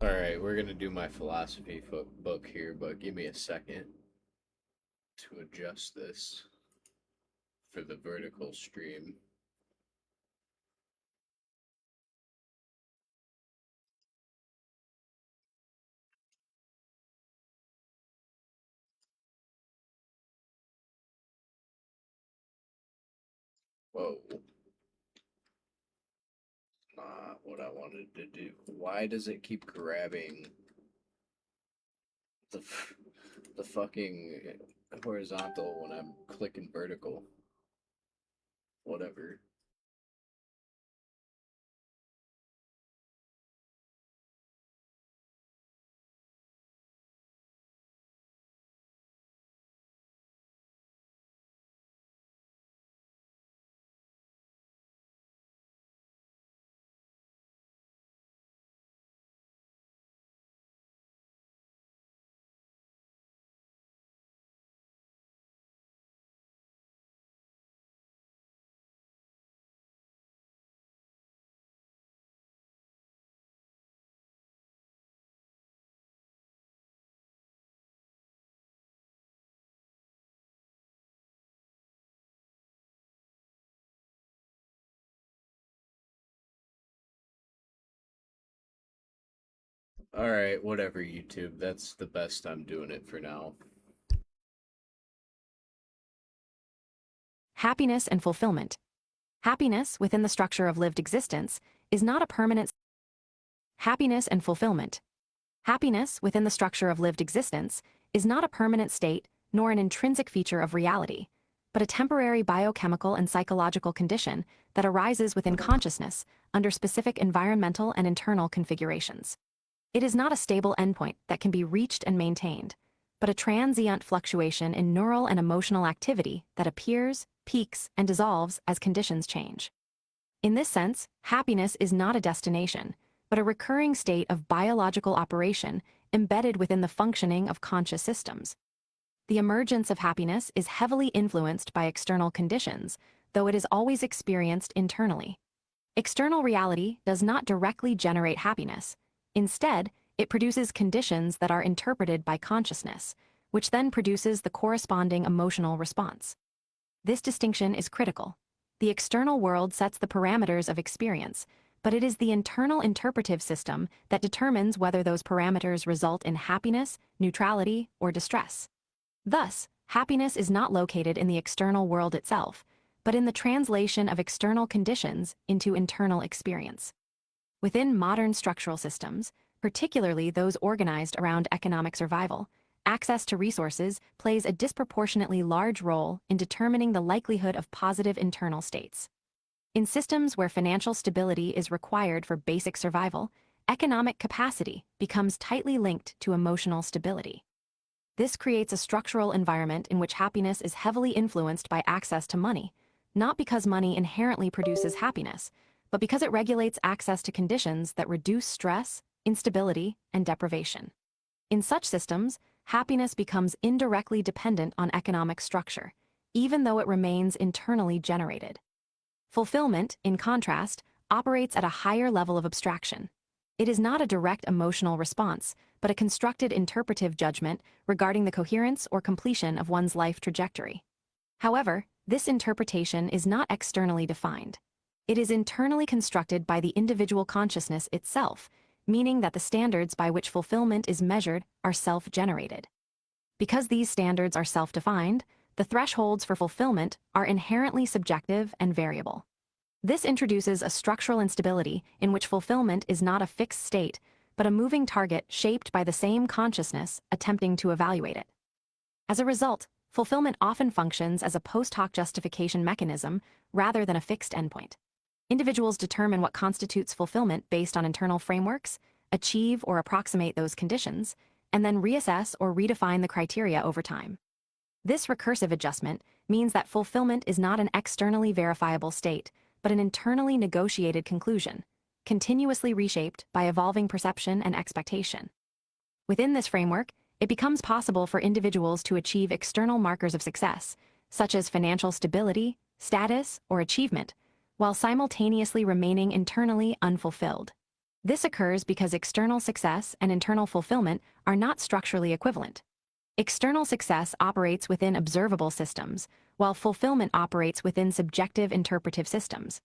Alright, we're gonna do my philosophy book here, but give me a second to adjust this for the vertical stream. Whoa, not what I wanted to do. Why does it keep grabbing the the fucking horizontal when I'm clicking vertical? Whatever. Alright, whatever, YouTube. That's the best I'm doing it for now. Happiness and fulfillment. Happiness within the structure of lived existence is not a permanent. Happiness and fulfillment. Happiness within the structure of lived existence is not a permanent state nor an intrinsic feature of reality, but a temporary biochemical and psychological condition that arises within consciousness under specific environmental and internal configurations. It is not a stable endpoint that can be reached and maintained, but a transient fluctuation in neural and emotional activity that appears, peaks, and dissolves as conditions change. In this sense, happiness is not a destination, but a recurring state of biological operation embedded within the functioning of conscious systems. The emergence of happiness is heavily influenced by external conditions, though it is always experienced internally. External reality does not directly generate happiness. Instead, it produces conditions that are interpreted by consciousness, which then produces the corresponding emotional response. This distinction is critical. The external world sets the parameters of experience, but it is the internal interpretive system that determines whether those parameters result in happiness, neutrality, or distress. Thus, happiness is not located in the external world itself, but in the translation of external conditions into internal experience. Within modern structural systems, particularly those organized around economic survival, access to resources plays a disproportionately large role in determining the likelihood of positive internal states. In systems where financial stability is required for basic survival, economic capacity becomes tightly linked to emotional stability. This creates a structural environment in which happiness is heavily influenced by access to money, not because money inherently produces happiness, but because it regulates access to conditions that reduce stress, instability, and deprivation. In such systems, happiness becomes indirectly dependent on economic structure, even though it remains internally generated. Fulfillment, in contrast, operates at a higher level of abstraction. It is not a direct emotional response, but a constructed interpretive judgment regarding the coherence or completion of one's life trajectory. However, this interpretation is not externally defined. It is internally constructed by the individual consciousness itself, meaning that the standards by which fulfillment is measured are self-generated. Because these standards are self-defined, the thresholds for fulfillment are inherently subjective and variable. This introduces a structural instability in which fulfillment is not a fixed state, but a moving target shaped by the same consciousness attempting to evaluate it. As a result, fulfillment often functions as a post hoc justification mechanism rather than a fixed endpoint. Individuals determine what constitutes fulfillment based on internal frameworks, achieve or approximate those conditions, and then reassess or redefine the criteria over time. This recursive adjustment means that fulfillment is not an externally verifiable state, but an internally negotiated conclusion, continuously reshaped by evolving perception and expectation. Within this framework, it becomes possible for individuals to achieve external markers of success, such as financial stability, status, or achievement, while simultaneously remaining internally unfulfilled. This occurs because external success and internal fulfillment are not structurally equivalent. External success operates within observable systems, while fulfillment operates within subjective interpretive systems.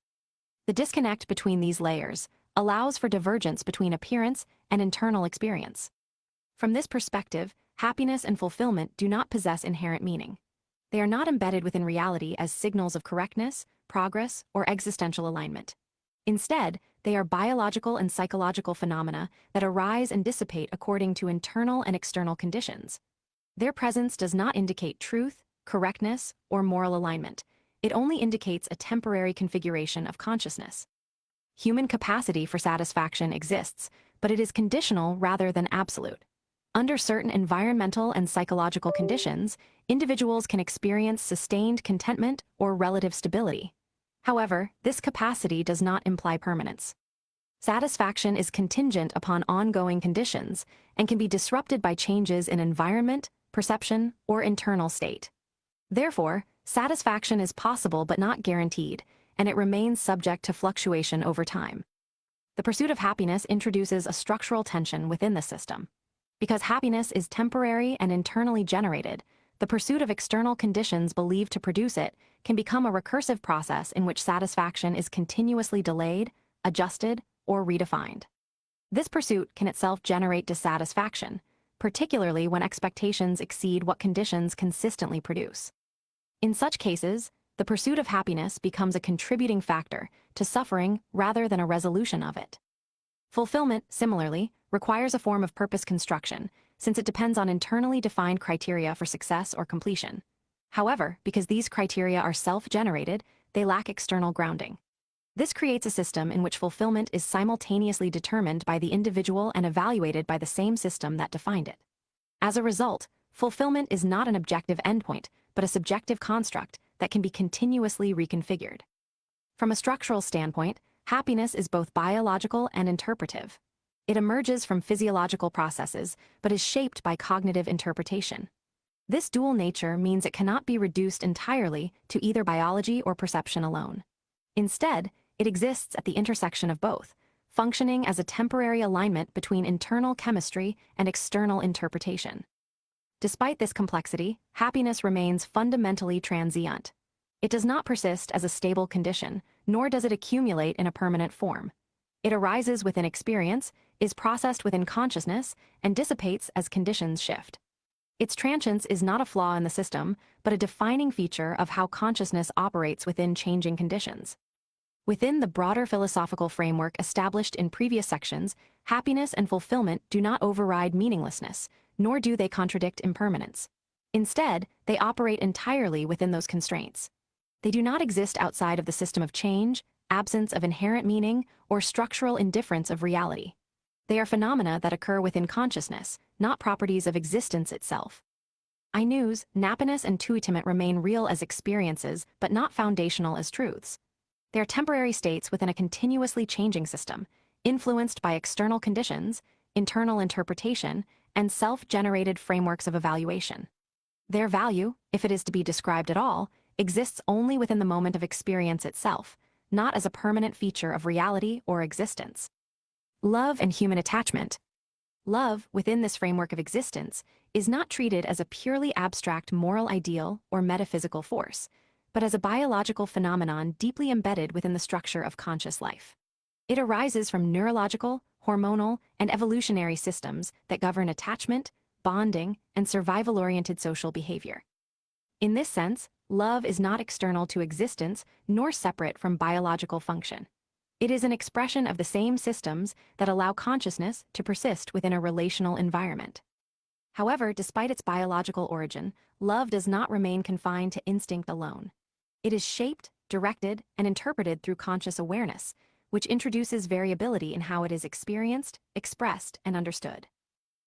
The disconnect between these layers allows for divergence between appearance and internal experience. From this perspective, happiness and fulfillment do not possess inherent meaning. They are not embedded within reality as signals of correctness, progress, or existential alignment. Instead, they are biological and psychological phenomena that arise and dissipate according to internal and external conditions. Their presence does not indicate truth, correctness, or moral alignment. It only indicates a temporary configuration of consciousness. Human capacity for satisfaction exists, but it is conditional rather than absolute. Under certain environmental and psychological conditions, individuals can experience sustained contentment or relative stability. However, this capacity does not imply permanence. Satisfaction is contingent upon ongoing conditions and can be disrupted by changes in environment, perception, or internal state. Therefore, satisfaction is possible but not guaranteed, and it remains subject to fluctuation over time. The pursuit of happiness introduces a structural tension within the system. Because happiness is temporary and internally generated, the pursuit of external conditions believed to produce it can become a recursive process in which satisfaction is continuously delayed, adjusted, or redefined. This pursuit can itself generate dissatisfaction, particularly when expectations exceed what conditions consistently produce. In such cases, the pursuit of happiness becomes a contributing factor to suffering rather than a resolution of it. Fulfillment, similarly, requires a form of purpose construction, since it depends on internally defined criteria for success or completion. However, because these criteria are self-generated, they lack external grounding. This creates a system in which fulfillment is simultaneously determined by the individual and evaluated by the same system that defined it. As a result, fulfillment is not an objective endpoint, but a subjective construct that can be continuously reconfigured. From a structural standpoint, happiness is both biological and interpretive. It emerges from physiological processes, but is shaped by cognitive interpretation. This dual nature means it cannot be reduced entirely to either biology or perception alone. Instead, it exists at the intersection of both, functioning as a temporary alignment between internal chemistry and external interpretation. Despite this complexity, happiness remains fundamentally transient. It does not persist as a stable condition, nor does it accumulate in a permanent form. It arises within experience, is processed within consciousness, and dissipates as conditions shift. Its transience is not a flaw in the system, but a defining feature of how consciousness operates within changing conditions. Within the broader philosophical framework established in previous sections, happiness and fulfillment do not override meaninglessness, nor do they contradict impermanence. Instead, they operate entirely within those constraints. They do not exist outside of the system of change, absence of inherent meaning, or structural indifference of reality. They are phenomena that occur within consciousness, not properties of existence itself. Ainus, happiness, and tuitimment remain real as experiences, but not foundational as truths. They are temporary states within a continuously changing system, influenced by external conditions, internal interpretation, and self-generated frameworks of evaluation. Their value, if it is to be described at all, exists only within the moment of experience itself, not as a permanent feature of reality or existence. Love and human attachment. Love, within this framework of existence, is not treated as a purely abstract moral ideal or metaphysical force, but as a biological phenomenon deeply embedded within the structure of conscious life. It arises from neurological, hormonal, and evolutionary systems that govern attachment, bonding, and survival-oriented social behavior. In this sense, love is not external to existence nor separate from biological function. It is an expression of the same systems that allow consciousness to persist within a relational environment. However, despite its biological origin, love does not remain confined to instinct alone. It is shaped, directed, and interpreted through conscious awareness, which introduces variability in how it is experienced, expressed, and understood.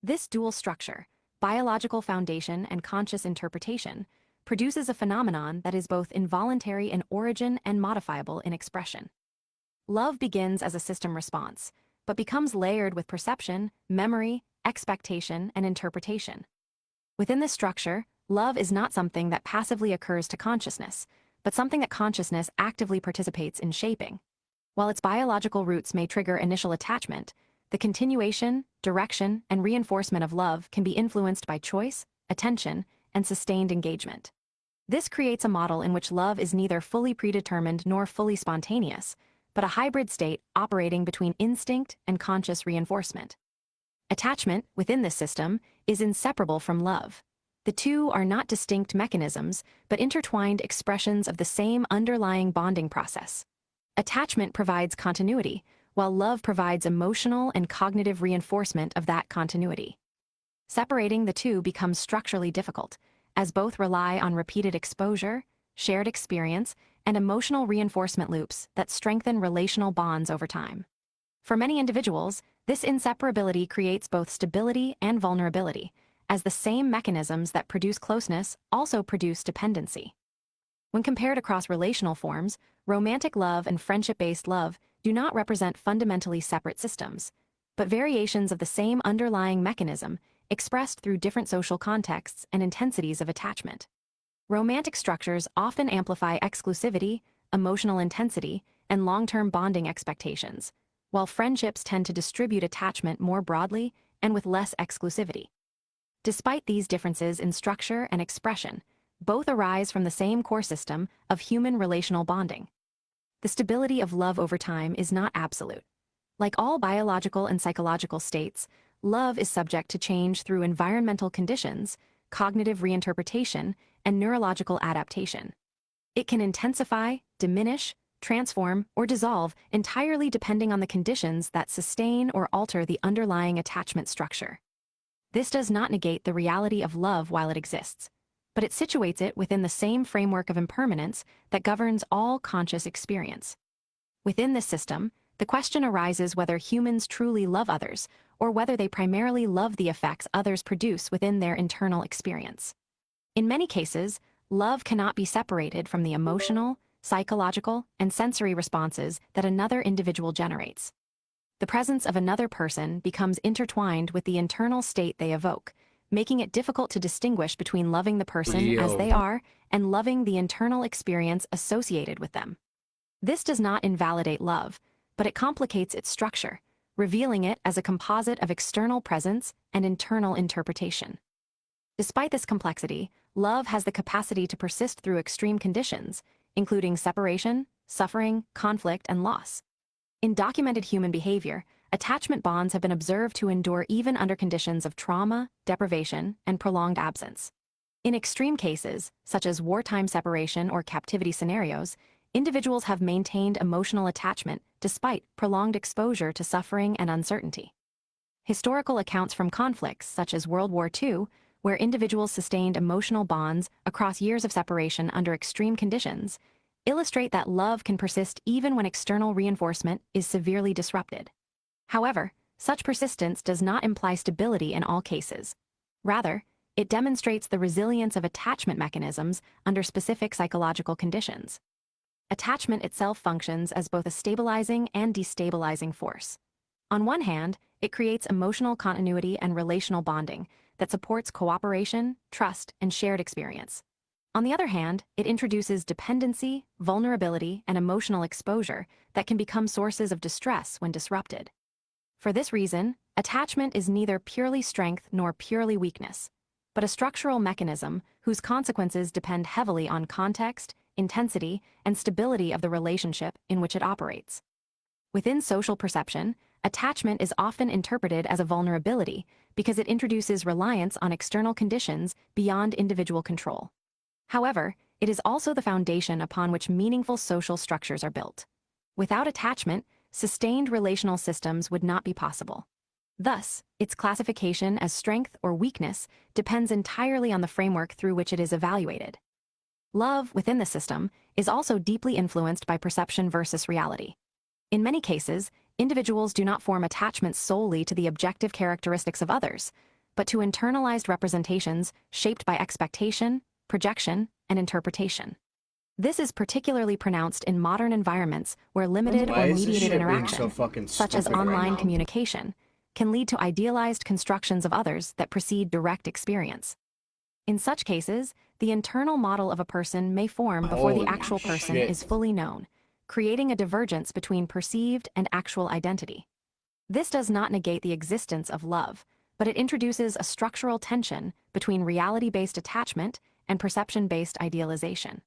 This dual structure, biological foundation and conscious interpretation, produces a phenomenon that is both involuntary in origin and modifiable in expression. Love begins as a system response, but becomes layered with perception, memory, expectation, and interpretation. Within this structure, love is not something that passively occurs to consciousness, but something that consciousness actively participates in shaping. While its biological roots may trigger initial attachment, the continuation, direction, and reinforcement of love can be influenced by choice, attention, and sustained engagement. This creates a model in which love is neither fully predetermined nor fully spontaneous, but a hybrid state operating between instinct and conscious reinforcement. Attachment, within this system, is inseparable from love. The two are not distinct mechanisms, but intertwined expressions of the same underlying bonding process. Attachment provides continuity, while love provides emotional and cognitive reinforcement of that continuity. Separating the two becomes structurally difficult, as both rely on repeated exposure, shared experience, and emotional reinforcement loops that strengthen relational bonds over time. For many individuals, this inseparability creates both stability and vulnerability, as the same mechanisms that produce closeness also produce dependency. When compared across relational forms, romantic love and friendship-based love do not represent fundamentally separate systems, but variations of the same underlying mechanism expressed through different social contexts and intensities of attachment. Romantic structures often amplify exclusivity, emotional intensity, and long-term bonding expectations, while friendships tend to distribute attachment more broadly and with less exclusivity. Despite these differences in structure and expression, both arise from the same core system of human relational bonding. The stability of love over time is not absolute. Like all biological and psychological states, love is subject to change through environmental conditions, cognitive reinterpretation, and neurological adaptation. It can intensify, diminish, transform, or dissolve entirely depending on the conditions that sustain or alter the underlying attachment structure. This does not negate the reality of love while it exists, but it situates it within the same framework of impermanence that governs all conscious experience. Within this system, the question arises whether humans truly love others, or whether they primarily love the effects others produce within their internal experience. In many cases, love cannot be separated from the emotional, psychological, and sensory responses that another individual generates. The presence of another person becomes intertwined with the internal state they evoke, making it difficult to distinguish between loving the person as they are and loving the internal experience associated with them. This does not invalidate love, but it complicates its structure, revealing it as a composite of external presence and internal interpretation. Despite this complexity, love has the capacity to persist through extreme conditions, including separation, suffering, conflict, and loss. In documented human behavior, attachment bonds have been observed to endure even under conditions of trauma, deprivation, and prolonged absence. In extreme cases, such as wartime separation or captivity scenarios, individuals have maintained emotional attachment despite prolonged exposure to suffering and uncertainty. Historical accounts from conflicts, such as World War II, where individuals sustained emotional bonds across years of separation under extreme conditions, illustrate that love can persist even when external reinforcement is severely disrupted. However, such persistence does not imply stability in all cases. Rather, it demonstrates the resilience of attachment mechanisms under specific psychological conditions. Attachment itself functions as both a stabilizing and destabilizing force. On one hand, it creates emotional continuity and relational bonding that supports cooperation, trust, and shared experience. On the other hand, it introduces dependency, vulnerability, and emotional exposure that can become sources of distress when disrupted. For this reason, attachment is neither purely strength nor purely weakness, but a structural mechanism whose consequences depend heavily on context, intensity, and stability of the relationship in which it operates. Within social perception, attachment is often interpreted as a vulnerability because it introduces reliance on external conditions beyond individual control. However, it is also the foundation upon which meaningful social structures are built. Without attachment, sustained relational systems would not be possible. Thus, its classification as strength or weakness depends entirely on the framework through which it is evaluated. Love, within the system, is also deeply influenced by perception versus reality. In many cases, individuals do not form attachments solely to the objective characteristics of others, but to internalized representations shaped by expectation, projection, and interpretation. This is particularly pronounced in modern environments where limited or mediated interaction, such as online communication, can lead to idealized constructions of others that precede direct experience. In such cases, the internal model of a person may form before the actual person is fully known, creating a divergence between perceived and actual identity. This does not negate the existence of love, but it introduces a structural tension between reality-based attachment and perception-based idealization.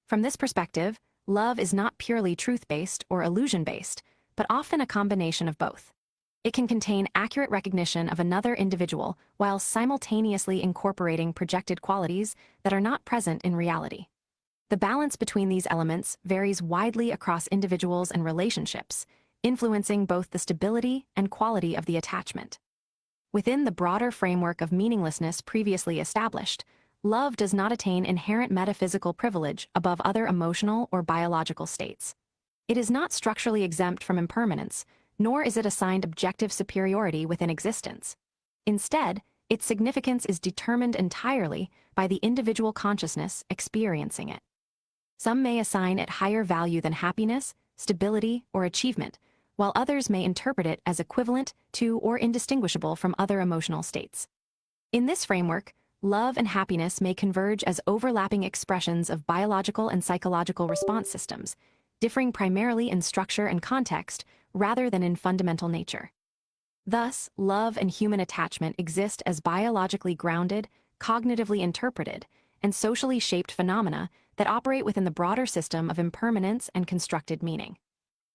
From this perspective, love is not purely truth-based or illusion-based, but often a combination of both. It can contain accurate recognition of another individual while simultaneously incorporating projected qualities that are not present in reality. The balance between these elements varies widely across individuals and relationships, influencing both the stability and quality of the attachment. Within the broader framework of meaninglessness previously established, love does not attain inherent metaphysical privilege above other emotional or biological states. It is not structurally exempt from impermanence, nor is it assigned objective superiority within existence. Instead, its significance is determined entirely by the individual consciousness experiencing it. Some may assign it higher value than happiness, stability, or achievement, while others may interpret it as equivalent to or indistinguishable from other emotional states. In this framework, love and happiness may converge as overlapping expressions of biological and psychological response systems, differing primarily in structure and context rather than in fundamental nature. Thus, love and human attachment exist as biologically grounded, cognitively interpreted, and socially shaped phenomena that operate within the broader system of impermanence and constructed meaning.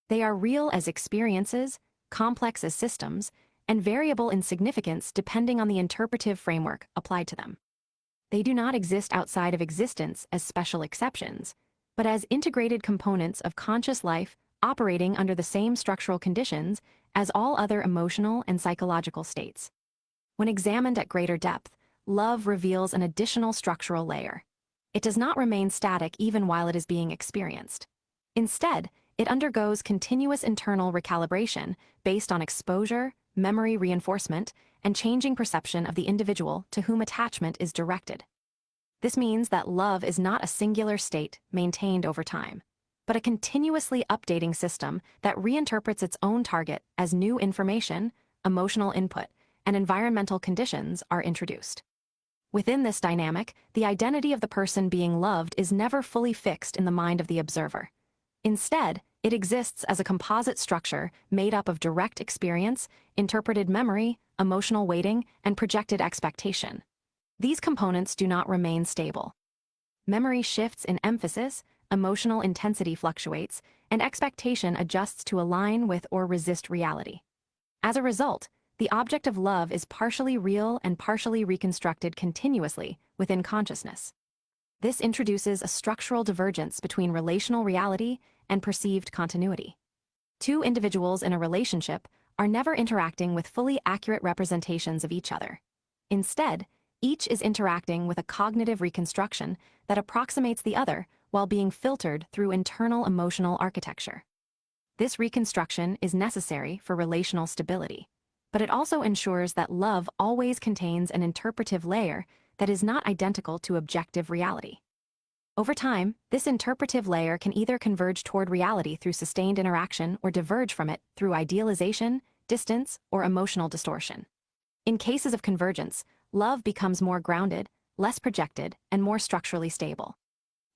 They are real as experiences, complex as systems, and variable in significance depending on the interpretive framework applied to them. They do not exist outside of existence as special exceptions, but as integrated components of conscious life operating under the same structural conditions as all other emotional and psychological states. When examined at greater depth, love reveals an additional structural layer. It does not remain static even while it is being experienced. Instead, it undergoes continuous internal recalibration based on exposure, memory reinforcement, and changing perception of the individual to whom attachment is directed. This means that love is not a singular state maintained over time, but a continuously updating system that reinterprets its own target as new information, emotional input, and environmental conditions are introduced. Within this dynamic, the identity of the person being loved is never fully fixed in the mind of the observer. Instead, it exists as a composite structure made up of direct experience, interpreted memory, emotional weighting, and projected expectation. These components do not remain stable. Memory shifts in emphasis, emotional intensity fluctuates, and expectation adjusts to align with or resist reality. As a result, the object of love is partially real and partially reconstructed continuously within consciousness. This introduces a structural divergence between relational reality and perceived continuity. Two individuals in a relationship are never interacting with fully accurate representations of each other. Instead, each is interacting with a cognitive reconstruction that approximates the other while being filtered through internal emotional architecture. This reconstruction is necessary for relational stability, but it also ensures that love always contains an interpretive layer that is not identical to objective reality. Over time, this interpretive layer can either converge toward reality through sustained interaction or diverge from it through idealization, distance, or emotional distortion. In cases of convergence, love becomes more grounded, less projected, and more structurally stable.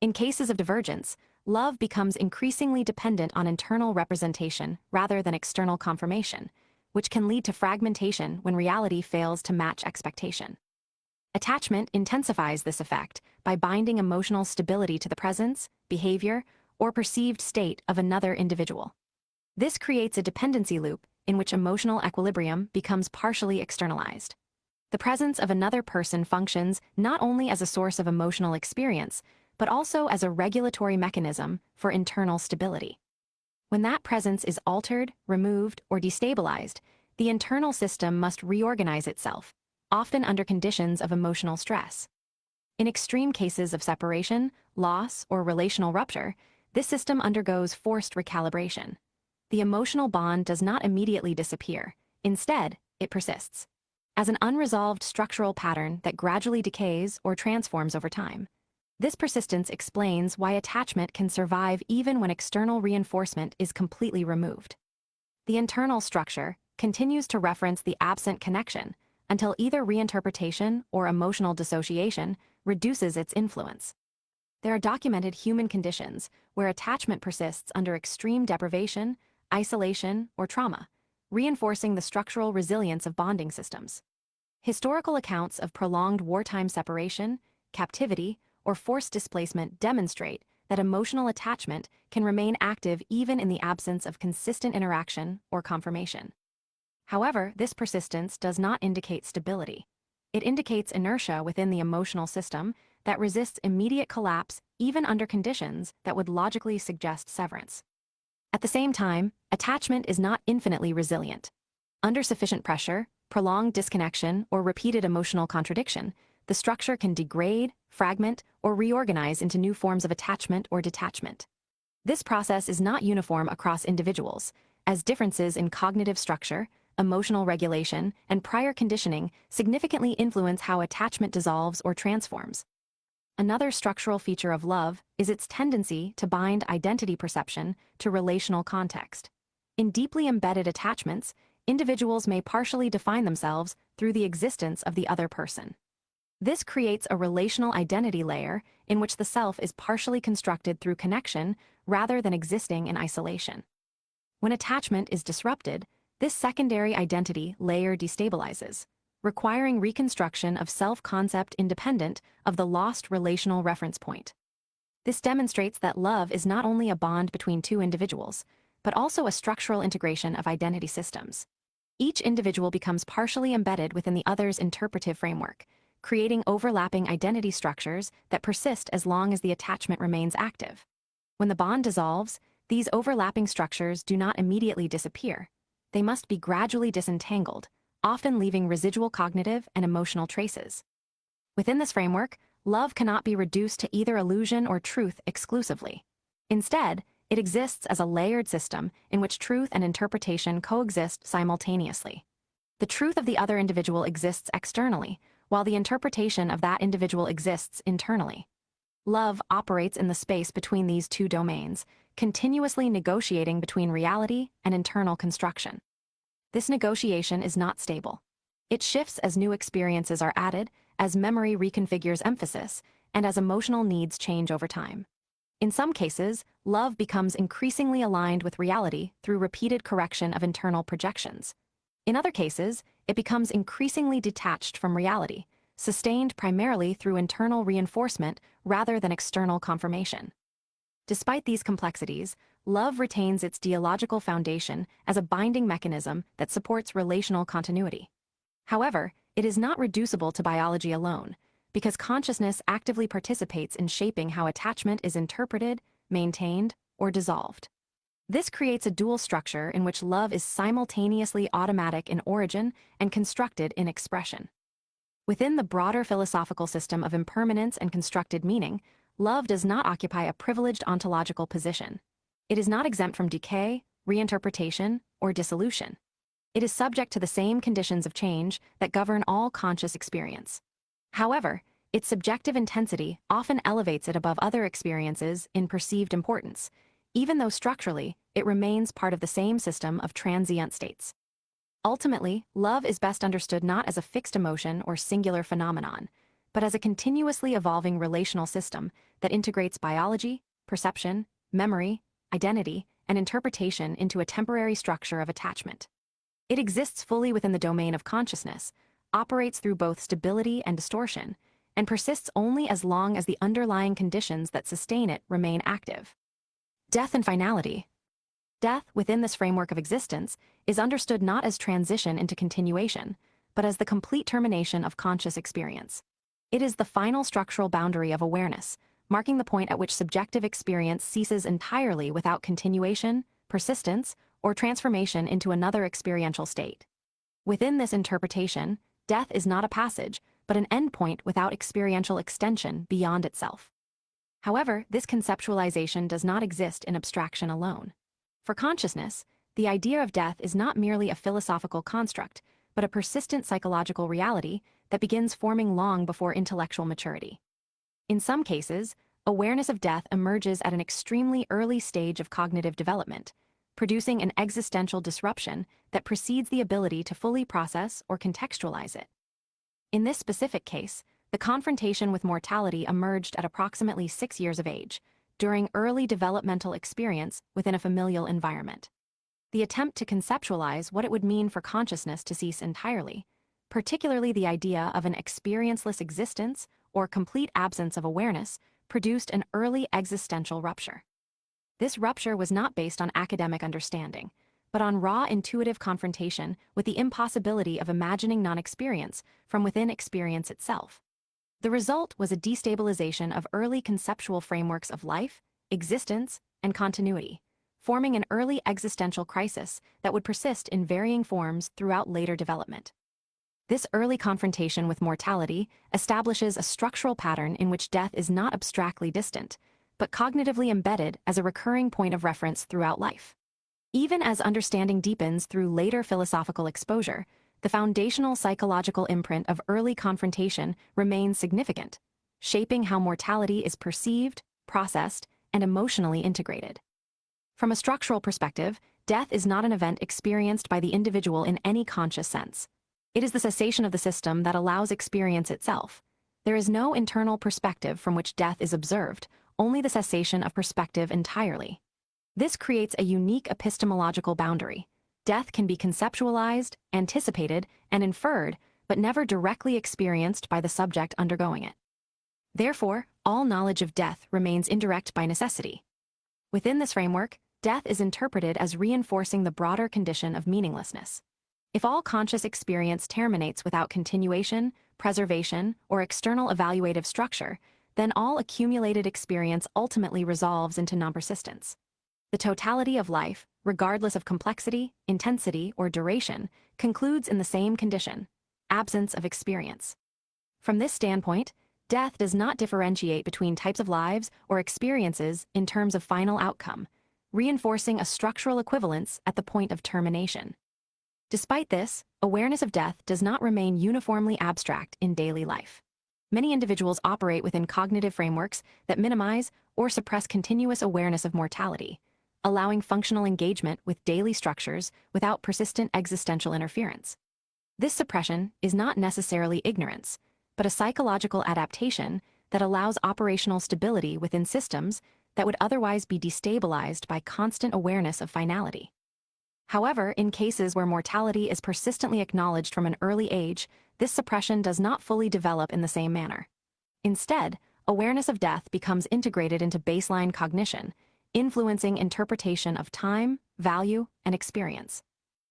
In cases of divergence, love becomes increasingly dependent on internal representation rather than external confirmation, which can lead to fragmentation when reality fails to match expectation. Attachment intensifies this effect by binding emotional stability to the presence, behavior, or perceived state of another individual. This creates a dependency loop in which emotional equilibrium becomes partially externalized. The presence of another person functions not only as a source of emotional experience, but also as a regulatory mechanism for internal stability. When that presence is altered, removed, or destabilized, the internal system must reorganize itself, often under conditions of emotional stress. In extreme cases of separation, loss, or relational rupture, this system undergoes forced recalibration. The emotional bond does not immediately disappear. Instead, it persists as an unresolved structural pattern that gradually decays or transforms over time. This persistence explains why attachment can survive even when external reinforcement is completely removed. The internal structure continues to reference the absent connection until either reinterpretation or emotional dissociation reduces its influence. There are documented human conditions where attachment persists under extreme deprivation, isolation, or trauma, reinforcing the structural resilience of bonding systems. Historical accounts of prolonged wartime separation, captivity, or forced displacement demonstrate that emotional attachment can remain active even in the absence of consistent interaction or confirmation. However, this persistence does not indicate stability. It indicates inertia within the emotional system that resists immediate collapse even under conditions that would logically suggest severance. At the same time, attachment is not infinitely resilient. Under sufficient pressure, prolonged disconnection, or repeated emotional contradiction, the structure can degrade, fragment, or reorganize into new forms of attachment or detachment. This process is not uniform across individuals, as differences in cognitive structure, emotional regulation, and prior conditioning significantly influence how attachment dissolves or transforms. Another structural feature of love is its tendency to bind identity perception to relational context. In deeply embedded attachments, individuals may partially define themselves through the existence of the other person. This creates a relational identity layer in which the self is partially constructed through connection rather than existing in isolation. When attachment is disrupted, this secondary identity layer destabilizes, requiring reconstruction of self-concept independent of the lost relational reference point. This demonstrates that love is not only a bond between two individuals, but also a structural integration of identity systems. Each individual becomes partially embedded within the other's interpretive framework, creating overlapping identity structures that persist as long as the attachment remains active. When the bond dissolves, these overlapping structures do not immediately disappear. They must be gradually disentangled, often leaving residual cognitive and emotional traces. Within this framework, love cannot be reduced to either illusion or truth exclusively. Instead, it exists as a layered system in which truth and interpretation coexist simultaneously. The truth of the other individual exists externally, while the interpretation of that individual exists internally. Love operates in the space between these two domains, continuously negotiating between reality and internal construction. This negotiation is not stable. It shifts as new experiences are added, as memory reconfigures emphasis, and as emotional needs change over time. In some cases, love becomes increasingly aligned with reality through repeated correction of internal projections. In other cases, it becomes increasingly detached from reality, sustained primarily through internal reinforcement rather than external confirmation. Despite these complexities, love retains its dialogical foundation as a binding mechanism that supports relational continuity. However, it is not reducible to biology alone, because consciousness actively participates in shaping how attachment is interpreted, maintained, or dissolved. This creates a dual structure in which love is simultaneously automatic in origin and constructed in expression. Within the broader philosophical system of impermanence and constructed meaning, love does not occupy a privileged ontological position. It is not exempt from decay, reinterpretation, or dissolution. It is subject to the same conditions of change that govern all conscious experience. However, its subjective intensity often elevates it above other experiences in perceived importance, even though structurally it remains part of the same system of transient states. Ultimately, love is best understood not as a fixed emotion or singular phenomenon, but as a continuously evolving relational system that integrates biology, perception, memory, identity, and interpretation into a temporary structure of attachment. It exists fully within the domain of consciousness, operates through both stability and distortion, and persists only as long as the underlying conditions that sustain it remain active. Death and finality. Death, within this framework of existence, is understood not as transition into continuation, but as the complete termination of conscious experience. It is the final structural boundary of awareness, marking the point at which subjective experience ceases entirely without continuation, persistence, or transformation into another experiential state. Within this interpretation, death is not a passage, but an endpoint without experiential extension beyond itself. However, this conceptualization does not exist in abstraction alone. For consciousness, the idea of death is not merely a philosophical construct, but a persistent psychological reality that begins forming long before intellectual maturity. In some cases, awareness of death emerges at an extremely early stage of cognitive development, producing an existential disruption that precedes the ability to fully process or contextualize it. In this specific case, the confrontation with mortality emerged at approximately 6 years of age, during early developmental experience within a familial environment. the attempt to conceptualize what it would mean for consciousness to cease entirely, particularly the idea of an experienceless existence or complete absence of awareness, produced an early existential rupture. This rupture was not based on academic understanding, but on raw intuitive confrontation with the impossibility of imagining non-experience from within experience itself. The result was a destabilization of early conceptual frameworks of life, existence, and continuity, forming an early existential crisis that would persist in varying forms throughout later development. This early confrontation with mortality establishes a structural pattern in which death is not abstractly distant, but cognitively embedded as a recurring point of reference throughout life. Even as understanding deepens through later philosophical exposure, the foundational psychological imprint of early confrontation remains significant, shaping how mortality is perceived, processed, and emotionally integrated. From a structural perspective, death is not an event experienced by the individual in any conscious sense. It is the cessation of the system that allows experience itself. There is no internal perspective from which death is observed, only the cessation of perspective entirely. This creates a unique epistemological boundary. Death can be conceptualized, anticipated, and inferred, but never directly experienced by the subject undergoing it. Therefore, all knowledge of death remains indirect by necessity. Within this framework, death is interpreted as reinforcing the broader condition of meaninglessness. If all conscious experience terminates without continuation, preservation, or external evaluative structure, then all accumulated experience ultimately resolves into non-persistence. The totality of life, regardless of complexity, intensity, or duration, concludes in the same condition: absence of experience. From this standpoint, death does not differentiate between types of lives or experiences in terms of final outcome, reinforcing a structural equivalence at the point of termination. Despite this, awareness of death does not remain uniformly abstract in daily life. Many individuals operate within cognitive frameworks that minimize or suppress continuous awareness of mortality, allowing functional engagement with daily structures without persistent existential interference. This suppression is not necessarily ignorance, but a psychological adaptation that allows operational stability within systems that would otherwise be destabilized by constant awareness of finality. However, in cases where mortality is persistently acknowledged from an early age, this suppression does not fully develop in the same manner. Instead, awareness of death becomes integrated into baseline cognition, influencing interpretation of time, value, and experience.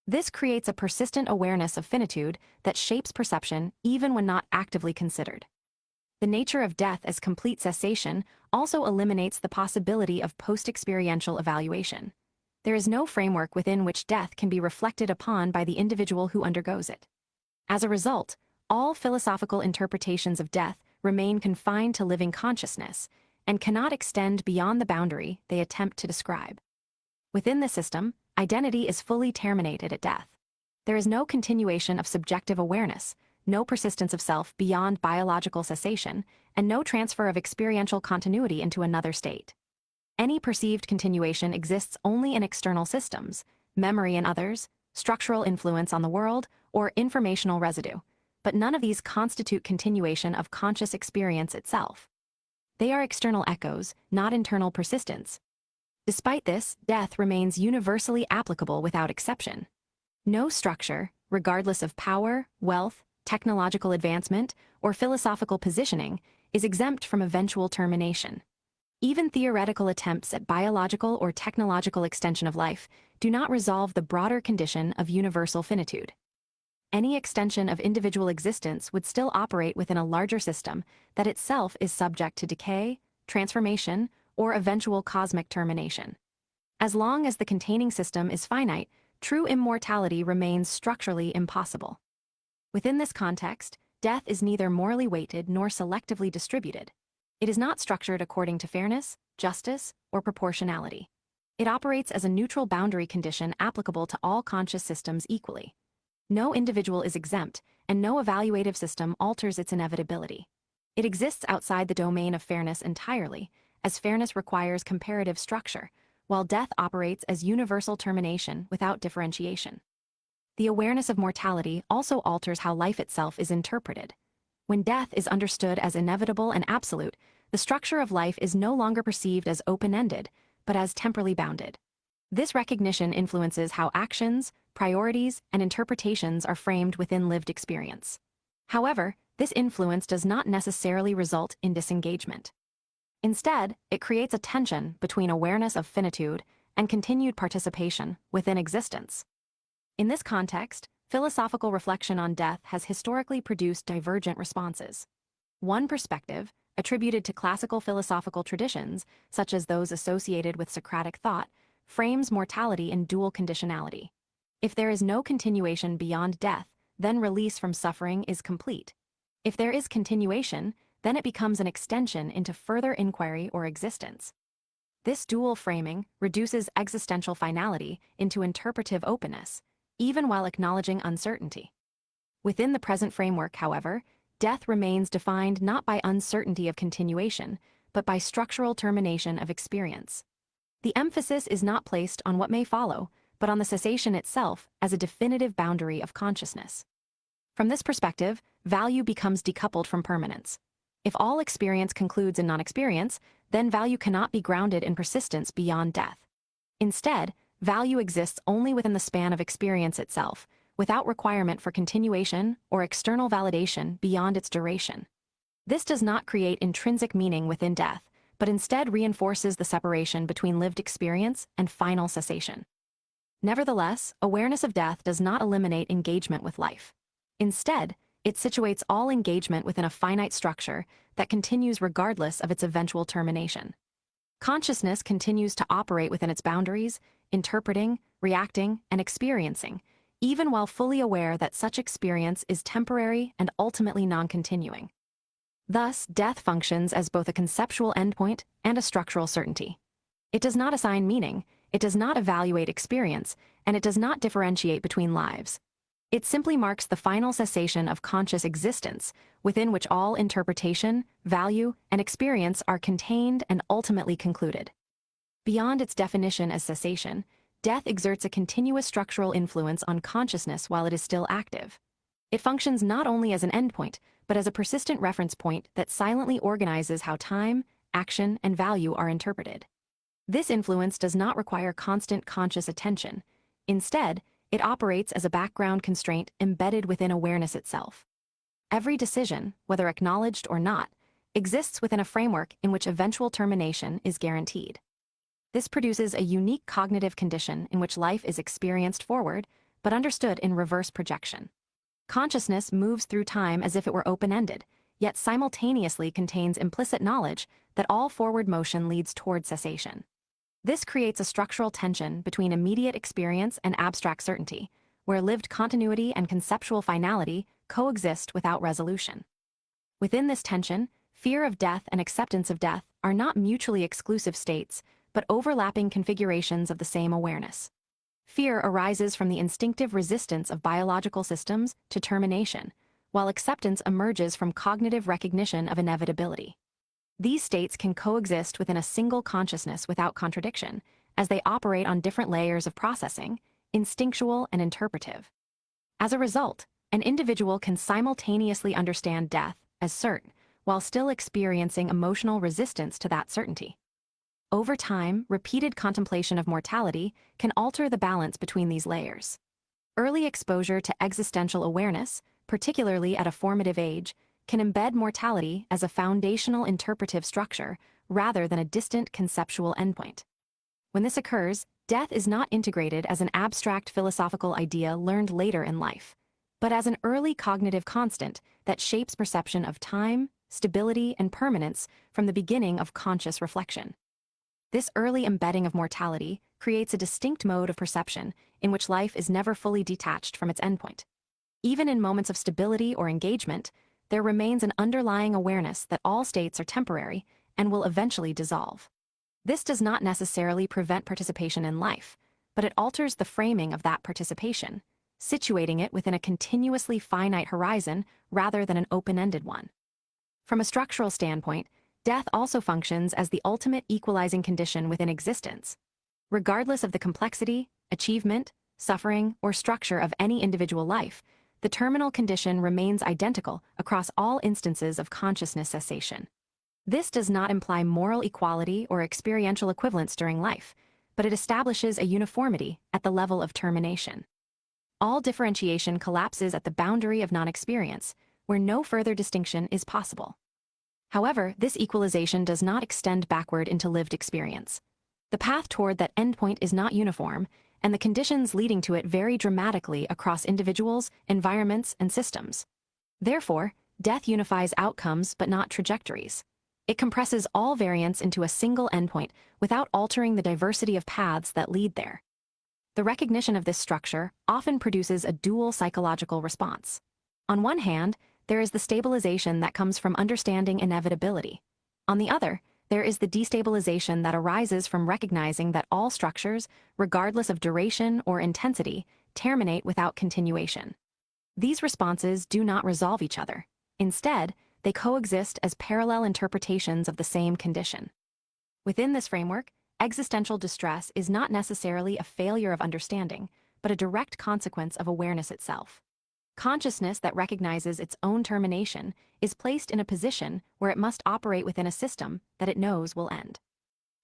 This creates a persistent awareness of finitude that shapes perception even when not actively considered. The nature of death as complete cessation also eliminates the possibility of post-experiential evaluation. There is no framework within which death can be reflected upon by the individual who undergoes it. As a result, all philosophical interpretations of death remain confined to living consciousness and cannot extend beyond the boundary they attempt to describe. Within the system, identity is fully terminated at death. There is no continuation of subjective awareness, no persistence of self beyond biological cessation, and no transfer of experiential continuity into another state. Any perceived continuation exists only in external systems, memory in others, structural influence on the world, or informational residue, but none of these constitute continuation of conscious experience itself. They are external echoes, not internal persistence. Despite this, death remains universally applicable without exception. No structure, regardless of power, wealth, technological advancement, or philosophical positioning, is exempt from eventual termination. Even theoretical attempts at biological or technological extension of life do not resolve the broader condition of universal finitude. Any extension of individual existence would still operate within a larger system that itself is subject to decay, transformation, or eventual cosmic termination. As long as the containing system is finite, true immortality remains structurally impossible. Within this context, death is neither morally weighted nor selectively distributed. It is not structured according to fairness, justice, or proportionality. It operates as a neutral boundary condition applicable to all conscious systems equally. No individual is exempt, and no evaluative system alters its inevitability. It exists outside the domain of fairness entirely, as fairness requires comparative structure, while death operates as universal termination without differentiation. The awareness of mortality also alters how life itself is interpreted. When death is understood as inevitable and absolute, the structure of life is no longer perceived as open-ended, but as temporally bounded. This recognition influences how actions, priorities, and interpretations are framed within lived experience. However, this influence does not necessarily result in disengagement. Instead, it creates a tension between awareness of finitude and continued participation within existence. In this context, philosophical reflection on death has historically produced divergent responses. One perspective, attributed to classical philosophical traditions, such as those associated with Socratic thought, frames mortality in dual conditionality. If there is no continuation beyond death, then release from suffering is complete. If there is continuation, then it becomes an extension into further inquiry or existence. This dual framing reduces existential finality into interpretive openness, even while acknowledging uncertainty. Within the present framework, however, death remains defined not by uncertainty of continuation, but by structural termination of experience. The emphasis is not placed on what may follow, but on the cessation itself as a definitive boundary of consciousness. From this perspective, value becomes decoupled from permanence. If all experience concludes in non-experience, then value cannot be grounded in persistence beyond death. Instead, value exists only within the span of experience itself, without requirement for continuation or external validation beyond its duration. This does not create intrinsic meaning within death, but instead reinforces the separation between lived experience and final cessation. Nevertheless, awareness of death does not eliminate engagement with life. Instead, it situates all engagement within a finite structure that continues regardless of its eventual termination. Consciousness continues to operate within its boundaries, interpreting, reacting, and experiencing, even while fully aware that such experience is temporary and ultimately non-continuing. Thus, death functions as both a conceptual endpoint and a structural certainty. It does not assign meaning, it does not evaluate experience, and it does not differentiate between lives. It simply marks the final cessation of conscious existence, within which all interpretation, value, and experience are contained and ultimately concluded. Beyond its definition as cessation, death exerts a continuous structural influence on consciousness while it is still active. It functions not only as an endpoint, but as a persistent reference point that silently organizes how time, action, and value are interpreted. This influence does not require constant conscious attention. Instead, it operates as a background constraint embedded within awareness itself. Every decision, whether acknowledged or not, exists within a framework in which eventual termination is guaranteed. This produces a unique cognitive condition in which life is experienced forward, but understood in reverse projection. Consciousness moves through time as if it were open-ended, yet simultaneously contains implicit knowledge that all forward motion leads toward cessation. This creates a structural tension between immediate experience and abstract certainty, where lived continuity and conceptual finality coexist without resolution. Within this tension, fear of death and acceptance of death are not mutually exclusive states, but overlapping configurations of the same awareness. Fear arises from the instinctive resistance of biological systems to termination, while acceptance emerges from cognitive recognition of inevitability. These states can coexist within a single consciousness without contradiction, as they operate on different layers of processing, instinctual and interpretive. As a result, an individual can simultaneously understand death as certain, while still experiencing emotional resistance to that certainty. Over time, repeated contemplation of mortality can alter the balance between these layers. Early exposure to existential awareness, particularly at a formative age, can embed mortality as a foundational interpretive structure rather than a distant conceptual endpoint. When this occurs, death is not integrated as an abstract philosophical idea learned later in life, but as an early cognitive constant that shapes perception of time, stability, and permanence from the beginning of conscious reflection. This early embedding of mortality creates a distinct mode of perception in which life is never fully detached from its endpoint. Even in moments of stability or engagement, there remains an underlying awareness that all states are temporary and will eventually dissolve. This does not necessarily prevent participation in life, but it alters the framing of that participation, situating it within a continuously finite horizon rather than an open-ended one. From a structural standpoint, death also functions as the ultimate equalizing condition within existence. Regardless of the complexity, achievement, suffering, or structure of any individual life, the terminal condition remains identical across all instances of consciousness cessation. This does not imply moral equality or experiential equivalence during life, but it establishes a uniformity at the level of termination. All differentiation collapses at the boundary of non-experience, where no further distinction is possible. However, this equalization does not extend backward into lived experience. The path toward that endpoint is not uniform, and the conditions leading to it vary dramatically across individuals, environments, and systems. Therefore, death unifies outcomes but not trajectories. It compresses all variance into a single endpoint without altering the diversity of paths that lead there. The recognition of this structure often produces a dual psychological response. On one hand, there is the stabilization that comes from understanding inevitability. On the other, there is the destabilization that arises from recognizing that all structures, regardless of duration or intensity, terminate without continuation. These responses do not resolve each other. Instead, they coexist as parallel interpretations of the same condition. Within this framework, existential distress is not necessarily a failure of understanding, but a direct consequence of awareness itself. Consciousness that recognizes its own termination is placed in a position where it must operate within a system that it knows will end.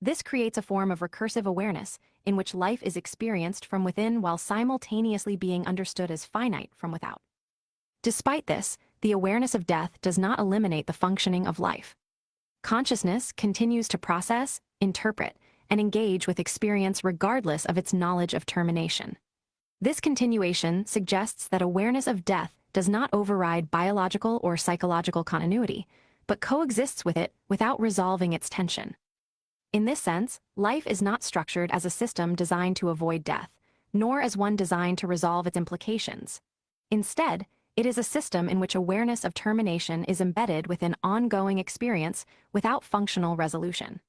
This creates a form of recursive awareness in which life is experienced from within while simultaneously being understood as finite from without. Despite this, the awareness of death does not eliminate the functioning of life. Consciousness continues to process, interpret, and engage with experience regardless of its knowledge of termination. This continuation suggests that awareness of death does not override biological or psychological continuity, but coexists with it without resolving its tension. In this sense, life is not structured as a system designed to avoid death, nor as one designed to resolve its implications. Instead, it is a system in which awareness of termination is embedded within ongoing experience without functional resolution.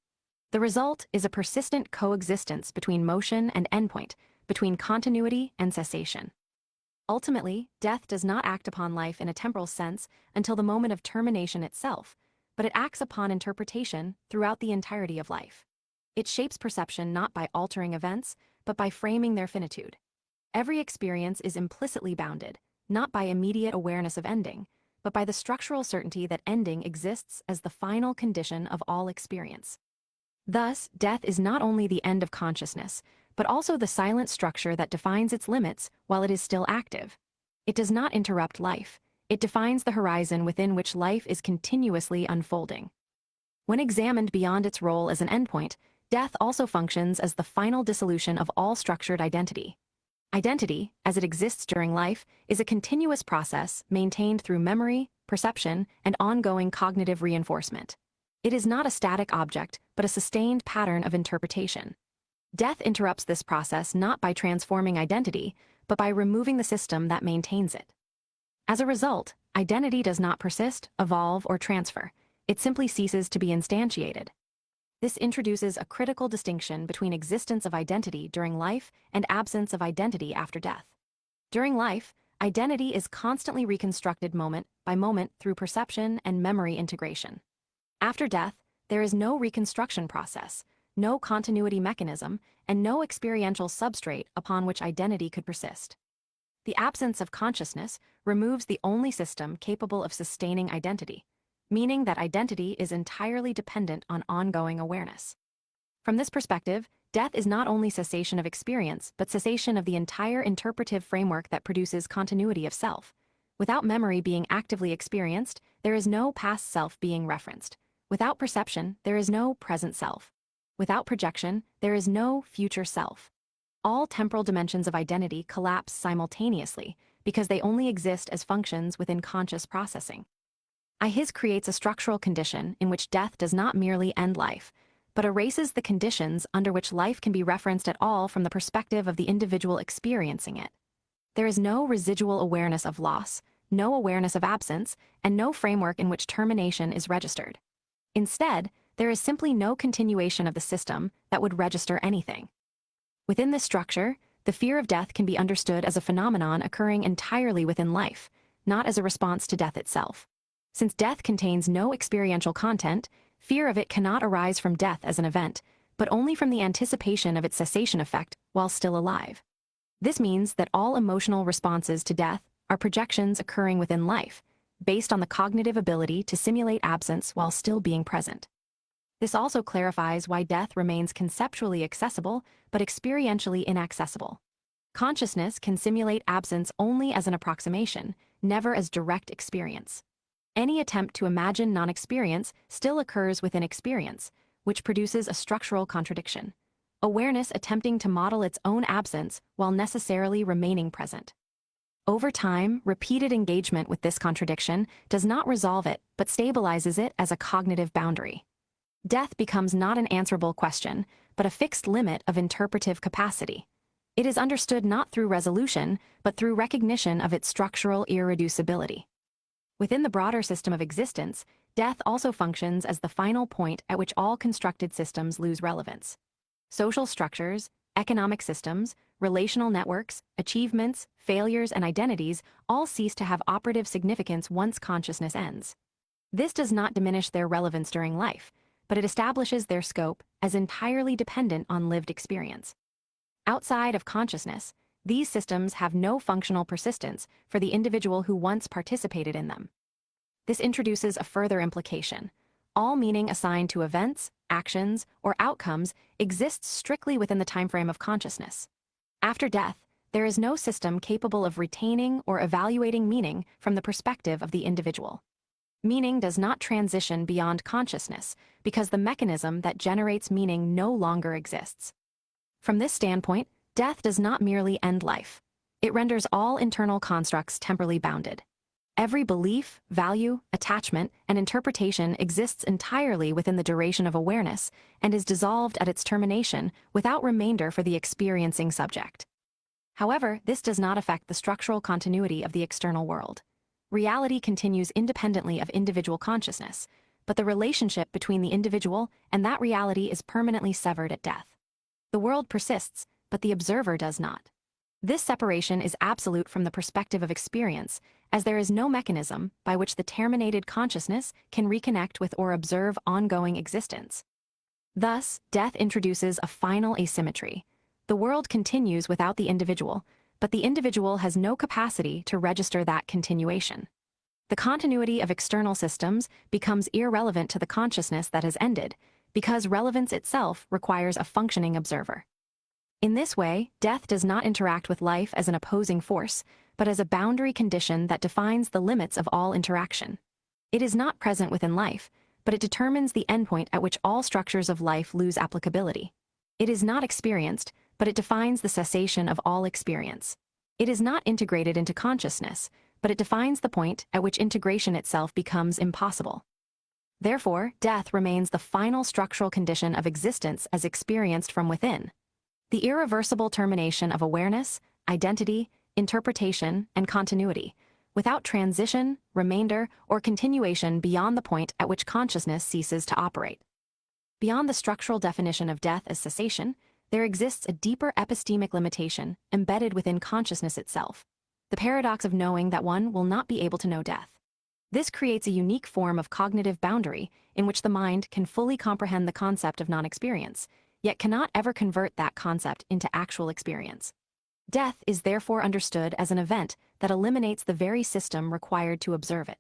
The result is a persistent coexistence between motion and endpoint, between continuity and cessation. Ultimately, death does not act upon life in a temporal sense until the moment of termination itself, but it acts upon interpretation throughout the entirety of life. It shapes perception not by altering events, but by framing their finitude. Every experience is implicitly bounded, not by immediate awareness of ending, but by the structural certainty that ending exists as the final condition of all experience. Thus, death is not only the end of consciousness, but also the silent structure that defines its limits while it is still active. It does not interrupt life. It defines the horizon within which life is continuously unfolding. When examined beyond its role as an endpoint, death also functions as the final dissolution of all structured identity. Identity, as it exists during life, is a continuous process maintained through memory, perception, and ongoing cognitive reinforcement. It is not a static object, but a sustained pattern of interpretation. Death interrupts this process not by transforming identity, but by removing the system that maintains it. As a result, identity does not persist, evolve, or transfer. It simply ceases to be instantiated. This introduces a critical distinction between existence of identity during life and absence of identity after death. During life, identity is constantly reconstructed moment by moment through perception and memory integration. After death, there is no reconstruction process, no continuity mechanism, and no experiential substrate upon which identity could persist. The absence of consciousness removes the only system capable of sustaining identity, meaning that identity is entirely dependent on ongoing awareness. From this perspective, death is not only cessation of experience, but cessation of the entire interpretive framework that produces continuity of self. Without memory being actively experienced, there is no past self being referenced. Without perception, there is no present self. Without projection, there is no future self. All temporal dimensions of identity collapse simultaneously because they only exist as functions within conscious processing. His creates a structural condition in which death does not merely end life, but erases the conditions under which life can be referenced at all from the perspective of the individual experiencing it. There is no residual awareness of loss, no awareness of absence, and no framework in which termination is registered. Instead, there is simply no continuation of the system that would register anything. Within this structure, the fear of death can be understood as a phenomenon occurring entirely within life, not as a response to death itself. Since death contains no experiential content, fear of it cannot arise from death as an event, but only from the anticipation of its cessation effect while still alive. This means that all emotional responses to death are projections occurring within life, based on the cognitive ability to simulate absence while still being present. This also clarifies why death remains conceptually accessible but experientially inaccessible. Consciousness can simulate absence only as an approximation, never as direct experience. Any attempt to imagine non-experience still occurs within experience, which produces a structural contradiction. Awareness attempting to model its own absence while necessarily remaining present. Over time, repeated engagement with this contradiction does not resolve it but stabilizes it as a cognitive boundary. Death becomes not an answerable question, but a fixed limit of interpretive capacity. It is understood not through resolution, but through recognition of its structural irreducibility. Within the broader system of existence, death also functions as the final point at which all constructed systems lose relevance. Social structures, economic systems, relational networks, achievements, failures, and identities all cease to have operative significance once consciousness ends. This does not diminish their relevance during life, but it establishes their scope as entirely dependent on lived experience. Outside of consciousness, these systems have no functional persistence for the individual who once participated in them. This introduces a further implication. All meaning assigned to events, actions, or outcomes exists strictly within the timeframe of consciousness. After death, there is no system capable of retaining or evaluating meaning from the perspective of the individual. Meaning does not transition beyond consciousness because the mechanism that generates meaning no longer exists. From this standpoint, death does not merely end life. It renders all internal constructs temporally bounded. Every belief, value, attachment, and interpretation exists entirely within the duration of awareness and is dissolved at its termination without remainder for the experiencing subject. However, this does not affect the structural continuity of the external world. Reality continues independently of individual consciousness, but the relationship between the individual and that reality is permanently severed at death. The world persists, but the observer does not. This separation is absolute from the perspective of experience, as there is no mechanism by which the terminated consciousness can reconnect with or observe ongoing existence. Thus, death introduces a final asymmetry. The world continues without the individual, but the individual has no capacity to register that continuation. The continuity of external systems becomes irrelevant to the consciousness that has ended, because relevance itself requires a functioning observer. In this way, death does not interact with life as an opposing force, but as a boundary condition that defines the limits of all interaction. It is not present within life, but it determines the endpoint at which all structures of life lose applicability. It is not experienced, but it defines the cessation of all experience. It is not integrated into consciousness, but it defines the point at which integration itself becomes impossible. Therefore, death remains the final structural condition of existence as experienced from within. The irreversible termination of awareness, identity, interpretation, and continuity, without transition, remainder, or continuation beyond the point at which consciousness ceases to operate. Beyond the structural definition of death as cessation, there exists a deeper epistemic limitation embedded within consciousness itself, the paradox of knowing that one will not be able to know death. This creates a unique form of cognitive boundary in which the mind can fully comprehend the concept of non-experience, yet cannot ever convert that concept into actual experience. Death is therefore understood as an event that eliminates the very system required to observe it.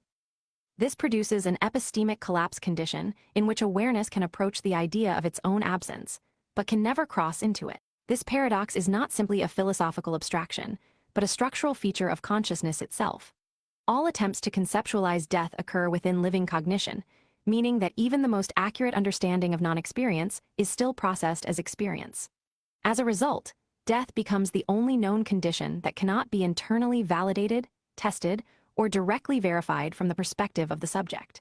This produces an epistemic collapse condition in which awareness can approach the idea of its own absence, but can never cross into it. This paradox is not simply a philosophical abstraction, but a structural feature of consciousness itself. All attempts to conceptualize death occur within living cognition, meaning that even the most accurate understanding of non-experience is still processed as experience. As a result, death becomes the only known condition that cannot be internally validated, tested, or directly verified from the perspective of the subject.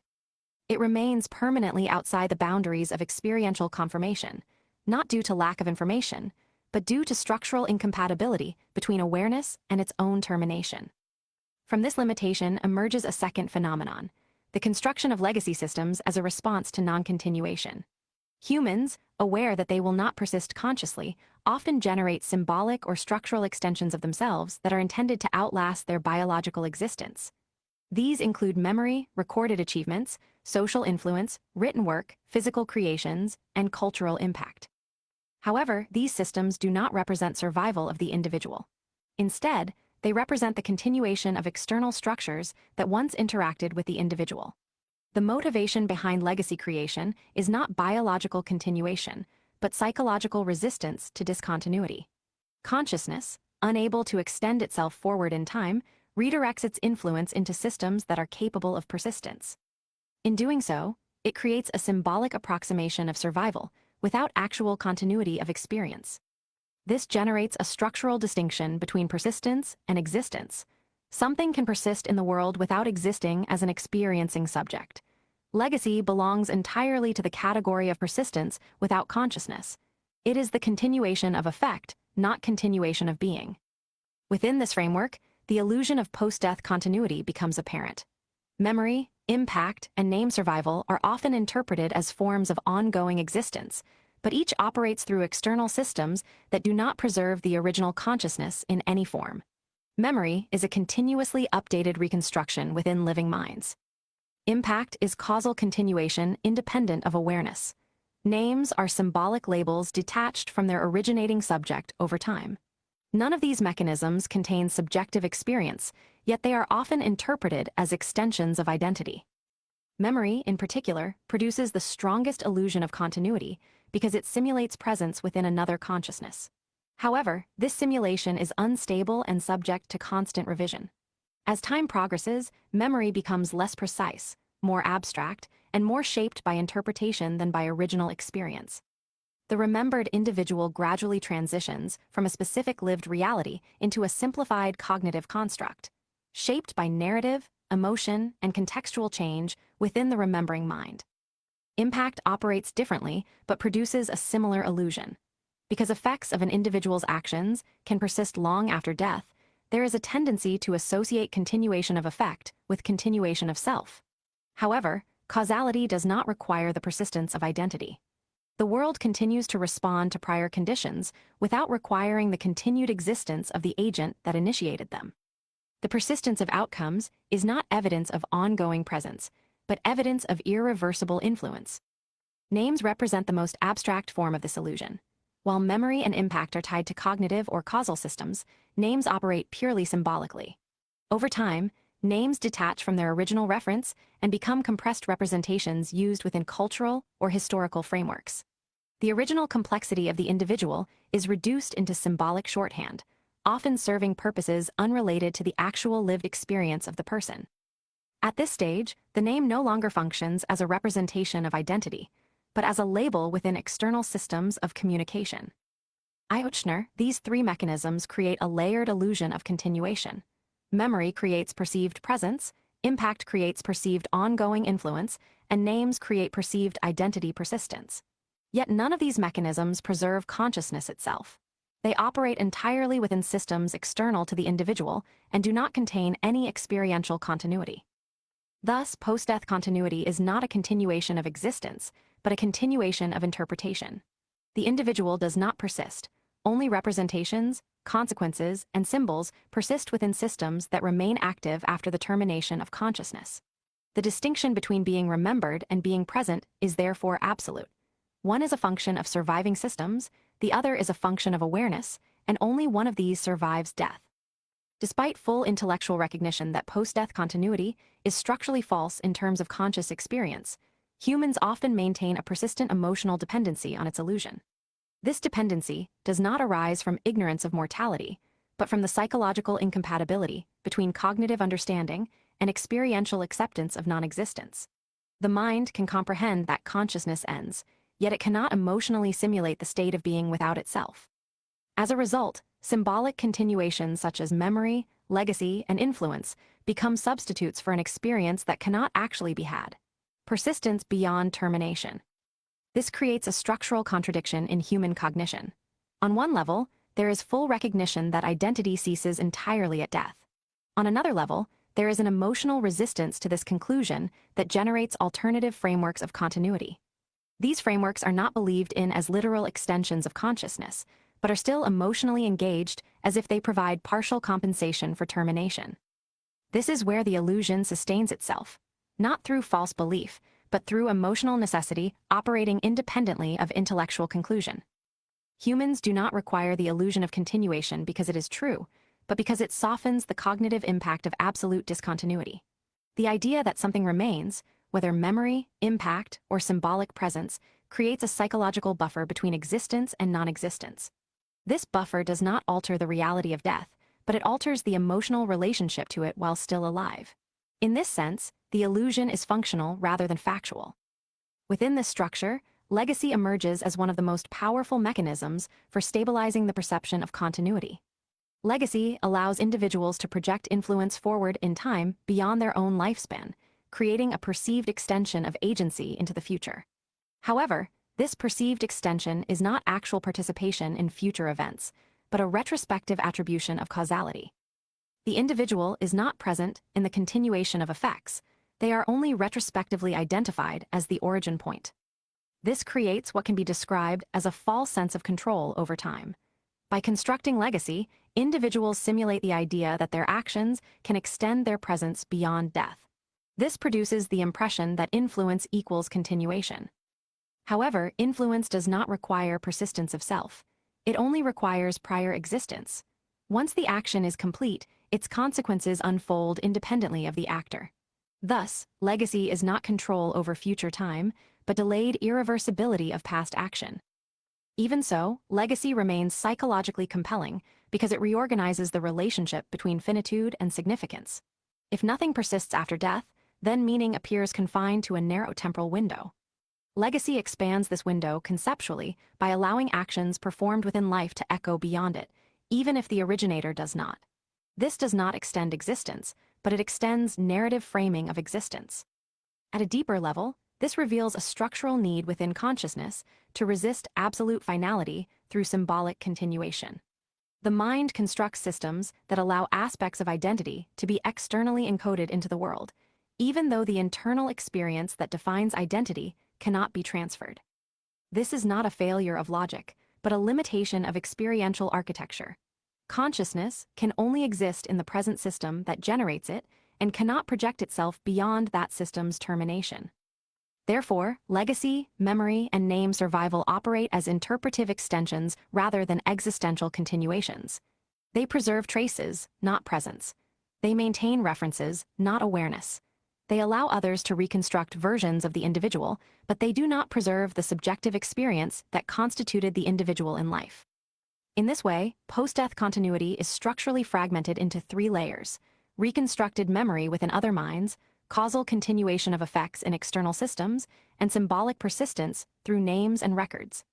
It remains permanently outside the boundaries of experiential confirmation, not due to lack of information, but due to structural incompatibility between awareness and its own termination. From this limitation emerges a second phenomenon, the construction of legacy systems as a response to non-continuation. Humans, aware that they will not persist consciously, often generate symbolic or structural extensions of themselves that are intended to outlast their biological existence. These include memory, recorded achievements, social influence, written work, physical creations, and cultural impact. However, these systems do not represent survival of the individual. Instead, they represent the continuation of external structures that once interacted with the individual. The motivation behind legacy creation is not biological continuation, but psychological resistance to discontinuity. Consciousness, unable to extend itself forward in time, redirects its influence into systems that are capable of persistence. In doing so, it creates a symbolic approximation of survival without actual continuity of experience. This generates a structural distinction between persistence and existence. Something can persist in the world without existing as an experiencing subject. Legacy belongs entirely to the category of persistence without consciousness. It is the continuation of effect, not continuation of being. Within this framework, the illusion of post-death continuity becomes apparent. Memory, impact, and name survival are often interpreted as forms of ongoing existence, but each operates through external systems that do not preserve the original consciousness in any form. Memory is a continuously updated reconstruction within living minds. Impact is causal continuation independent of awareness. Names are symbolic labels detached from their originating subject over time. None of these mechanisms contain subjective experience, yet they are often interpreted as extensions of identity. Memory, in particular, produces the strongest illusion of continuity because it simulates presence within another consciousness. However, this simulation is unstable and subject to constant revision. As time progresses, memory becomes less precise, more abstract, and more shaped by interpretation than by original experience. The remembered individual gradually transitions from a specific lived reality into a simplified cognitive construct, shaped by narrative, emotion, and contextual change within the remembering mind. Impact operates differently, but produces a similar illusion. Because effects of an individual's actions can persist long after death, there is a tendency to associate continuation of effect with continuation of self. However, causality does not require the persistence of identity. The world continues to respond to prior conditions without requiring the continued existence of the agent that initiated them. The persistence of outcomes is not evidence of ongoing presence, but evidence of irreversible influence. Names represent the most abstract form of this illusion. While memory and impact are tied to cognitive or causal systems, names operate purely symbolically. Over time, names detach from their original reference and become compressed representations used within cultural or historical frameworks. The original complexity of the individual is reduced into symbolic shorthand, often serving purposes unrelated to the actual lived experience of the person. At this stage, the name no longer functions as a representation of identity, but as a label within external systems of communication. Ochsner, these three mechanisms create a layered illusion of continuation. Memory creates perceived presence, impact creates perceived ongoing influence, and names create perceived identity persistence. Yet none of these mechanisms preserve consciousness itself. They operate entirely within systems external to the individual and do not contain any experiential continuity. Thus, post-death continuity is not a continuation of existence, but a continuation of interpretation. The individual does not persist. Only representations, consequences, and symbols persist within systems that remain active after the termination of consciousness. The distinction between being remembered and being present is therefore absolute. One is a function of surviving systems, the other is a function of awareness, and only one of these survives death. Despite full intellectual recognition that post-death continuity is structurally false in terms of conscious experience, humans often maintain a persistent emotional dependency on its illusion. This dependency does not arise from ignorance of mortality, but from the psychological incompatibility between cognitive understanding and experiential acceptance of non-existence. The mind can comprehend that consciousness ends, yet it cannot emotionally simulate the state of being without itself. As a result, symbolic continuations such as memory, legacy, and influence become substitutes for an experience that cannot actually be had. Persistence beyond termination. This creates a structural contradiction in human cognition. On one level, there is full recognition that identity ceases entirely at death. On another level, there is an emotional resistance to this conclusion that generates alternative frameworks of continuity. These frameworks are not believed in as literal extensions of consciousness, but are still emotionally engaged as if they provide partial compensation for termination. This is where the illusion sustains itself, not through false belief, but through emotional necessity operating independently of intellectual conclusion. Humans do not require the illusion of continuation because it is true, but because it softens the cognitive impact of absolute discontinuity. The idea that something remains, whether memory, impact, or symbolic presence, creates a psychological buffer between existence and non-existence. This buffer does not alter the reality of death, but it alters the emotional relationship to it while still alive. In this sense, the illusion is functional rather than factual. Within this structure, legacy emerges as one of the most powerful mechanisms for stabilizing the perception of continuity. Legacy allows individuals to project influence forward in time beyond their own lifespan, creating a perceived extension of agency into the future. However, this perceived extension is not actual participation in future events, but a retrospective attribution of causality. The individual is not present in the continuation of effects, they are only retrospectively identified as the origin point. This creates what can be described as a false sense of control over time. By constructing legacy, individuals simulate the idea that their actions can extend their presence beyond death. This produces the impression that influence equals continuation. However, influence does not require persistence of self. It only requires prior existence. Once the action is complete, its consequences unfold independently of the actor. Thus, legacy is not control over future time, but delayed irreversibility of past action. Even so, legacy remains psychologically compelling because it reorganizes the relationship between finitude and significance. If nothing persists after death, then meaning appears confined to a narrow temporal window. Legacy expands this window conceptually by allowing actions performed within life to echo beyond it, even if the originator does not. This does not extend existence, but it extends narrative framing of existence. At a deeper level, this reveals a structural need within consciousness to resist absolute finality through symbolic continuation. The mind constructs systems that allow aspects of identity to be externally encoded into the world, even though the internal experience that defines identity cannot be transferred. This is not a failure of logic, but a limitation of experiential architecture. Consciousness can only exist in the present system that generates it and cannot project itself beyond that system's termination. Therefore, legacy, memory, and name survival operate as interpretive extensions rather than existential continuations. They preserve traces, not presence. They maintain references, not awareness. They allow others to reconstruct versions of the individual, but they do not preserve the subjective experience that constituted the individual in life. In this way, post-death continuity is structurally fragmented into 3 layers: reconstructed memory within other minds, causal continuation of effects in external systems, and symbolic persistence through names and records.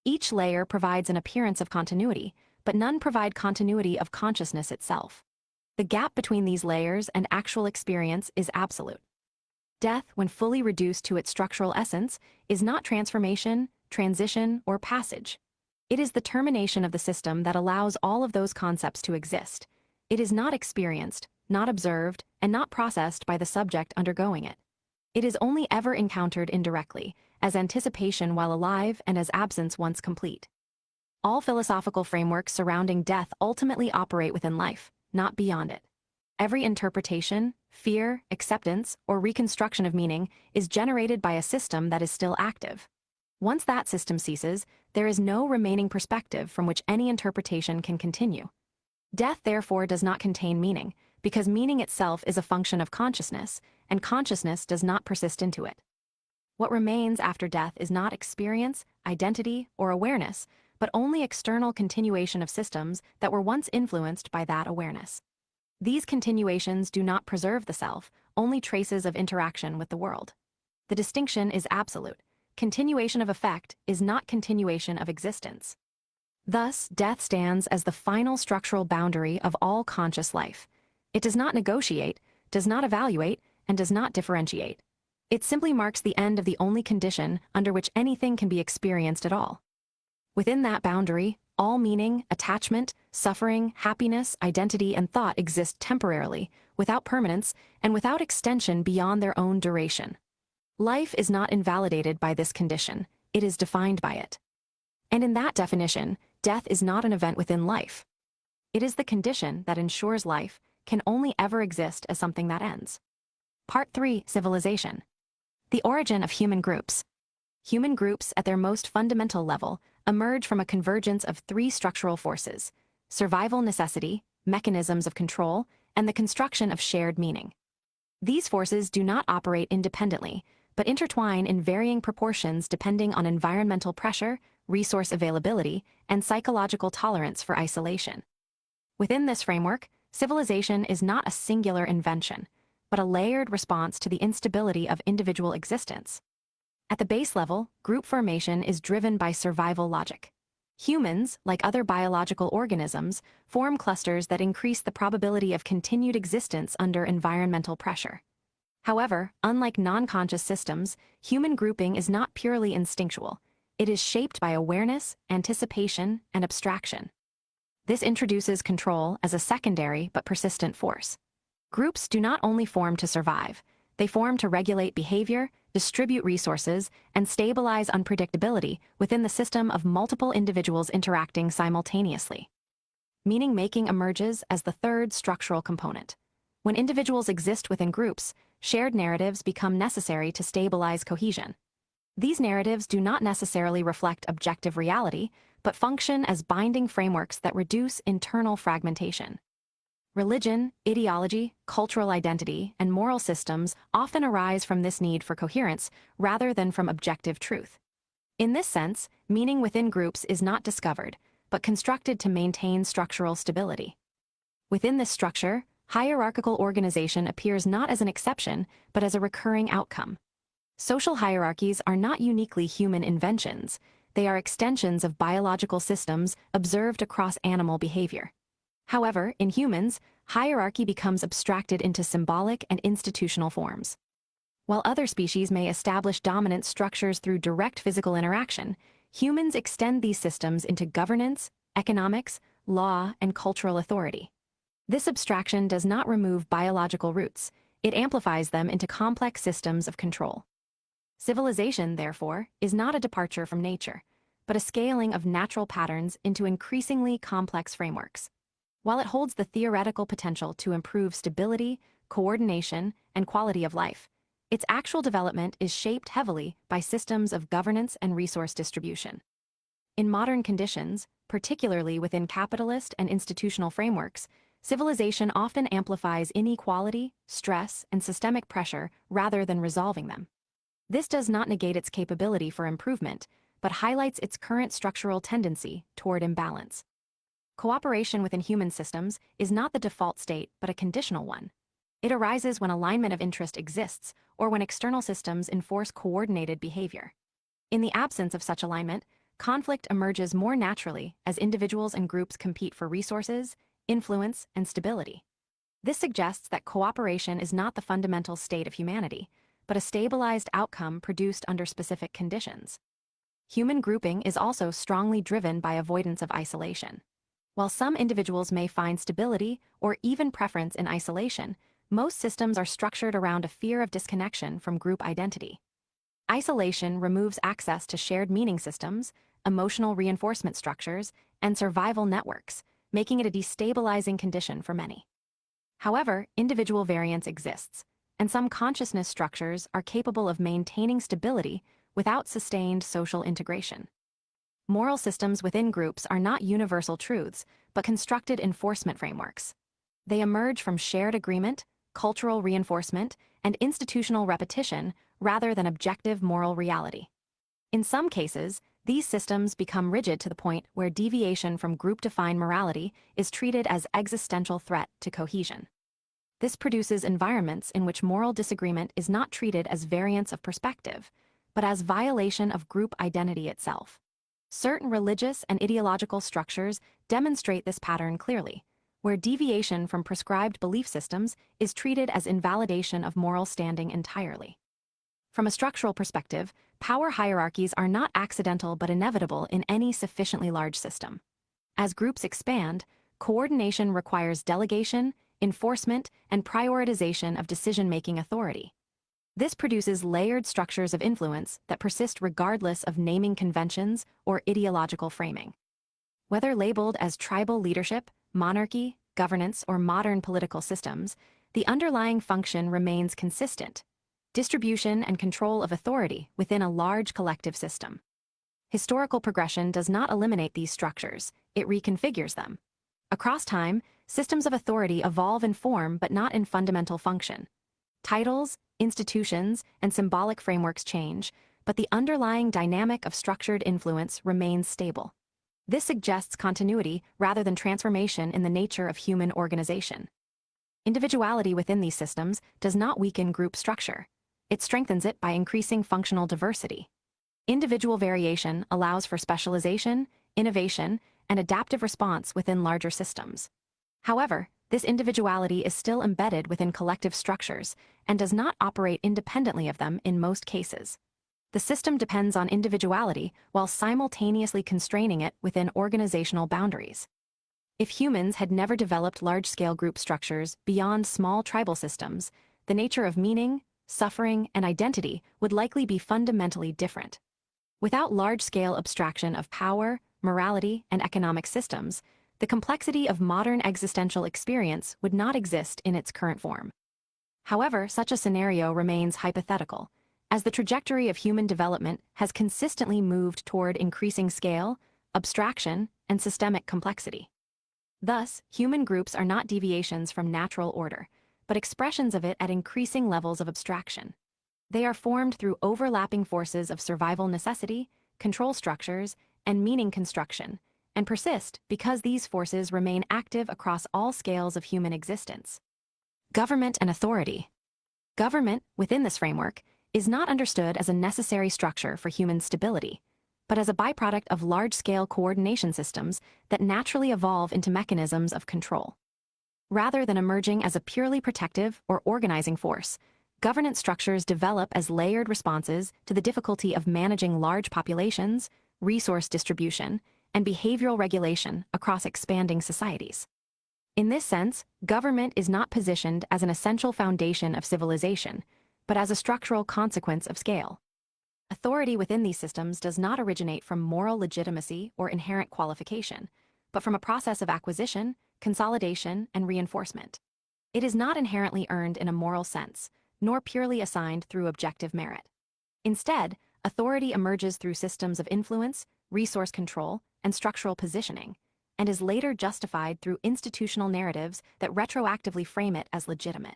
Each layer provides an appearance of continuity, but none provide continuity of consciousness itself. The gap between these layers and actual experience is absolute. Death, when fully reduced to its structural essence, is not transformation, transition, or passage. It is the termination of the system that allows all of those concepts to exist. It is not experienced, not observed, and not processed by the subject undergoing it. It is only ever encountered indirectly, as anticipation while alive and as absence once complete. All philosophical frameworks surrounding death ultimately operate within life, not beyond it. Every interpretation, fear, acceptance, or reconstruction of meaning is generated by a system that is still active. Once that system ceases, there is no remaining perspective from which any interpretation can continue. Death, therefore, does not contain meaning, because meaning itself is a function of consciousness, and consciousness does not persist into it. What remains after death is not experience, identity, or awareness, but only external continuation of systems that were once influenced by that awareness. These continuations do not preserve the self, only traces of interaction with the world. The distinction is absolute. Continuation of effect is not continuation of existence. Thus, death stands as the final structural boundary of all conscious life. It does not negotiate, does not evaluate, and does not differentiate. It simply marks the end of the only condition under which anything can be experienced at all. Within that boundary, all meaning, attachment, suffering, happiness, identity, and thought exist temporarily, without permanence, and without extension beyond their own duration. Life is not invalidated by this condition, it is defined by it. And in that definition, death is not an event within life. It is the condition that ensures life can only ever exist as something that ends. Part 3: Civilization. The origin of human groups. Human groups, at their most fundamental level, emerge from a convergence of 3 structural forces: survival necessity, mechanisms of control, and the construction of shared meaning. These forces do not operate independently, but intertwine in varying proportions depending on environmental pressure, resource availability, and psychological tolerance for isolation. Within this framework, civilization is not a singular invention, but a layered response to the instability of individual existence. At the base level, group formation is driven by survival logic. Humans, like other biological organisms, form clusters that increase the probability of continued existence under environmental pressure. However, unlike non-conscious systems, human grouping is not purely instinctual. It is shaped by awareness, anticipation, and abstraction. This introduces control as a secondary but persistent force. Groups do not only form to survive, they form to regulate behavior, distribute resources, and stabilize unpredictability within the system of multiple individuals interacting simultaneously. Meaning-making emerges as the third structural component. When individuals exist within groups, shared narratives become necessary to stabilize cohesion. These narratives do not necessarily reflect objective reality, but function as binding frameworks that reduce internal fragmentation. Religion, ideology, cultural identity, and moral systems often arise from this need for coherence rather than from objective truth. In this sense, meaning within groups is not discovered, but constructed to maintain structural stability. Within this structure, hierarchical organization appears not as an exception, but as a recurring outcome. Social hierarchies are not uniquely human inventions. They are extensions of biological systems observed across animal behavior. However, in humans, hierarchy becomes abstracted into symbolic and institutional forms. While other species may establish dominant structures through direct physical interaction, humans extend these systems into governance, economics, law, and cultural authority. This abstraction does not remove biological roots, it amplifies them into complex systems of control. Civilization, therefore, is not a departure from nature, but a scaling of natural patterns into increasingly complex frameworks. While it holds the theoretical potential to improve stability, coordination, and quality of life, its actual development is shaped heavily by systems of governance and resource distribution. In modern conditions, particularly within capitalist and institutional frameworks, civilization often amplifies inequality, stress, and systemic pressure rather than resolving them. This does not negate its capability for improvement, but highlights its current structural tendency toward imbalance. Cooperation within human systems is not the default state but a conditional one. It arises when alignment of interest exists or when external systems enforce coordinated behavior. In the absence of such alignment, conflict emerges more naturally as individuals and groups compete for resources, influence, and stability. This suggests that cooperation is not the fundamental state of humanity, but a stabilized outcome produced under specific conditions. Human grouping is also strongly driven by avoidance of isolation. While some individuals may find stability or even preference in isolation, most systems are structured around a fear of disconnection from group identity. Isolation removes access to shared meaning systems, emotional reinforcement structures, and survival networks, making it a destabilizing condition for many. However, individual variance exists, and some consciousness structures are capable of maintaining stability without sustained social integration. Moral systems within groups are not universal truths, but constructed enforcement frameworks. They emerge from shared agreement, cultural reinforcement, and institutional repetition rather than objective moral reality. In some cases, these systems become rigid to the point where deviation from group-defined morality is treated as existential threat to cohesion. This produces environments in which moral disagreement is not treated as variance of perspective, but as violation of group identity itself. Certain religious and ideological structures demonstrate this pattern clearly, where deviation from prescribed belief systems is treated as invalidation of moral standing entirely. From a structural perspective, power hierarchies are not accidental but inevitable in any sufficiently large system. As groups expand, coordination requires delegation, enforcement, and prioritization of decision-making authority. This produces layered structures of influence that persist regardless of naming conventions or ideological framing. Whether labeled as tribal leadership, monarchy, governance, or modern political systems, the underlying function remains consistent: distribution and control of authority within a large collective system. Historical progression does not eliminate these structures, it reconfigures them. Across time, systems of authority evolve in form but not in fundamental function. Titles, institutions, and symbolic frameworks change, but the underlying dynamic of structured influence remains stable. This suggests continuity rather than transformation in the nature of human organization. Individuality within these systems does not weaken group structure. It strengthens it by increasing functional diversity. Individual variation allows for specialization, innovation, and adaptive response within larger systems. However, this individuality is still embedded within collective structures and does not operate independently of them in most cases. The system depends on individuality while simultaneously constraining it within organizational boundaries. If humans had never developed large-scale group structures beyond small tribal systems, the nature of meaning, suffering, and identity would likely be fundamentally different. Without large-scale abstraction of power, morality, and economic systems, the complexity of modern existential experience would not exist in its current form. However, such a scenario remains hypothetical, as the trajectory of human development has consistently moved toward increasing scale, abstraction, and systemic complexity. Thus, human groups are not deviations from natural order, but expressions of it at increasing levels of abstraction. They are formed through overlapping forces of survival necessity, control structures, and meaning construction, and persist because these forces remain active across all scales of human existence. Government and authority. Government, within this framework, is not understood as a necessary structure for human stability, but as a byproduct of large-scale coordination systems that naturally evolve into mechanisms of control. Rather than emerging as a purely protective or organizing force, governance structures develop as layered responses to the difficulty of managing large populations, resource distribution, and behavioral regulation across expanding societies. In this sense, government is not positioned as an essential foundation of civilization, but as a structural consequence of scale. Authority within these systems does not originate from moral legitimacy or inherent qualification, but from a process of acquisition, consolidation, and reinforcement. It is not inherently earned in a moral sense, nor purely assigned through objective merit. Instead, authority emerges through systems of influence, resource control, and structural positioning, and is later justified through institutional narratives that retroactively frame it as legitimate.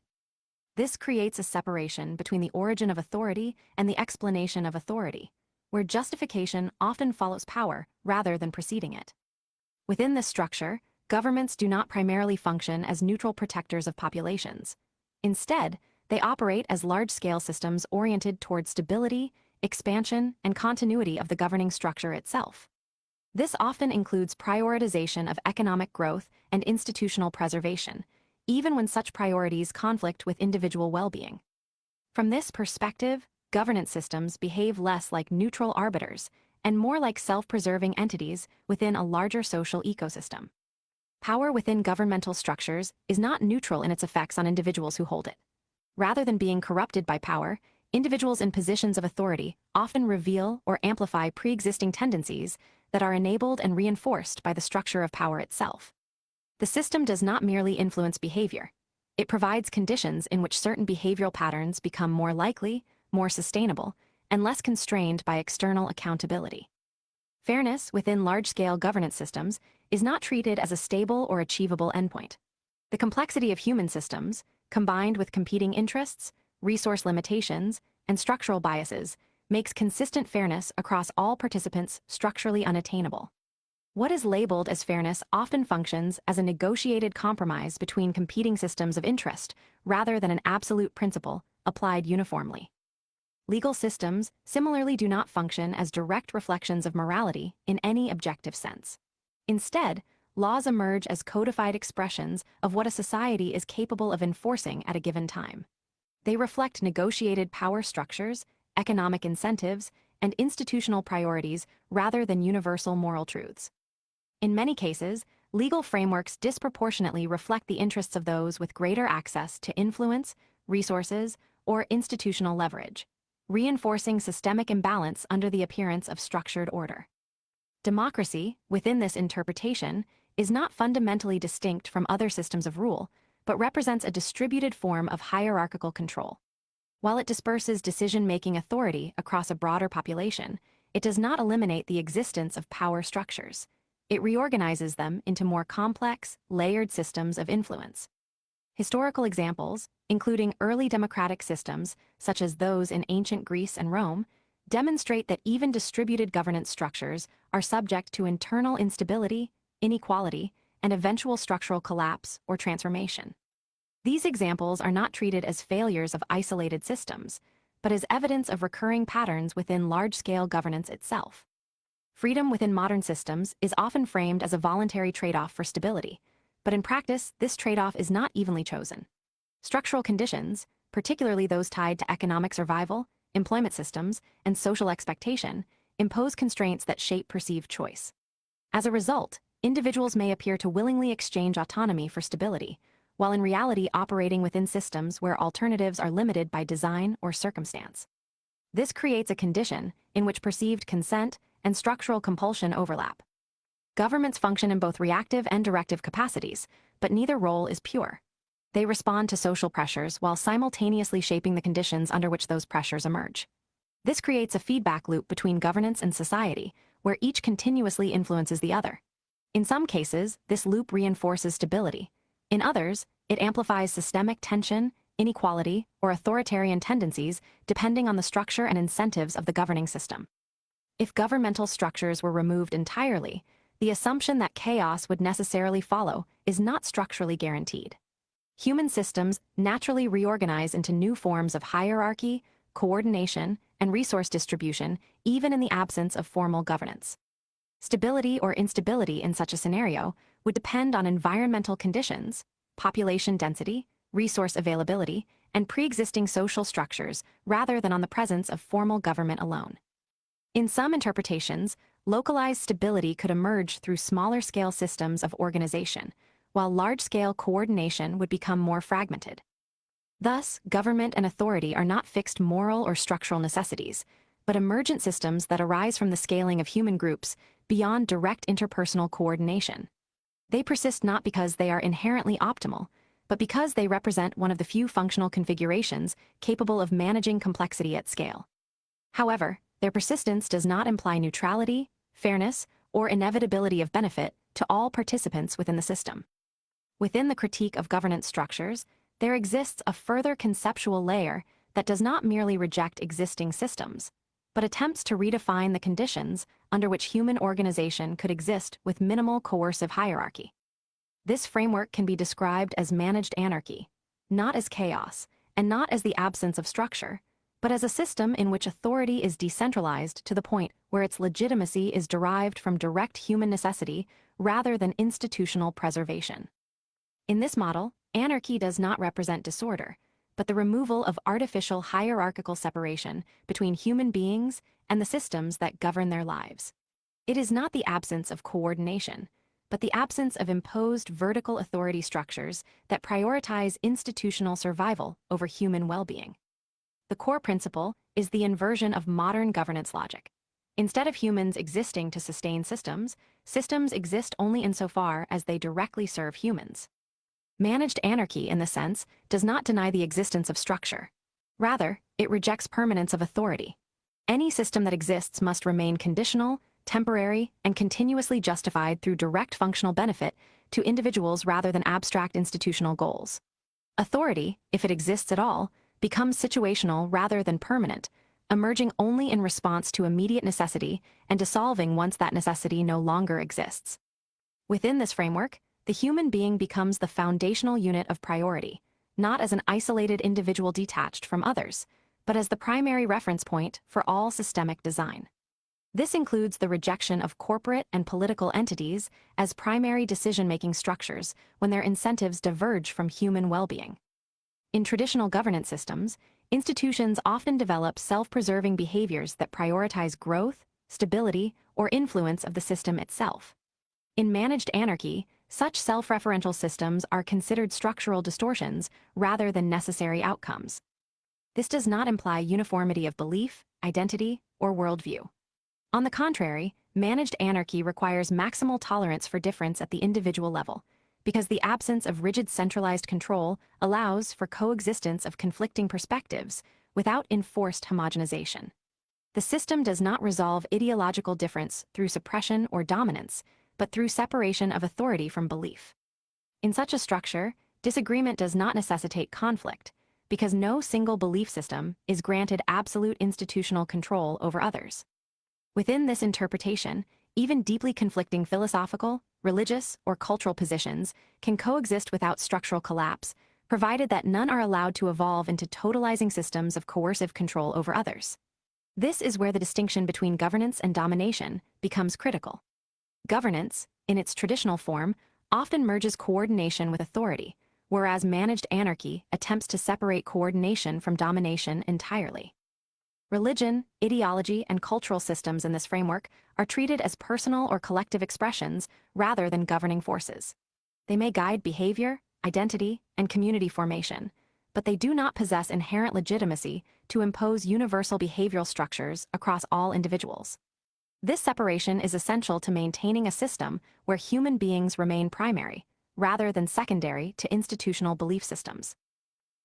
This creates a separation between the origin of authority and the explanation of authority, where justification often follows power rather than preceding it. Within this structure, governments do not primarily function as neutral protectors of populations. Instead, they operate as large-scale systems oriented toward stability, expansion, and continuity of the governing structure itself. This often includes prioritization of economic growth and institutional preservation, even when such priorities conflict with individual well-being. From this perspective, governance systems behave less like neutral arbiters and more like self-preserving entities within a larger social ecosystem. Power within governmental structures is not neutral in its effects on individuals who hold it. Rather than being corrupted by power, individuals in positions of authority often reveal or amplify pre-existing tendencies that are enabled and reinforced by the structure of power itself. The system does not merely influence behavior. It provides conditions in which certain behavioral patterns become more likely, more sustainable, and less constrained by external accountability. Fairness within large-scale governance systems is not treated as a stable or achievable endpoint. The complexity of human systems, combined with competing interests, resource limitations, and structural biases, makes consistent fairness across all participants structurally unattainable. What is labeled as fairness often functions as a negotiated compromise between competing systems of interest rather than an absolute principle applied uniformly. Legal systems similarly do not function as direct reflections of morality in any objective sense. Instead, laws emerge as codified expressions of what a society is capable of enforcing at a given time. They reflect negotiated power structures, economic incentives, and institutional priorities rather than universal moral truths. In many cases, legal frameworks disproportionately reflect the interests of those with greater access to influence, resources, or institutional leverage, reinforcing systemic imbalance under the appearance of structured order. Democracy, within this interpretation, is not fundamentally distinct from other systems of rule, but represents a distributed form of hierarchical control. While it disperses decision-making authority across a broader population, it does not eliminate the existence of power structures. It reorganizes them into more complex, layered systems of influence. Historical examples, including early democratic systems, such as those in ancient Greece and Rome, demonstrate that even distributed governance structures are subject to internal instability, inequality, and eventual structural collapse or transformation. These examples are not treated as failures of isolated systems, but as evidence of recurring patterns within large-scale governance itself. Freedom within modern systems is often framed as a voluntary trade-off for stability, but in practice, this trade-off is not evenly chosen. Structural conditions, particularly those tied to economic survival, employment systems, and social expectation, impose constraints that shape perceived choice. As a result, individuals may appear to willingly exchange autonomy for stability, while in reality operating within systems where alternatives are limited by design or circumstance. This creates a condition in which perceived consent and structural compulsion overlap. Governments function in both reactive and directive capacities, but neither role is pure. They respond to social pressures while simultaneously shaping the conditions under which those pressures emerge. This creates a feedback loop between governance and society, where each continuously influences the other. In some cases, this loop reinforces stability. In others, it amplifies systemic tension, inequality, or authoritarian tendencies depending on the structure and incentives of the governing system. If governmental structures were removed entirely, the assumption that chaos would necessarily follow is not structurally guaranteed. Human systems naturally reorganize into new forms of hierarchy, coordination, and resource distribution, even in the absence of formal governance. Stability or instability in such a scenario would depend on environmental conditions, population density, resource availability, and pre-existing social structures rather than on the presence of formal government alone. In some interpretations, localized stability could emerge through smaller-scale systems of organization, while large-scale coordination would become more fragmented. Thus, government and authority are not fixed moral or structural necessities, but emergent systems that arise from the scaling of human groups beyond direct interpersonal coordination. They persist not because they are inherently optimal, but because they represent one of the few functional configurations capable of managing complexity at scale. However, their persistence does not imply neutrality, fairness, or inevitability of benefit to all participants within the system. Within the critique of governance structures, there exists a further conceptual layer that does not merely reject existing systems, but attempts to redefine the conditions under which human organization could exist with minimal coercive hierarchy. This framework can be described as managed anarchy, not as chaos, and not as the absence of structure, but as a system in which authority is decentralized to the point where its legitimacy is derived from direct human necessity rather than institutional preservation. In this model, anarchy does not represent disorder, but the removal of artificial hierarchical separation between human beings and the systems that govern their lives. It is not the absence of coordination, but the absence of imposed vertical authority structures that prioritize institutional survival over human well-being. The core principle is the inversion of modern governance logic. Instead of humans existing to sustain systems, systems exist only insofar as they directly serve humans. Managed anarchy, in this sense, does not deny the existence of structure. Rather, it rejects permanence of authority. Any system that exists must remain conditional, temporary, and continuously justified through direct functional benefit to individuals rather than abstract institutional goals. Authority, if it exists at all, becomes situational rather than permanent, emerging only in response to immediate necessity and dissolving once that necessity no longer exists. Within this framework, the human being becomes the foundational unit of priority, not as an isolated individual detached from others, but as the primary reference point for all systemic design. This includes the rejection of corporate and political entities as primary decision-making structures when their incentives diverge from human well-being. In traditional governance systems, institutions often develop self-preserving behaviors that prioritize growth, stability, or influence of the system itself. In managed anarchy, such self-referential systems are considered structural distortions rather than necessary outcomes. This does not imply uniformity of belief, identity, or worldview. On the contrary, managed anarchy requires maximal tolerance for difference at the individual level, because the absence of rigid centralized control allows for coexistence of conflicting perspectives without enforced homogenization. The system does not resolve ideological difference through suppression or dominance, but through separation of authority from belief. In such a structure, disagreement does not necessitate conflict, because no single belief system is granted absolute institutional control over others. Within this interpretation, even deeply conflicting philosophical, religious, or cultural positions can coexist without structural collapse, provided that none are allowed to evolve into totalizing systems of coercive control over others. This is where the distinction between governance and domination becomes critical. Governance, in its traditional form, often merges coordination with authority, whereas managed anarchy attempts to separate coordination from domination entirely. Religion, ideology, and cultural systems in this framework are treated as personal or collective expressions rather than governing forces. They may guide behavior, identity, and community formation, but they do not possess inherent legitimacy to impose universal behavioral structures across all individuals. This separation is essential to maintaining a system where human beings remain primary, rather than secondary to institutional belief systems.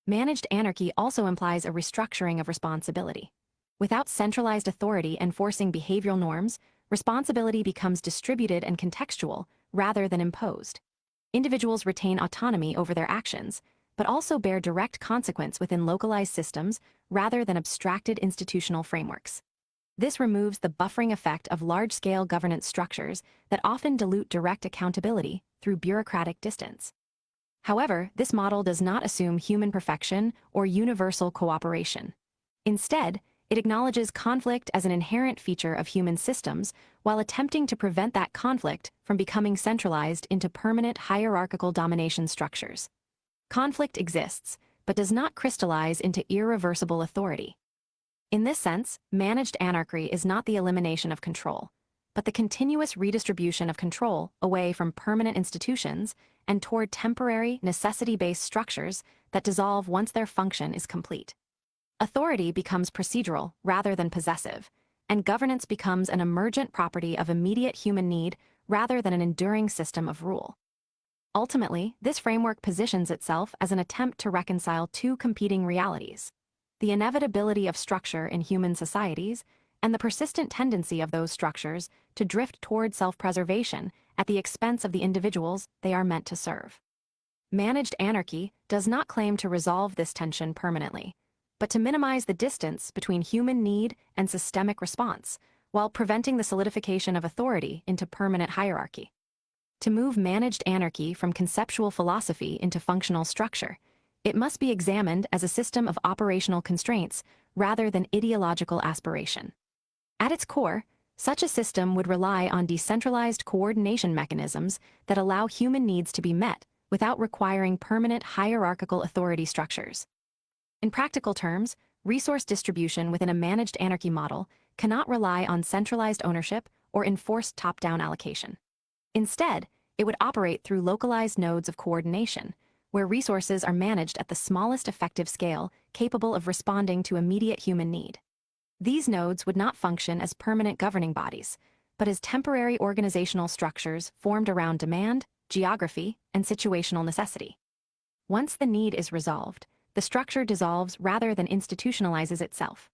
Managed anarchy also implies a restructuring of responsibility. Without centralized authority enforcing behavioral norms, responsibility becomes distributed and contextual rather than imposed. Individuals retain autonomy over their actions, but also bear direct consequence within localized systems rather than abstracted institutional frameworks. This removes the buffering effect of large-scale governance structures that often dilute direct accountability through bureaucratic distance. However, this model does not assume human perfection or universal cooperation. Instead, it acknowledges conflict as an inherent feature of human systems while attempting to prevent that conflict from becoming centralized into permanent hierarchical domination structures. Conflict exists, but does not crystallize into irreversible authority. In this sense, managed anarchy is not the elimination of control, but the continuous redistribution of control away from permanent institutions and toward temporary, necessity-based structures that dissolve once their function is complete. Authority becomes procedural rather than possessive, and governance becomes an emergent property of immediate human need rather than an enduring system of rule. Ultimately, this framework positions itself as an attempt to reconcile two competing realities: the inevitability of structure in human societies and the persistent tendency of those structures to drift toward self-preservation at the expense of the individuals they are meant to serve. Managed anarchy does not claim to resolve this tension permanently, but to minimize the distance between human need and systemic response, while preventing the solidification of authority into permanent hierarchy. To move managed anarchy from conceptual philosophy into functional structure, it must be examined as a system of operational constraints rather than ideological aspiration. At its core, such a system would rely on decentralized coordination mechanisms that allow human needs to be met without requiring permanent hierarchical authority structures. In practical terms, resource distribution within a managed anarchy model cannot rely on centralized ownership or enforced top-down allocation. Instead, it would operate through localized nodes of coordination, where resources are managed at the smallest effective scale capable of responding to immediate human need. These nodes would not function as permanent governing bodies, but as temporary organizational structures formed around demand, geography, and situational necessity. Once the need is resolved, the structure dissolves rather than institutionalizes itself.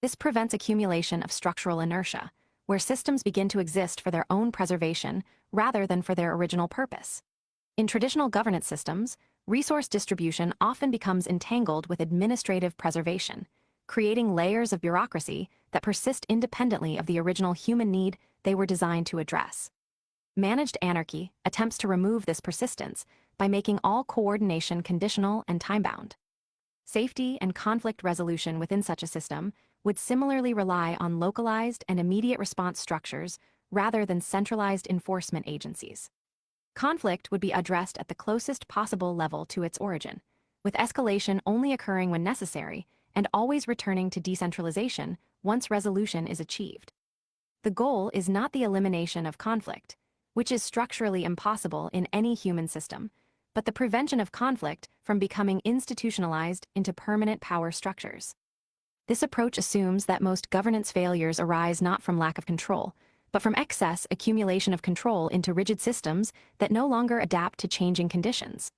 This prevents accumulation of structural inertia, where systems begin to exist for their own preservation rather than for their original purpose. In traditional governance systems, resource distribution often becomes entangled with administrative preservation, creating layers of bureaucracy that persist independently of the original human need they were designed to address. Managed anarchy attempts to remove this persistence by making all coordination conditional and time-bound. Safety and conflict resolution within such a system would similarly rely on localized and immediate response structures rather than centralized enforcement agencies. Conflict would be addressed at the closest possible level to its origin, with escalation only occurring when necessary and always returning to decentralization once resolution is achieved. The goal is not the elimination of conflict, which is structurally impossible in any human system, but the prevention of conflict from becoming institutionalized into permanent power structures. This approach assumes that most governance failures arise not from lack of control, but from excess accumulation of control into rigid systems that no longer adapt to changing conditions.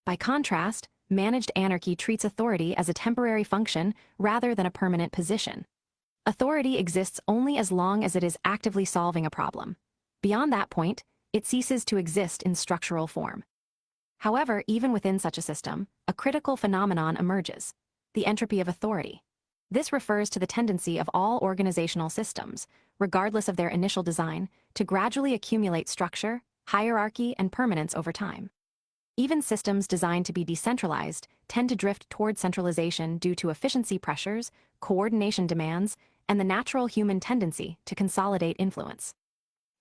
By contrast, managed anarchy treats authority as a temporary function rather than a permanent position. Authority exists only as long as it is actively solving a problem. Beyond that point, it ceases to exist in structural form. However, even within such a system, a critical phenomenon emerges: the entropy of authority. This refers to the tendency of all organizational systems, regardless of their initial design, to gradually accumulate structure, hierarchy, and permanence over time. Even systems designed to be decentralized tend to drift toward centralization due to efficiency pressures, coordination demands, and the natural human tendency to consolidate influence.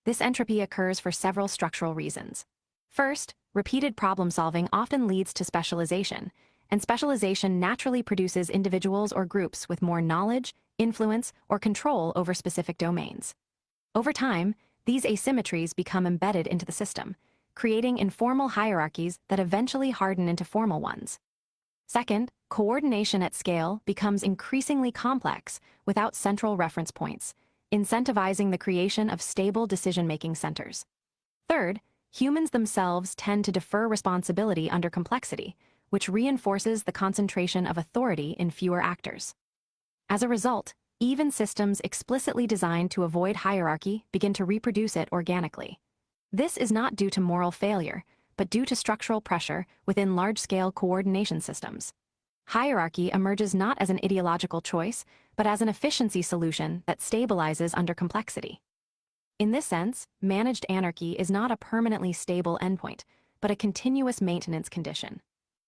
This entropy occurs for several structural reasons. First, repeated problem-solving often leads to specialization, and specialization naturally produces individuals or groups with more knowledge, influence, or control over specific domains. Over time, these asymmetries become embedded into the system, creating informal hierarchies that eventually harden into formal ones. Second, coordination at scale becomes increasingly complex without central reference points, incentivizing the creation of stable decision-making centers. Third, humans themselves tend to defer responsibility under complexity, which reinforces the concentration of authority in fewer actors. As a result, even systems explicitly designed to avoid hierarchy begin to reproduce it organically. This is not due to moral failure, but due to structural pressure within large-scale coordination systems. Hierarchy emerges not as an ideological choice, but as an efficiency solution that stabilizes under complexity. In this sense, managed anarchy is not a permanently stable endpoint, but a continuous maintenance condition.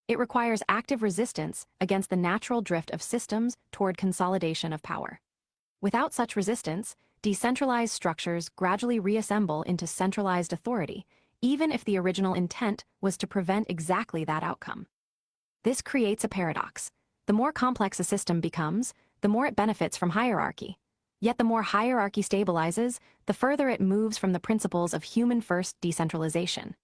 It requires active resistance against the natural drift of systems toward consolidation of power. Without such resistance, decentralized structures gradually reassemble into centralized authority, even if the original intent was to prevent exactly that outcome. This creates a paradox. The more complex a system becomes, the more it benefits from hierarchy. Yet the more hierarchy stabilizes, the further it moves from the principles of human-first decentralization.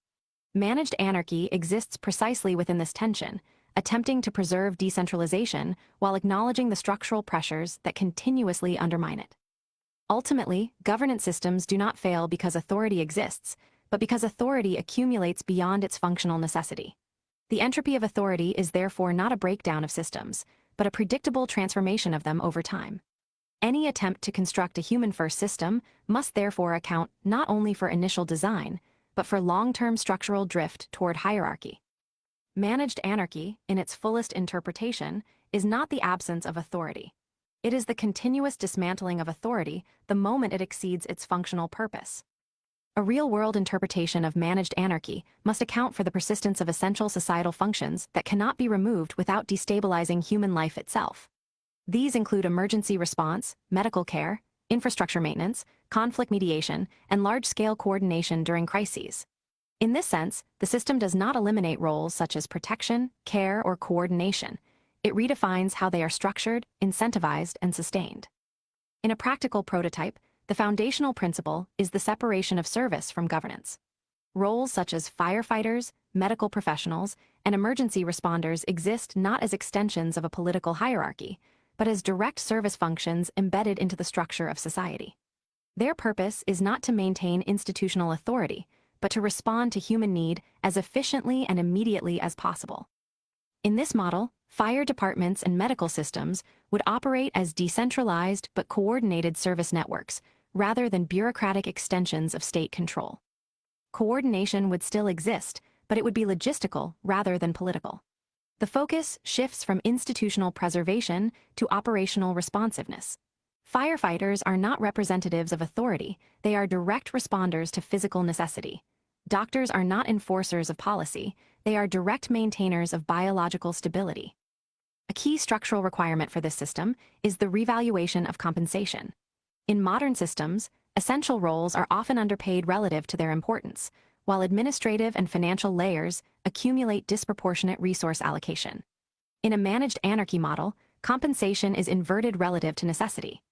Managed anarchy exists precisely within this tension, attempting to preserve decentralization while acknowledging the structural pressures that continuously undermine it. Ultimately, governance systems do not fail because authority exists, but because authority accumulates beyond its functional necessity. The entropy of authority is therefore not a breakdown of systems, but a predictable transformation of them over time. Any attempt to construct a human-first system must therefore account not only for initial design, but for long-term structural drift toward hierarchy. Managed anarchy, in its fullest interpretation, is not the absence of authority. It is the continuous dismantling of authority the moment it exceeds its functional purpose. A real-world interpretation of managed anarchy must account for the persistence of essential societal functions that cannot be removed without destabilizing human life itself. These include emergency response, medical care, infrastructure maintenance, conflict mediation, and large-scale coordination during crises. In this sense, the system does not eliminate roles such as protection, care, or coordination. It redefines how they are structured, incentivized, and sustained. In a practical prototype, the foundational principle is the separation of service from governance. Roles such as firefighters, medical professionals, and emergency responders exist not as extensions of a political hierarchy, but as direct service functions embedded into the structure of society. Their purpose is not to maintain institutional authority, but to respond to human need as efficiently and immediately as possible. In this model, fire departments and medical systems would operate as decentralized but coordinated service networks, rather than bureaucratic extensions of state control. Coordination would still exist, but it would be logistical rather than political. The focus shifts from institutional preservation to operational responsiveness. Firefighters are not representatives of authority, they are direct responders to physical necessity. Doctors are not enforcers of policy, they are direct maintainers of biological stability. A key structural requirement for this system is the revaluation of compensation. In modern systems, essential roles are often underpaid relative to their importance, while administrative and financial layers accumulate disproportionate resource allocation. In a managed anarchy model, compensation is inverted relative to necessity.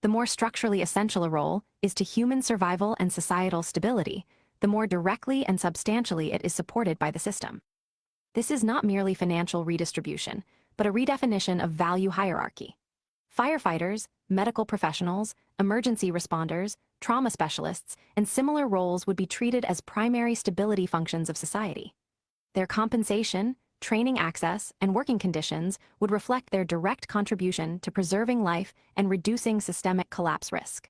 The more structurally essential a role is to human survival and societal stability, the more directly and substantially it is supported by the system. This is not merely financial redistribution, but a redefinition of value hierarchy. Firefighters, medical professionals, emergency responders, trauma specialists, and similar roles would be treated as primary stability functions of society. Their compensation, training access, and working conditions would reflect their direct contribution to preserving life and reducing systemic collapse risk.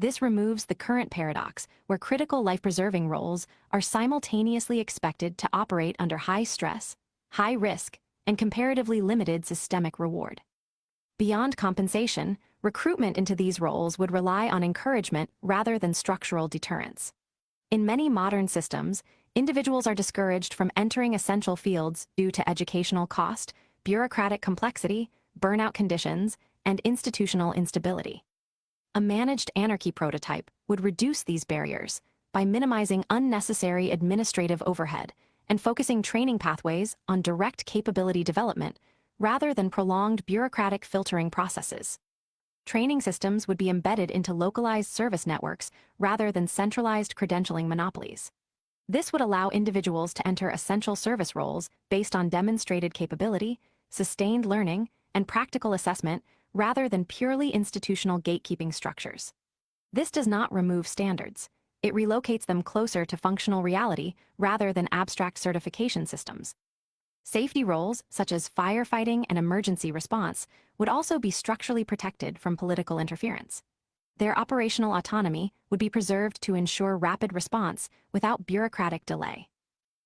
This removes the current paradox where critical life-preserving roles are simultaneously expected to operate under high stress, high risk, and comparatively limited systemic reward. Beyond compensation, recruitment into these roles would rely on encouragement rather than structural deterrence. In many modern systems, individuals are discouraged from entering essential fields due to educational cost, bureaucratic complexity, burnout conditions, and institutional instability. A managed anarchy prototype would reduce these barriers by minimizing unnecessary administrative overhead and focusing training pathways on direct capability development rather than prolonged bureaucratic filtering processes. Training systems would be embedded into localized service networks rather than centralized credentialing monopolies. This would allow individuals to enter essential service roles based on demonstrated capability, sustained learning, and practical assessment rather than purely institutional gatekeeping structures. This does not remove standards. It relocates them closer to functional reality rather than abstract certification systems. Safety roles, such as firefighting and emergency response, would also be structurally protected from political interference. Their operational autonomy would be preserved to ensure rapid response without bureaucratic delay.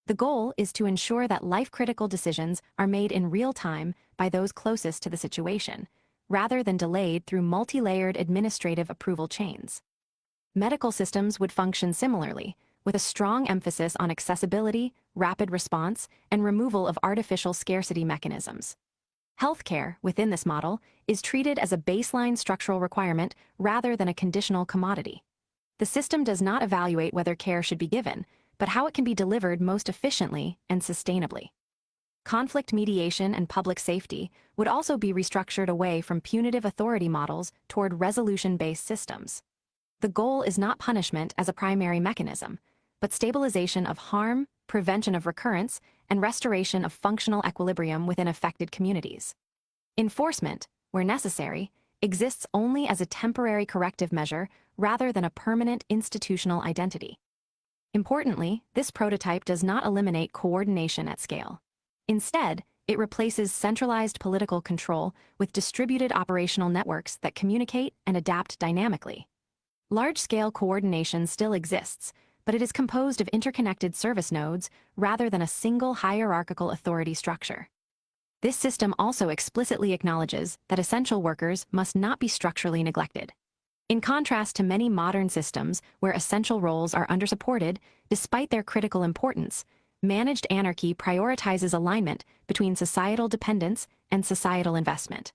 The goal is to ensure that life-critical decisions are made in real time by those closest to the situation, rather than delayed through multi-layered administrative approval chains. Medical systems would function similarly, with a strong emphasis on accessibility, rapid response, and removal of artificial scarcity mechanisms. Healthcare, within this model, is treated as a baseline structural requirement rather than a conditional commodity. The system does not evaluate whether care should be given, but how it can be delivered most efficiently and sustainably. Conflict mediation and public safety would also be restructured away from punitive authority models toward resolution-based systems. The goal is not punishment as a primary mechanism, but stabilization of harm, prevention of recurrence, and restoration of functional equilibrium within affected communities. Enforcement, where necessary, exists only as a temporary corrective measure rather than a permanent institutional identity. Importantly, this prototype does not eliminate coordination at scale. Instead, it replaces centralized political control with distributed operational networks that communicate and adapt dynamically. Large-scale coordination still exists, but it is composed of interconnected service nodes rather than a single hierarchical authority structure. This system also explicitly acknowledges that essential workers must not be structurally neglected. In contrast to many modern systems where essential roles are undersupported despite their critical importance, managed anarchy prioritizes alignment between societal dependence and societal investment.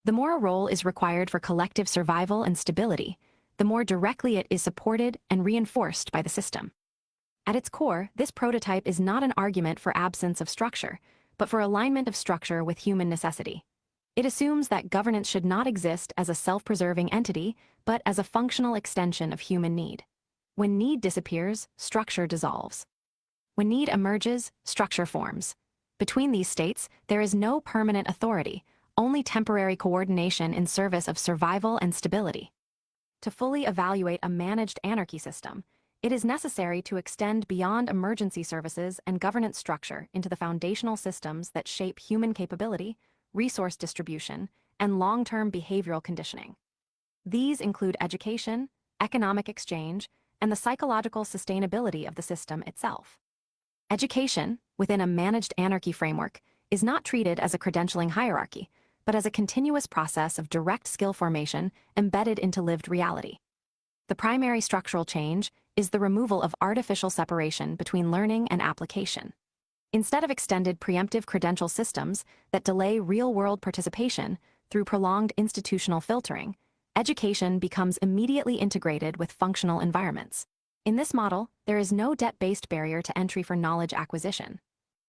The more a role is required for collective survival and stability, the more directly it is supported and reinforced by the system. At its core, this prototype is not an argument for absence of structure, but for alignment of structure with human necessity. It assumes that governance should not exist as a self-preserving entity, but as a functional extension of human need. When need disappears, structure dissolves. When need emerges, structure forms. Between these states, there is no permanent authority, only temporary coordination in service of survival and stability. To fully evaluate a managed anarchy system, it is necessary to extend beyond emergency services and governance structure into the foundational systems that shape human capability, resource distribution, and long-term behavioral conditioning. These include education, economic exchange, and the psychological sustainability of the system itself. Education, within a managed anarchy framework, is not treated as a credentialing hierarchy, but as a continuous process of direct skill formation embedded into lived reality. The primary structural change is the removal of artificial separation between learning and application. Instead of extended preemptive credential systems that delay real-world participation through prolonged institutional filtering, education becomes immediately integrated with functional environments. In this model, there is no debt-based barrier to entry for knowledge acquisition.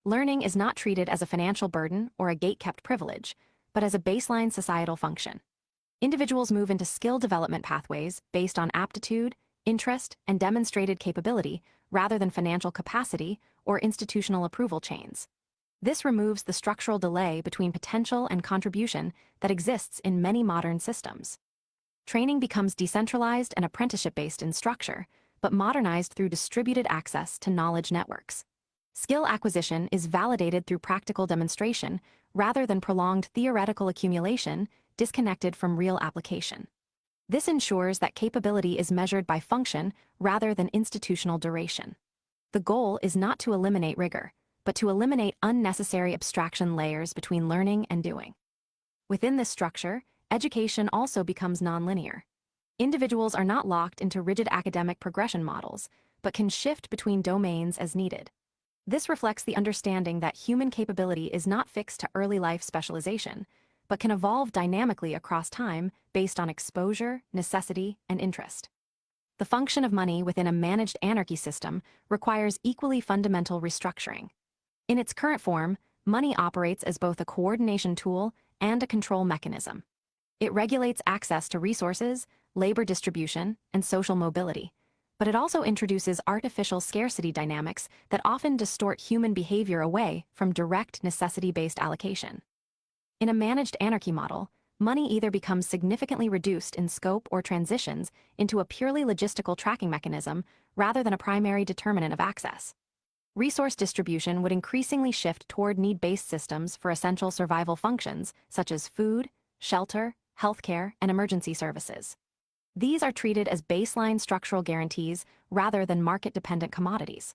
Learning is not treated as a financial burden or a gate-kept privilege, but as a baseline societal function. Individuals move into skill development pathways based on aptitude, interest, and demonstrated capability rather than financial capacity or institutional approval chains. This removes the structural delay between potential and contribution that exists in many modern systems. Training becomes decentralized and apprenticeship-based in structure, but modernized through distributed access to knowledge networks. Skill acquisition is validated through practical demonstration rather than prolonged theoretical accumulation disconnected from real application. This ensures that capability is measured by function rather than institutional duration. The goal is not to eliminate rigor, but to eliminate unnecessary abstraction layers between learning and doing. Within this structure, education also becomes nonlinear. Individuals are not locked into rigid academic progression models, but can shift between domains as needed. This reflects the understanding that human capability is not fixed to early life specialization, but can evolve dynamically across time based on exposure, necessity, and interest. The function of money within a managed anarchy system requires equally fundamental restructuring. In its current form, money operates as both a coordination tool and a control mechanism. It regulates access to resources, labor distribution, and social mobility, but it also introduces artificial scarcity dynamics that often distort human behavior away from direct necessity-based allocation. In a managed anarchy model, money either becomes significantly reduced in scope or transitions into a purely logistical tracking mechanism rather than a primary determinant of access. Resource distribution would increasingly shift toward need-based systems for essential survival functions such as food, shelter, healthcare, and emergency services. These are treated as baseline structural guarantees rather than market-dependent commodities.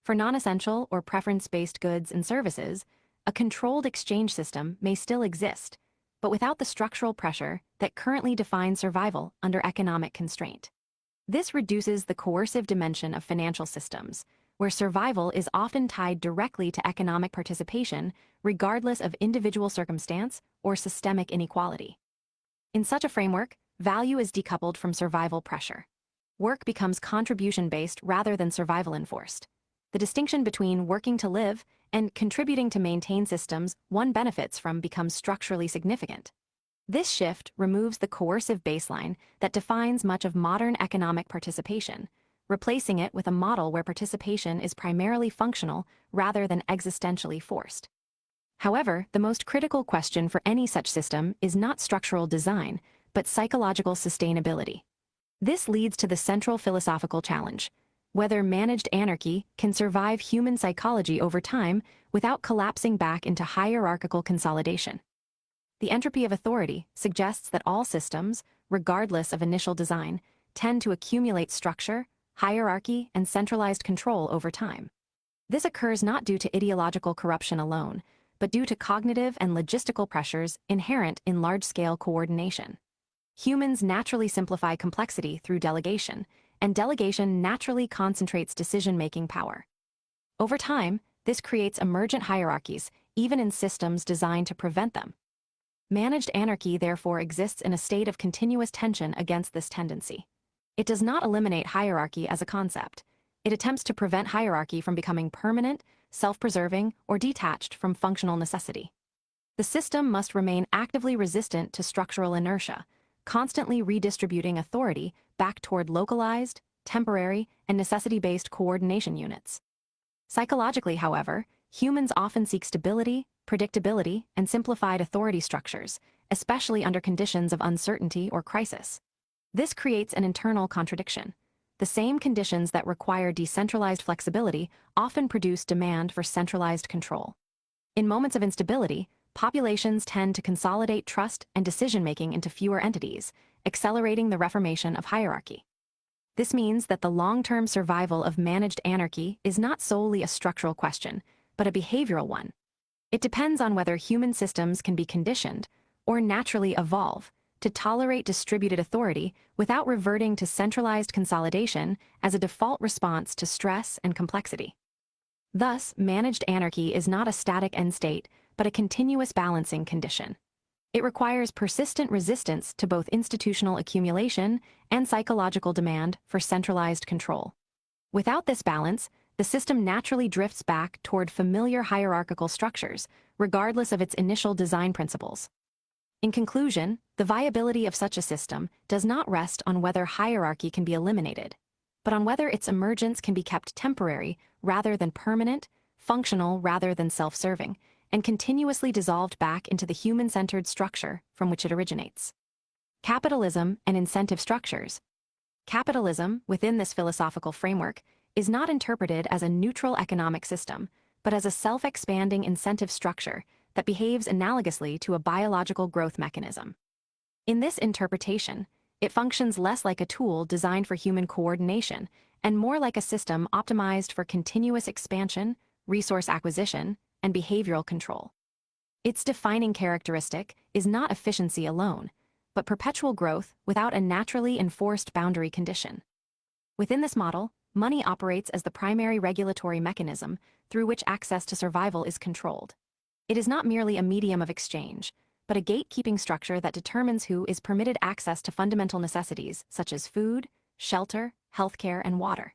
For non-essential or preference-based goods and services, a controlled exchange system may still exist, but without the structural pressure that currently defines survival under economic constraint. This reduces the coercive dimension of financial systems, where survival is often tied directly to economic participation, regardless of individual circumstance or systemic inequality. In such a framework, value is decoupled from survival pressure. Work becomes contribution-based rather than survival-enforced. The distinction between working to live and contributing to maintain systems one benefits from becomes structurally significant. This shift removes the coercive baseline that defines much of modern economic participation, replacing it with a model where participation is primarily functional rather than existentially forced. However, the most critical question for any such system is not structural design, but psychological sustainability. This leads to the central philosophical challenge: whether managed anarchy can survive human psychology over time without collapsing back into hierarchical consolidation. The entropy of authority suggests that all systems, regardless of initial design, tend to accumulate structure, hierarchy, and centralized control over time. This occurs not due to ideological corruption alone, but due to cognitive and logistical pressures inherent in large-scale coordination. Humans naturally simplify complexity through delegation, and delegation naturally concentrates decision-making power. Over time, this creates emergent hierarchies, even in systems designed to prevent them. Managed anarchy therefore exists in a state of continuous tension against this tendency. It does not eliminate hierarchy as a concept. It attempts to prevent hierarchy from becoming permanent, self-preserving, or detached from functional necessity. The system must remain actively resistant to structural inertia, constantly redistributing authority back toward localized, temporary, and necessity-based coordination units. Psychologically, however, humans often seek stability, predictability, and simplified authority structures, especially under conditions of uncertainty or crisis. This creates an internal contradiction. The same conditions that require decentralized flexibility often produce demand for centralized control. In moments of instability, populations tend to consolidate trust and decision-making into fewer entities, accelerating the reformation of hierarchy. This means that the long-term survival of managed anarchy is not solely a structural question, but a behavioral one. It depends on whether human systems can be conditioned, or naturally evolve, to tolerate distributed authority without reverting to centralized consolidation as a default response to stress and complexity. Thus, managed anarchy is not a static end state, but a continuous balancing condition. It requires persistent resistance to both institutional accumulation and psychological demand for centralized control. Without this balance, the system naturally drifts back toward familiar hierarchical structures, regardless of its initial design principles. In conclusion, the viability of such a system does not rest on whether hierarchy can be eliminated, but on whether its emergence can be kept temporary rather than permanent, functional rather than self-serving, and continuously dissolved back into the human-centered structure from which it originates. Capitalism and incentive structures. Capitalism, within this philosophical framework, is not interpreted as a neutral economic system, but as a self-expanding incentive structure that behaves analogously to a biological growth mechanism. In this interpretation, It functions less like a tool designed for human coordination and more like a system optimized for continuous expansion, resource acquisition, and behavioral control. Its defining characteristic is not efficiency alone, but perpetual growth without a naturally enforced boundary condition. Within this model, money operates as the primary regulatory mechanism through which access to survival is controlled. It is not merely a medium of exchange, but a gatekeeping structure that determines who is permitted access to fundamental necessities such as food, shelter, healthcare, and water.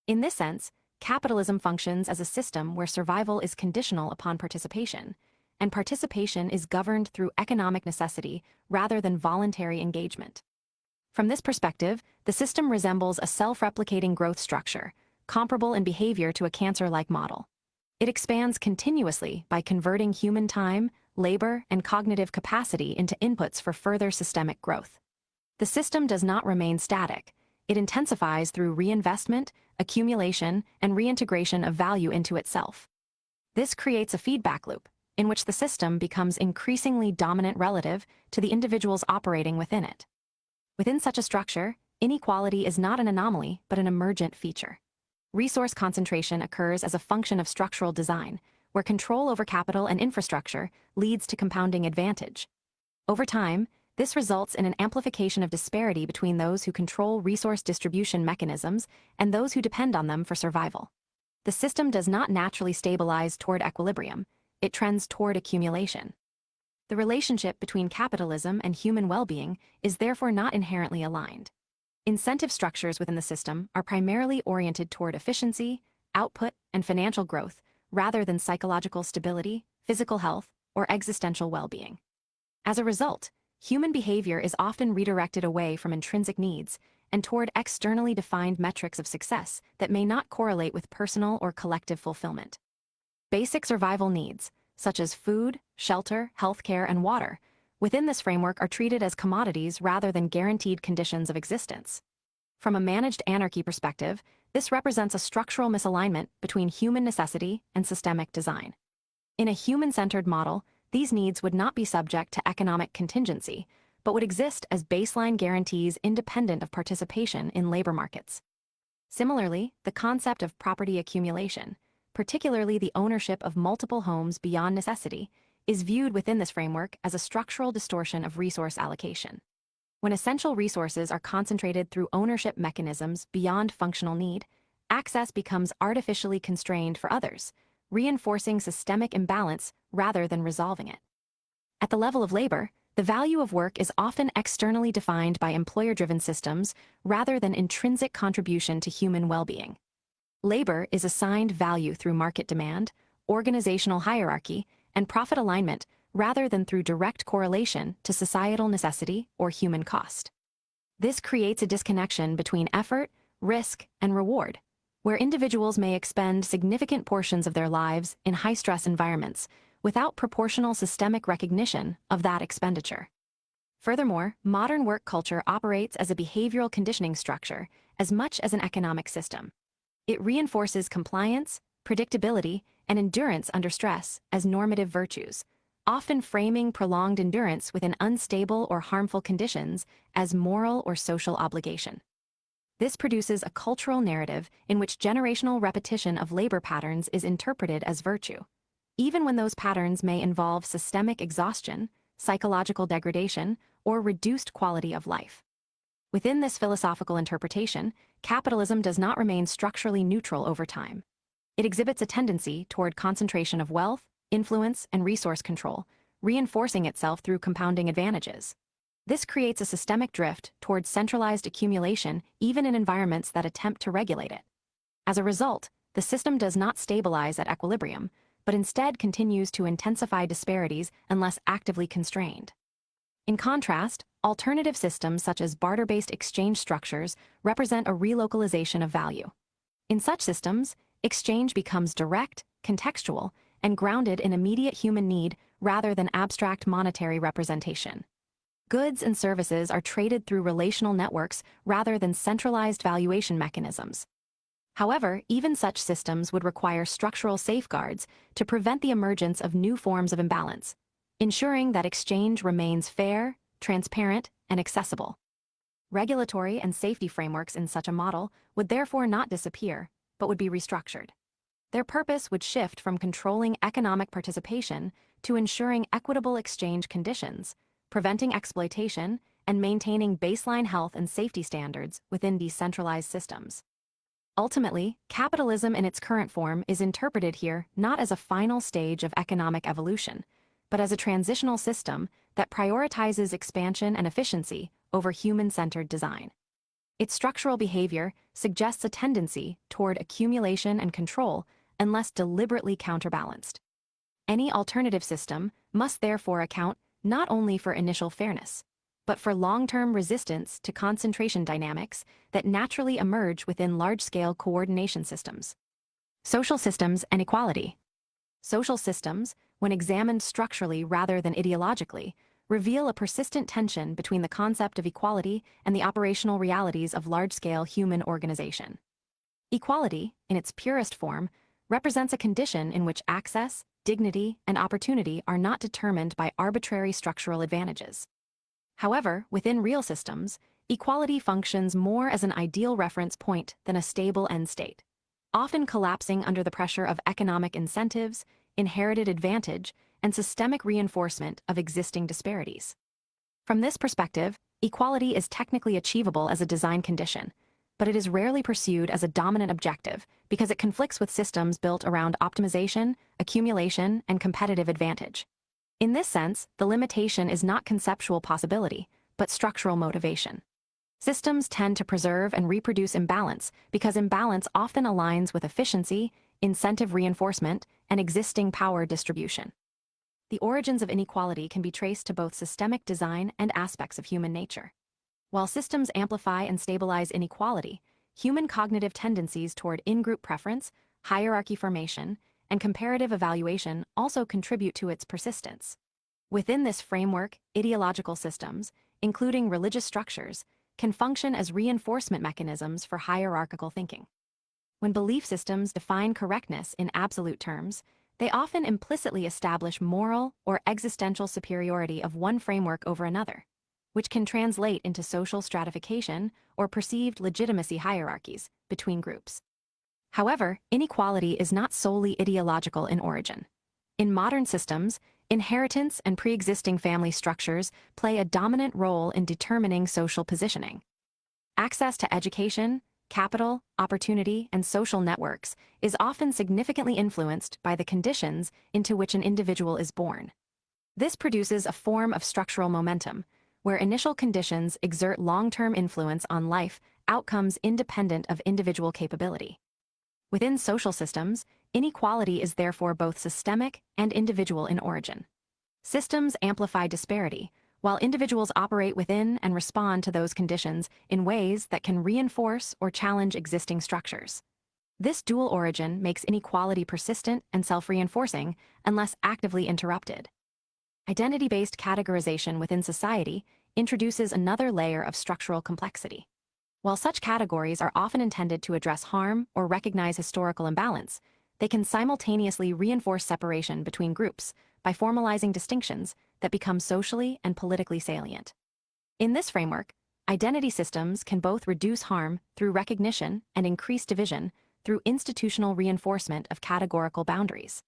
In this sense, capitalism functions as a system where survival is conditional upon participation, and participation is governed through economic necessity rather than voluntary engagement. From this perspective, the system resembles a self-replicating growth structure, comparable in behavior to a cancer-like model. It expands continuously by converting human time, labor, and cognitive capacity into inputs for further systemic growth. The system does not remain static. It intensifies through reinvestment, accumulation, and reintegration of value into itself. This creates a feedback loop, in which the system becomes increasingly dominant relative to the individuals operating within it. Within such a structure, inequality is not an anomaly but an emergent feature. Resource concentration occurs as a function of structural design, where control over capital and infrastructure leads to compounding advantage. Over time, this results in an amplification of disparity between those who control resource distribution mechanisms and those who depend on them for survival. The system does not naturally stabilize toward equilibrium. It trends toward accumulation. The relationship between capitalism and human well-being is therefore not inherently aligned. Incentive structures within the system are primarily oriented toward efficiency, output, and financial growth, rather than psychological stability, physical health, or existential well-being. As a result, human behavior is often redirected away from intrinsic needs and toward externally defined metrics of success that may not correlate with personal or collective fulfillment. Basic survival needs, such as food, shelter, healthcare, and water, within this framework are treated as commodities rather than guaranteed conditions of existence. From a managed anarchy perspective, this represents a structural misalignment between human necessity and systemic design. In a human-centered model, these needs would not be subject to economic contingency, but would exist as baseline guarantees independent of participation in labor markets. Similarly, the concept of property accumulation, particularly the ownership of multiple homes beyond necessity, is viewed within this framework as a structural distortion of resource allocation. When essential resources are concentrated through ownership mechanisms beyond functional need, access becomes artificially constrained for others, reinforcing systemic imbalance rather than resolving it. At the level of labor, the value of work is often externally defined by employer-driven systems rather than intrinsic contribution to human well-being. Labor is assigned value through market demand, organizational hierarchy, and profit alignment rather than through direct correlation to societal necessity or human cost. This creates a disconnection between effort, risk, and reward, where individuals may expend significant portions of their lives in high-stress environments without proportional systemic recognition of that expenditure. Furthermore, modern work culture operates as a behavioral conditioning structure as much as an economic system. It reinforces compliance, predictability, and endurance under stress as normative virtues, often framing prolonged endurance within unstable or harmful conditions as moral or social obligation. This produces a cultural narrative in which generational repetition of labor patterns is interpreted as virtue, even when those patterns may involve systemic exhaustion, psychological degradation, or reduced quality of life. Within this philosophical interpretation, capitalism does not remain structurally neutral over time. It exhibits a tendency toward concentration of wealth, influence, and resource control, reinforcing itself through compounding advantages. This creates a systemic drift towards centralized accumulation even in environments that attempt to regulate it. As a result, the system does not stabilize at equilibrium, but instead continues to intensify disparities unless actively constrained. In contrast, alternative systems such as barter-based exchange structures represent a relocalization of value. In such systems, exchange becomes direct, contextual, and grounded in immediate human need rather than abstract monetary representation. Goods and services are traded through relational networks rather than centralized valuation mechanisms. However, even such systems would require structural safeguards to prevent the emergence of new forms of imbalance, ensuring that exchange remains fair, transparent, and accessible. Regulatory and safety frameworks in such a model would therefore not disappear, but would be restructured. Their purpose would shift from controlling economic participation to ensuring equitable exchange conditions, preventing exploitation, and maintaining baseline health and safety standards within decentralized systems. Ultimately, capitalism in its current form is interpreted here not as a final stage of economic evolution, but as a transitional system that prioritizes expansion and efficiency over human-centered design. Its structural behavior suggests a tendency toward accumulation and control unless deliberately counterbalanced. Any alternative system must therefore account not only for initial fairness, but for long-term resistance to concentration dynamics that naturally emerge within large-scale coordination systems. Social systems and equality. Social systems, when examined structurally rather than ideologically, reveal a persistent tension between the concept of equality and the operational realities of large-scale human organization. Equality, in its purest form, represents a condition in which access, dignity, and opportunity are not determined by arbitrary structural advantages. However, within real systems, equality functions more as an ideal reference point than a stable end state, often collapsing under the pressure of economic incentives, inherited advantage, and systemic reinforcement of existing disparities. From this perspective, equality is technically achievable as a design condition, but it is rarely pursued as a dominant objective because it conflicts with systems built around optimization, accumulation, and competitive advantage. In this sense, the limitation is not conceptual possibility, but structural motivation. Systems tend to preserve and reproduce imbalance because imbalance often aligns with efficiency, incentive reinforcement, and existing power distribution. The origins of inequality can be traced to both systemic design and aspects of human nature. While systems amplify and stabilize inequality, human cognitive tendencies toward in-group preference, hierarchy formation, and comparative evaluation also contribute to its persistence. Within this framework, ideological systems, including religious structures, can function as reinforcement mechanisms for hierarchical thinking. When belief systems define correctness in absolute terms, they often implicitly establish moral or existential superiority of one framework over another, which can translate into social stratification or perceived legitimacy hierarchies between groups. However, inequality is not solely ideological in origin. In modern systems, inheritance and pre-existing family structures play a dominant role in determining social positioning. Access to education, capital, opportunity, and social networks is often significantly influenced by the conditions into which an individual is born. This produces a form of structural momentum, where initial conditions exert long-term influence on life outcomes independent of individual capability. Within social systems, inequality is therefore both systemic and individual in origin. Systems amplify disparity, while individuals operate within and respond to those conditions in ways that can reinforce or challenge existing structures. This dual origin makes inequality persistent and self-reinforcing unless actively interrupted. Identity-based categorization within society introduces another layer of structural complexity. While such categories are often intended to address harm or recognize historical imbalance, they can simultaneously reinforce separation between groups by formalizing distinctions that become socially and politically salient. In this framework, identity systems can both reduce harm through recognition and increase division through institutional reinforcement of categorical boundaries.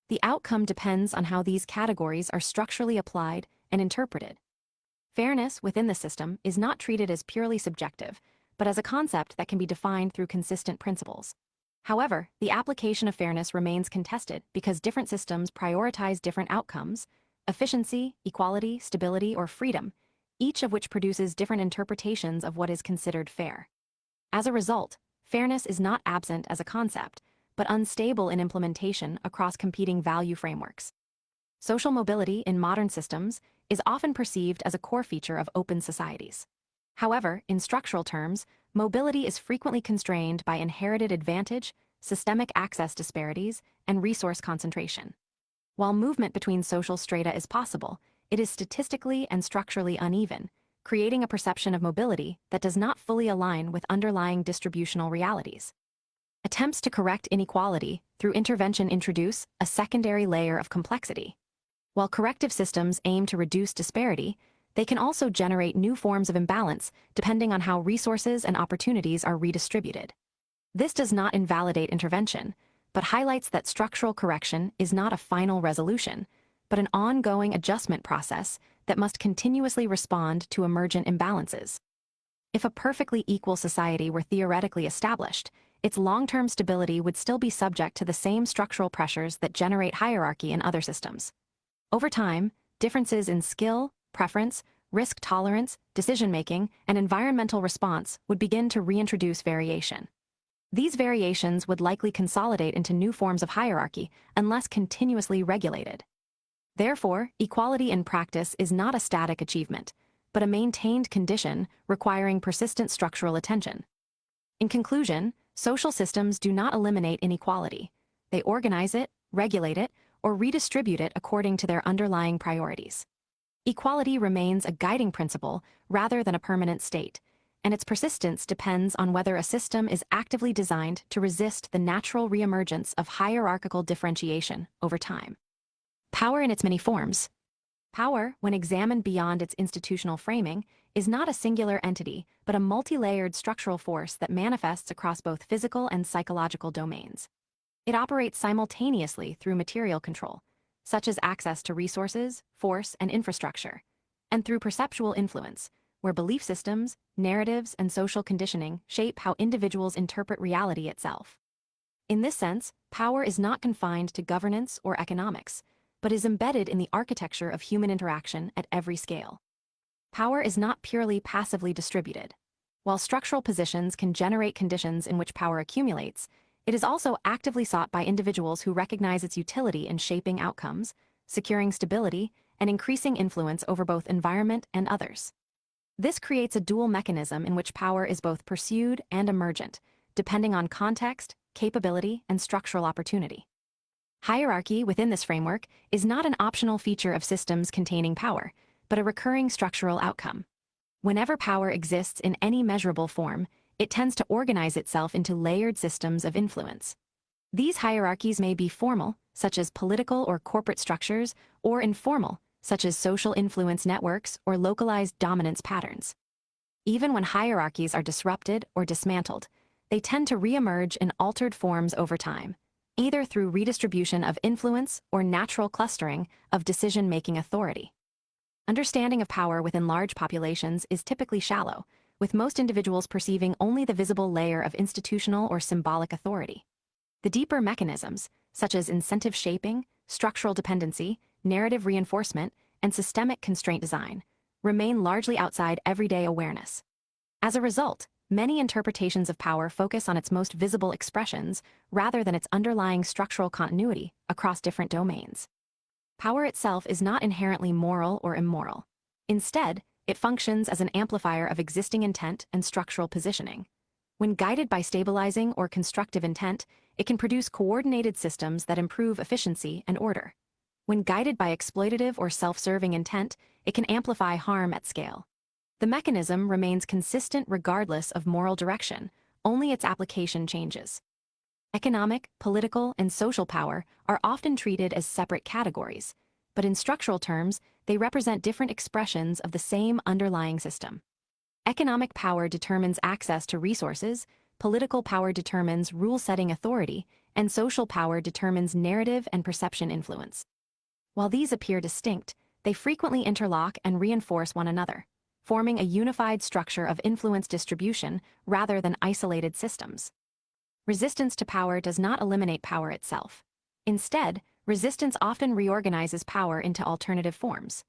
The outcome depends on how these categories are structurally applied and interpreted. Fairness within the system is not treated as purely subjective, but as a concept that can be defined through consistent principles. However, the application of fairness remains contested because different systems prioritize different outcomes: efficiency, equality, stability, or freedom, each of which produces different interpretations of what is considered fair. As a result, fairness is not absent as a concept, but unstable in implementation across competing value frameworks. Social mobility in modern systems is often perceived as a core feature of open societies. However, in structural terms, mobility is frequently constrained by inherited advantage, systemic access disparities, and resource concentration. While movement between social strata is possible, it is statistically and structurally uneven, creating a perception of mobility that does not fully align with underlying distributional realities. Attempts to correct inequality through intervention introduce a secondary layer of complexity. While corrective systems aim to reduce disparity, they can also generate new forms of imbalance depending on how resources and opportunities are redistributed. This does not invalidate intervention, but highlights that structural correction is not a final resolution, but an ongoing adjustment process that must continuously respond to emergent imbalances. If a perfectly equal society were theoretically established, its long-term stability would still be subject to the same structural pressures that generate hierarchy in other systems. Over time, differences in skill, preference, risk tolerance, decision-making, and environmental response would begin to reintroduce variation. These variations would likely consolidate into new forms of hierarchy unless continuously regulated. Therefore, equality in practice is not a static achievement, but a maintained condition requiring persistent structural attention. In conclusion, social systems do not eliminate inequality. They organize it, regulate it, or redistribute it according to their underlying priorities. Equality remains a guiding principle rather than a permanent state, and its persistence depends on whether a system is actively designed to resist the natural reemergence of hierarchical differentiation over time. Power in its many forms. Power, when examined beyond its institutional framing, is not a singular entity, but a multi-layered structural force that manifests across both physical and psychological domains. It operates simultaneously through material control, such as access to resources, force, and infrastructure, and through perceptual influence, where belief systems, narratives, and social conditioning shape how individuals interpret reality itself. In this sense, power is not confined to governance or economics, but is embedded in the architecture of human interaction at every scale. Power is not purely passively distributed. While structural positions can generate conditions in which power accumulates, it is also actively sought by individuals who recognize its utility in shaping outcomes, securing stability, and increasing influence over both environment and others. This creates a dual mechanism in which power is both pursued and emergent, depending on context, capability, and structural opportunity. Hierarchy within this framework is not an optional feature of systems containing power, but a recurring structural outcome. Whenever power exists in any measurable form, it tends to organize itself into layered systems of influence. These hierarchies may be formal, such as political or corporate structures, or informal, such as social influence networks or localized dominance patterns. Even when hierarchies are disrupted or dismantled, they tend to reemerge in altered forms over time, either through redistribution of influence or natural clustering of decision-making authority. Understanding of power within large populations is typically shallow, with most individuals perceiving only the visible layer of institutional or symbolic authority. The deeper mechanisms, such as incentive shaping, structural dependency, narrative reinforcement, and systemic constraint design, remain largely outside everyday awareness. As a result, many interpretations of power focus on its most visible expressions rather than its underlying structural continuity across different domains. Power itself is not inherently moral or immoral. Instead, it functions as an amplifier of existing intent and structural positioning. When guided by stabilizing or constructive intent, it can produce coordinated systems that improve efficiency and order. When guided by exploitative or self-serving intent, it can amplify harm at scale. The mechanism remains consistent regardless of moral direction, only its application changes. Economic, political, and social power are often treated as separate categories, but in structural terms, they represent different expressions of the same underlying system. Economic power determines access to resources, political power determines rule-setting authority, and social power determines narrative and perception influence. While these appear distinct, they frequently interlock and reinforce one another, forming a unified structure of influence distribution rather than isolated systems. Resistance to power does not eliminate power itself. Instead, resistance often reorganizes power into alternative forms.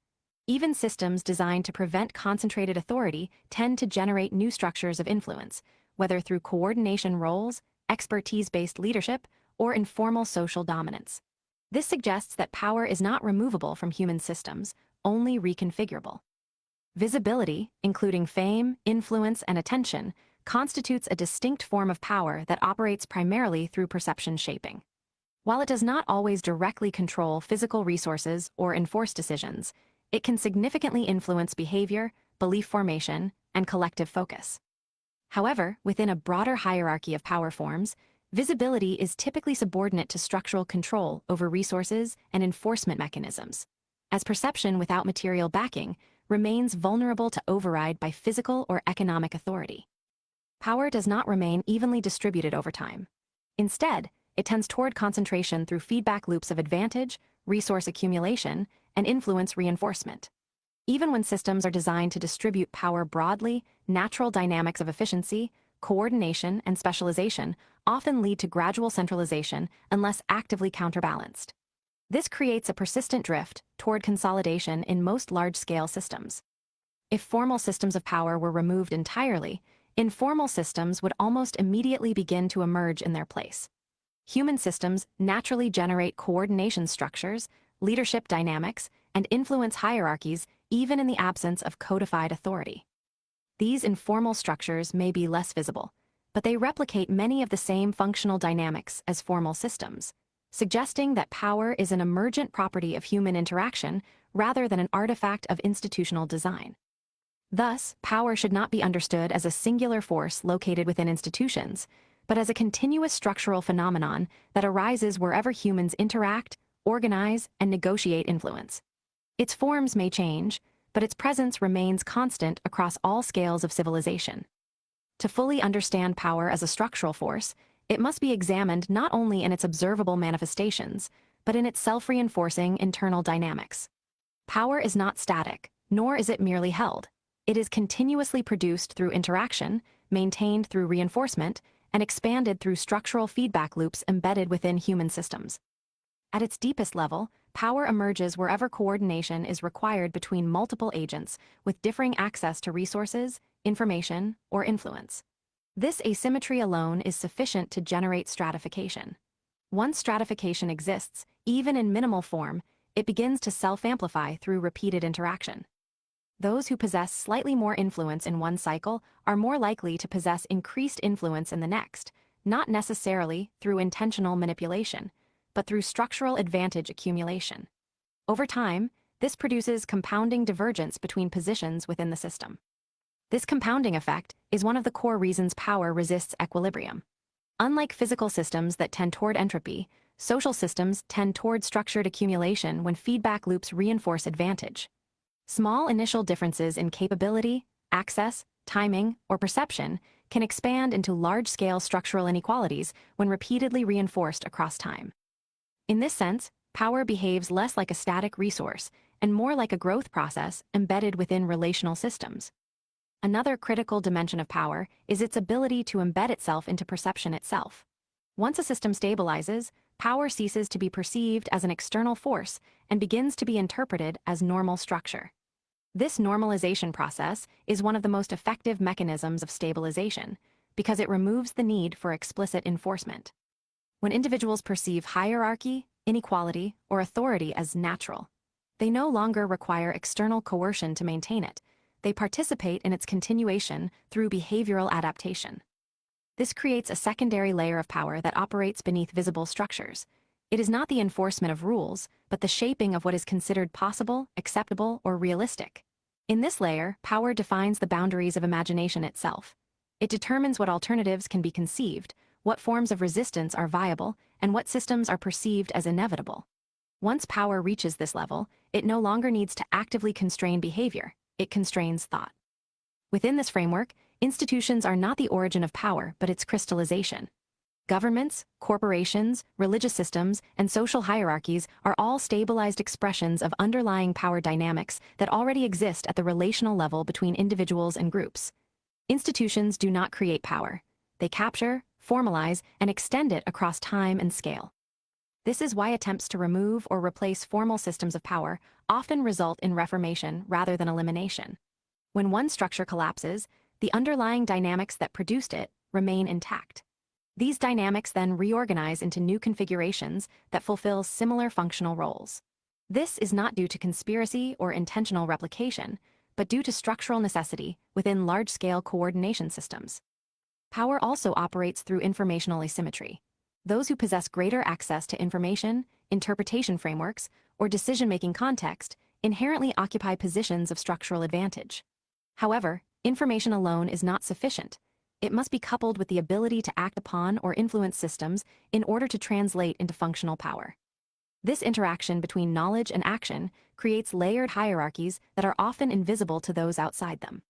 Even systems designed to prevent concentrated authority tend to generate new structures of influence, whether through coordination roles, expertise-based leadership, or informal social dominance. This suggests that power is not removable from human systems, only reconfigurable. Visibility, including fame, influence, and attention, constitutes a distinct form of power that operates primarily through perception shaping. While it does not always directly control physical resources or enforce decisions, it can significantly influence behavior, belief formation, and collective focus. However, within a broader hierarchy of power forms, visibility is typically subordinate to structural control over resources and enforcement mechanisms, as perception without material backing remains vulnerable to override by physical or economic authority. Power does not remain evenly distributed over time. Instead, it tends toward concentration through feedback loops of advantage, resource accumulation, and influence reinforcement. Even when systems are designed to distribute power broadly, natural dynamics of efficiency, coordination, and specialization often lead to gradual centralization unless actively counterbalanced. This creates a persistent drift toward consolidation in most large-scale systems. If formal systems of power were removed entirely, informal systems would almost immediately begin to emerge in their place. Human systems naturally generate coordination structures, leadership dynamics, and influence hierarchies even in the absence of codified authority. These informal structures may be less visible, but they replicate many of the same functional dynamics as formal systems, suggesting that power is an emergent property of human interaction rather than an artifact of institutional design. Thus, power should not be understood as a singular force located within institutions, but as a continuous structural phenomenon that arises wherever humans interact, organize, and negotiate influence. Its forms may change, but its presence remains constant across all scales of civilization. To fully understand power as a structural force, it must be examined not only in its observable manifestations, but in its self-reinforcing internal dynamics. Power is not static, nor is it merely held. It is continuously produced through interaction, maintained through reinforcement, and expanded through structural feedback loops embedded within human systems. At its deepest level, power emerges wherever coordination is required between multiple agents with differing access to resources, information, or influence. This asymmetry alone is sufficient to generate stratification. Once stratification exists, even in minimal form, it begins to self-amplify through repeated interaction. Those who possess slightly more influence in one cycle are more likely to possess increased influence in the next, not necessarily through intentional manipulation, but through structural advantage accumulation. Over time, this produces compounding divergence between positions within the system. This compounding effect is one of the core reasons power resists equilibrium. Unlike physical systems that tend toward entropy, social systems tend toward structured accumulation when feedback loops reinforce advantage. Small initial differences in capability, access, timing, or perception can expand into large-scale structural inequalities when repeatedly reinforced across time. In this sense, power behaves less like a static resource and more like a growth process embedded within relational systems. Another critical dimension of power is its ability to embed itself into perception itself. Once a system stabilizes, power ceases to be perceived as an external force and begins to be interpreted as normal structure. This normalization process is one of the most effective mechanisms of stabilization because it removes the need for explicit enforcement. When individuals perceive hierarchy, inequality, or authority as natural, they no longer require external coercion to maintain it. They participate in its continuation through behavioral adaptation. This creates a secondary layer of power that operates beneath visible structures. It is not the enforcement of rules, but the shaping of what is considered possible, acceptable, or realistic. In this layer, power defines the boundaries of imagination itself. It determines what alternatives can be conceived, what forms of resistance are viable, and what systems are perceived as inevitable. Once power reaches this level, it no longer needs to actively constrain behavior, it constrains thought. Within this framework, institutions are not the origin of power, but its crystallization. Governments, corporations, religious systems, and social hierarchies are all stabilized expressions of underlying power dynamics that already exist at the relational level between individuals and groups. Institutions do not create power. They capture, formalize, and extend it across time and scale. This is why attempts to remove or replace formal systems of power often result in reformation rather than elimination. When one structure collapses, the underlying dynamics that produced it remain intact. These dynamics then reorganize into new configurations that fulfill similar functional roles. This is not due to conspiracy or intentional replication, but due to structural necessity within large-scale coordination systems. Power also operates through informational asymmetry. Those who possess greater access to information, interpretation frameworks, or decision-making context inherently occupy positions of structural advantage. However, information alone is not sufficient. It must be coupled with the ability to act upon or influence systems in order to translate into functional power. This interaction between knowledge and action creates layered hierarchies that are often invisible to those outside them.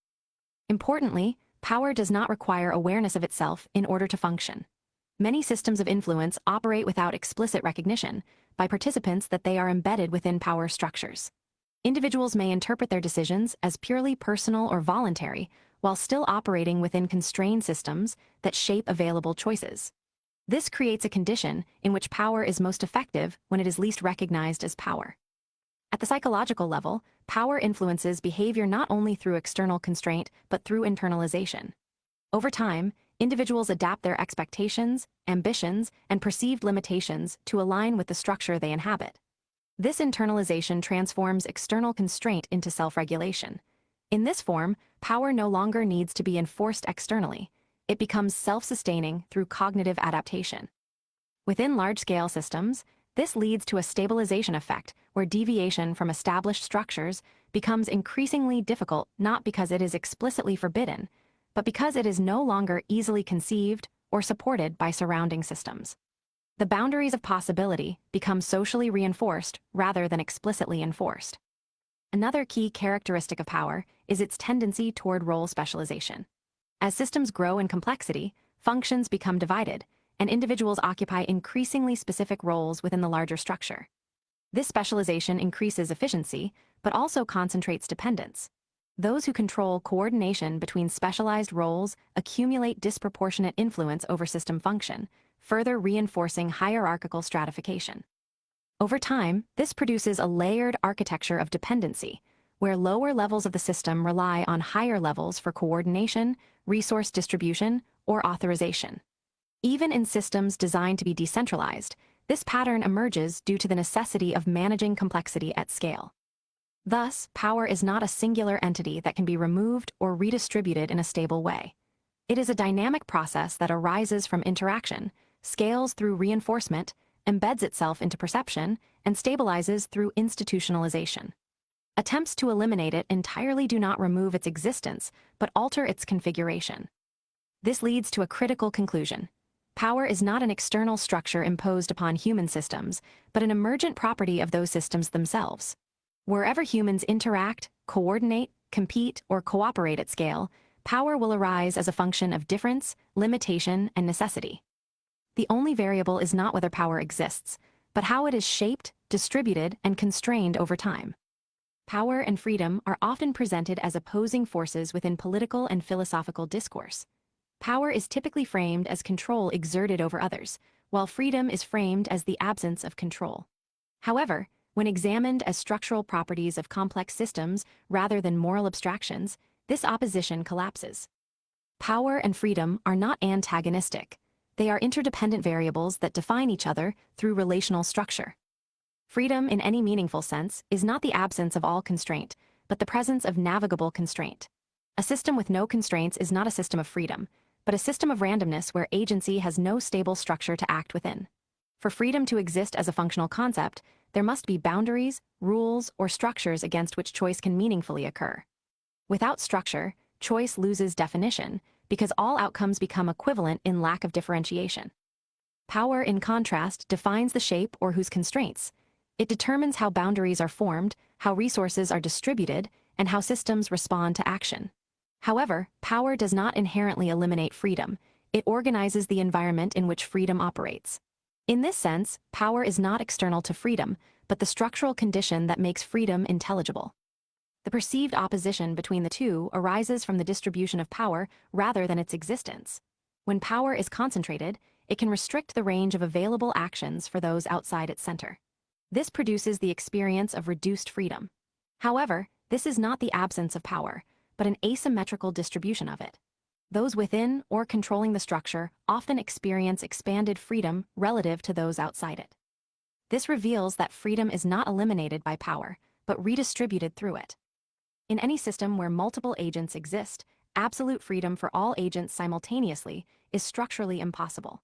Importantly, power does not require awareness of itself in order to function. Many systems of influence operate without explicit recognition by participants that they are embedded within power structures. Individuals may interpret their decisions as purely personal or voluntary, while still operating within constrained systems that shape available choices. This creates a condition in which power is most effective when it is least recognized as power. At the psychological level, power influences behavior not only through external constraint but through internalization. Over time, individuals adapt their expectations, ambitions, and perceived limitations to align with the structure they inhabit. This internalization transforms external constraint into self-regulation. In this form, power no longer needs to be enforced externally. It becomes self-sustaining through cognitive adaptation. Within large-scale systems, this leads to a stabilization effect where deviation from established structures becomes increasingly difficult not because it is explicitly forbidden, but because it is no longer easily conceived or supported by surrounding systems. The boundaries of possibility become socially reinforced rather than explicitly enforced. Another key characteristic of power is its tendency toward role specialization. As systems grow in complexity, functions become divided, and individuals occupy increasingly specific roles within the larger structure. This specialization increases efficiency, but also concentrates dependence. Those who control coordination between specialized roles accumulate disproportionate influence over system function, further reinforcing hierarchical stratification. Over time, this produces a layered architecture of dependency, where lower levels of the system rely on higher levels for coordination, resource distribution, or authorization. Even in systems designed to be decentralized, this pattern emerges due to the necessity of managing complexity at scale. Thus, power is not a singular entity that can be removed or redistributed in a stable way. It is a dynamic process that arises from interaction, scales through reinforcement, embeds itself into perception, and stabilizes through institutionalization. Attempts to eliminate it entirely do not remove its existence, but alter its configuration. This leads to a critical conclusion. Power is not an external structure imposed upon human systems, but an emergent property of those systems themselves. Wherever humans interact, coordinate, compete, or cooperate at scale, power will arise as a function of difference, limitation, and necessity. The only variable is not whether power exists, but how it is shaped, distributed, and constrained over time. Power and freedom are often presented as opposing forces within political and philosophical discourse. Power is typically framed as control exerted over others, while freedom is framed as the absence of control. However, when examined as structural properties of complex systems rather than moral abstractions, this opposition collapses. Power and freedom are not antagonistic. They are interdependent variables that define each other through relational structure. Freedom, in any meaningful sense, is not the absence of all constraint, but the presence of navigable constraint. A system with no constraints is not a system of freedom, but a system of randomness where agency has no stable structure to act within. For freedom to exist as a functional concept, there must be boundaries, rules, or structures against which choice can meaningfully occur. Without structure, choice loses definition, because all outcomes become equivalent in lack of differentiation. Power, in contrast, defines the shape or whose constraints. It determines how boundaries are formed, how resources are distributed, and how systems respond to action. However, power does not inherently eliminate freedom. It organizes the environment in which freedom operates. In this sense, power is not external to freedom, but the structural condition that makes freedom intelligible. The perceived opposition between the two arises from the distribution of power rather than its existence. When power is concentrated, it can restrict the range of available actions for those outside its center. This produces the experience of reduced freedom. However, this is not the absence of power, but an asymmetrical distribution of it. Those within or controlling the structure often experience expanded freedom relative to those outside it. This reveals that freedom is not eliminated by power, but redistributed through it. In any system where multiple agents exist, absolute freedom for all agents simultaneously is structurally impossible.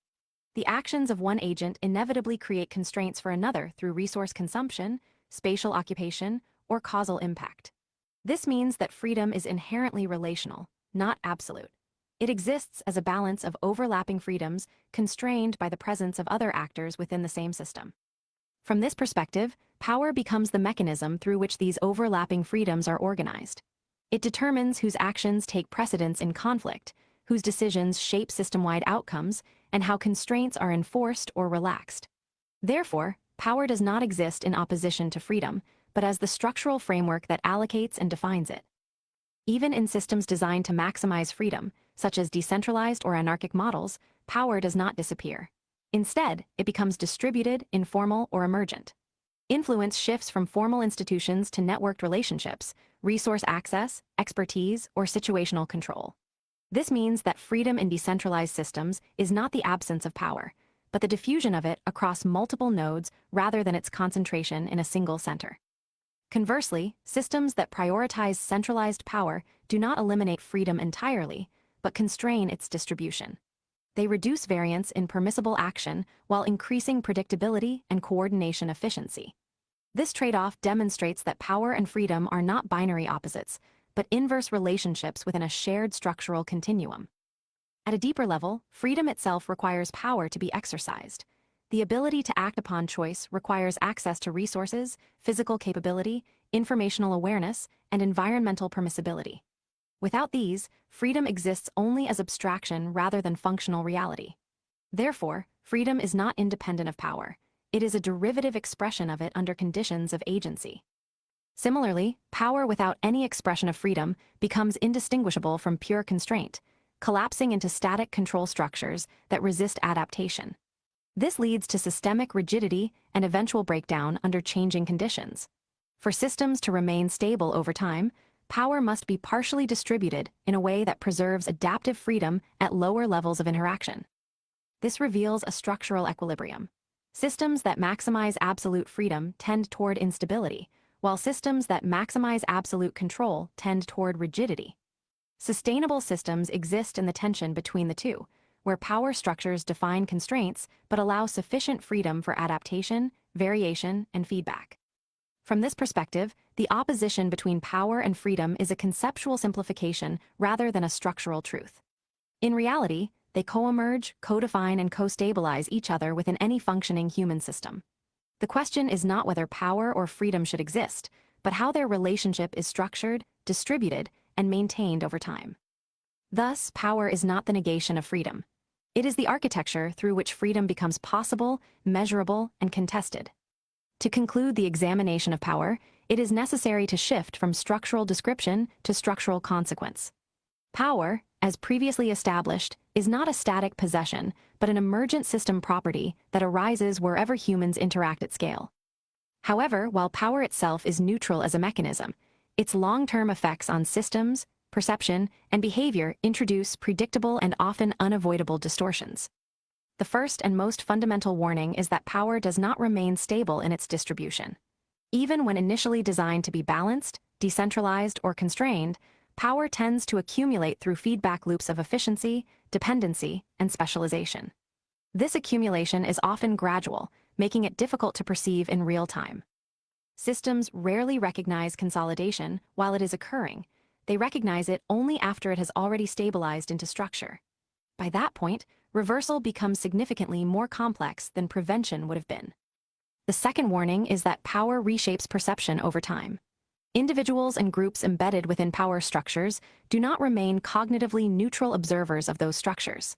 The actions of one agent inevitably create constraints for another through resource consumption, spatial occupation, or causal impact. This means that freedom is inherently relational, not absolute. It exists as a balance of overlapping freedoms constrained by the presence of other actors within the same system. From this perspective, power becomes the mechanism through which these overlapping freedoms are organized. It determines whose actions take precedence in conflict, whose decisions shape system-wide outcomes, and how constraints are enforced or relaxed. Therefore, power does not exist in opposition to freedom, but as the structural framework that allocates and defines it. Even in systems designed to maximize freedom, such as decentralized or anarchic models, power does not disappear. Instead, it becomes distributed, informal, or emergent. Influence shifts from formal institutions to networked relationships, resource access, expertise, or situational control. This means that freedom in decentralized systems is not the absence of power, but the diffusion of it across multiple nodes rather than its concentration in a single center. Conversely, systems that prioritize centralized power do not eliminate freedom entirely, but constrain its distribution. They reduce variance in permissible action while increasing predictability and coordination efficiency. This trade-off demonstrates that power and freedom are not binary opposites, but inverse relationships within a shared structural continuum. At a deeper level, freedom itself requires power to be exercised. The ability to act upon choice requires access to resources, physical capability, informational awareness, and environmental permissibility. Without these, freedom exists only as abstraction rather than functional reality. Therefore, freedom is not independent of power. It is a derivative expression of it under conditions of agency. Similarly, power without any expression of freedom becomes indistinguishable from pure constraint, collapsing into static control structures that resist adaptation. This leads to systemic rigidity and eventual breakdown under changing conditions. For systems to remain stable over time, power must be partially distributed in a way that preserves adaptive freedom at lower levels of interaction. This reveals a structural equilibrium. Systems that maximize absolute freedom tend toward instability, while systems that maximize absolute control tend toward rigidity. Sustainable systems exist in the tension between the two, where power structures define constraints but allow sufficient freedom for adaptation, variation, and feedback. From this perspective, the opposition between power and freedom is a conceptual simplification rather than a structural truth. In reality, they co-emerge, co-define, and co-stabilize each other within any functioning human system. The question is not whether power or freedom should exist, but how their relationship is structured, distributed, and maintained over time. Thus, power is not the negation of freedom. It is the architecture through which freedom becomes possible, measurable, and contested. To conclude the examination of power, it is necessary to shift from structural description to structural consequence. Power, as previously established, is not a static possession, but an emergent system property that arises wherever humans interact at scale. However, while power itself is neutral as a mechanism, its long-term effects on systems, perception, and behavior introduce predictable and often unavoidable distortions. The first and most fundamental warning is that power does not remain stable in its distribution. Even when initially designed to be balanced, decentralized, or constrained, power tends to accumulate through feedback loops of efficiency, dependency, and specialization. This accumulation is often gradual, making it difficult to perceive in real time. Systems rarely recognize consolidation while it is occurring. They recognize it only after it has already stabilized into structure. By that point, reversal becomes significantly more complex than prevention would have been. The second warning is that power reshapes perception over time. Individuals and groups embedded within power structures do not remain cognitively neutral observers of those structures.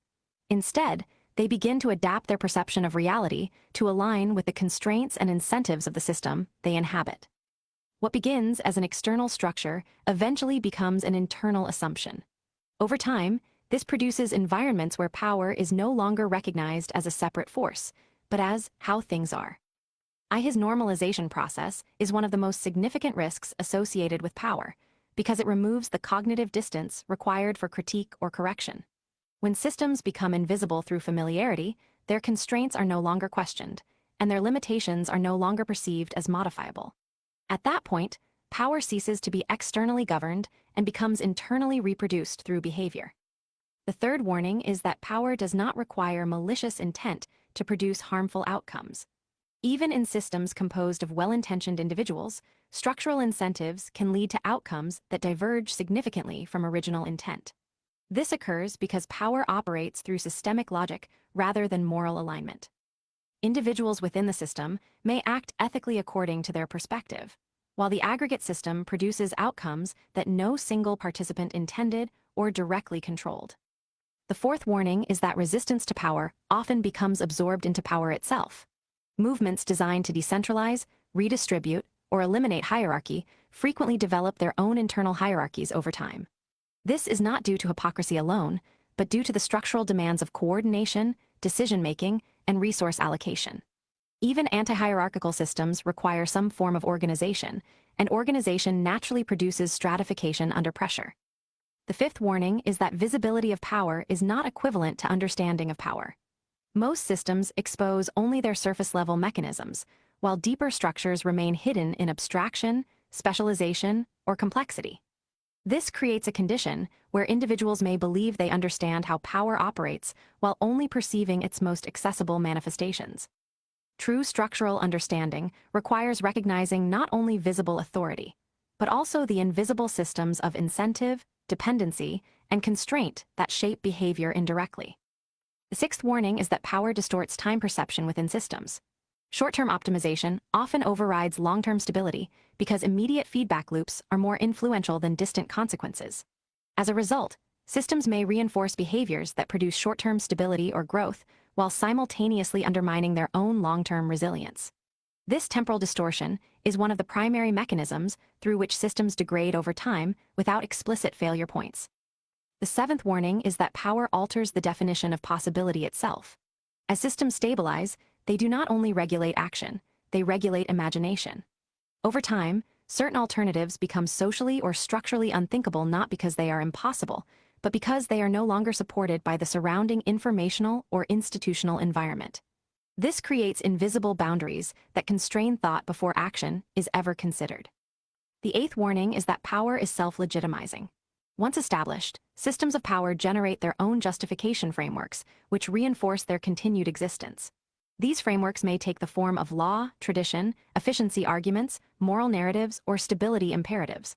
Instead, they begin to adapt their perception of reality to align with the constraints and incentives of the system they inhabit. What begins as an external structure eventually becomes an internal assumption. Over time, this produces environments where power is no longer recognized as a separate force, but as how things are. IH's normalization process is one of the most significant risks associated with power, because it removes the cognitive distance required for critique or correction. When systems become invisible through familiarity, their constraints are no longer questioned, and their limitations are no longer perceived as modifiable. At that point, power ceases to be externally governed and becomes internally reproduced through behavior. The third warning is that power does not require malicious intent to produce harmful outcomes. Even in systems composed of well-intentioned individuals, structural incentives can lead to outcomes that diverge significantly from original intent. This occurs because power operates through systemic logic rather than moral alignment. Individuals within the system may act ethically according to their perspective, while the aggregate system produces outcomes that no single participant intended or directly controlled. The fourth warning is that resistance to power often becomes absorbed into power itself. Movements designed to decentralize, redistribute, or eliminate hierarchy frequently develop their own internal hierarchies over time. This is not due to hypocrisy alone, but due to the structural demands of coordination, decision-making, and resource allocation. Even anti-hierarchical systems require some form of organization, and organization naturally produces stratification under pressure. The fifth warning is that visibility of power is not equivalent to understanding of power. Most systems expose only their surface-level mechanisms, while deeper structures remain hidden in abstraction, specialization, or complexity. This creates a condition where individuals may believe they understand how power operates while only perceiving its most accessible manifestations. True structural understanding requires recognizing not only visible authority, but also the invisible systems of incentive, dependency, and constraint that shape behavior indirectly. The sixth warning is that power distorts time perception within systems. Short-term optimization often overrides long-term stability because immediate feedback loops are more influential than distant consequences. As a result, systems may reinforce behaviors that produce short-term stability or growth while simultaneously undermining their own long-term resilience. This temporal distortion is one of the primary mechanisms through which systems degrade over time without explicit failure points. The seventh warning is that power alters the definition of possibility itself. As systems stabilize, they do not only regulate action, they regulate imagination. Over time, certain alternatives become socially or structurally unthinkable not because they are impossible, but because they are no longer supported by the surrounding informational or institutional environment. This creates invisible boundaries that constrain thought before action is ever considered. The eighth warning is that power is self-legitimizing. Once established, systems of power generate their own justification frameworks, which reinforce their continued existence. These frameworks may take the form of law, tradition, efficiency arguments, moral narratives, or stability imperatives.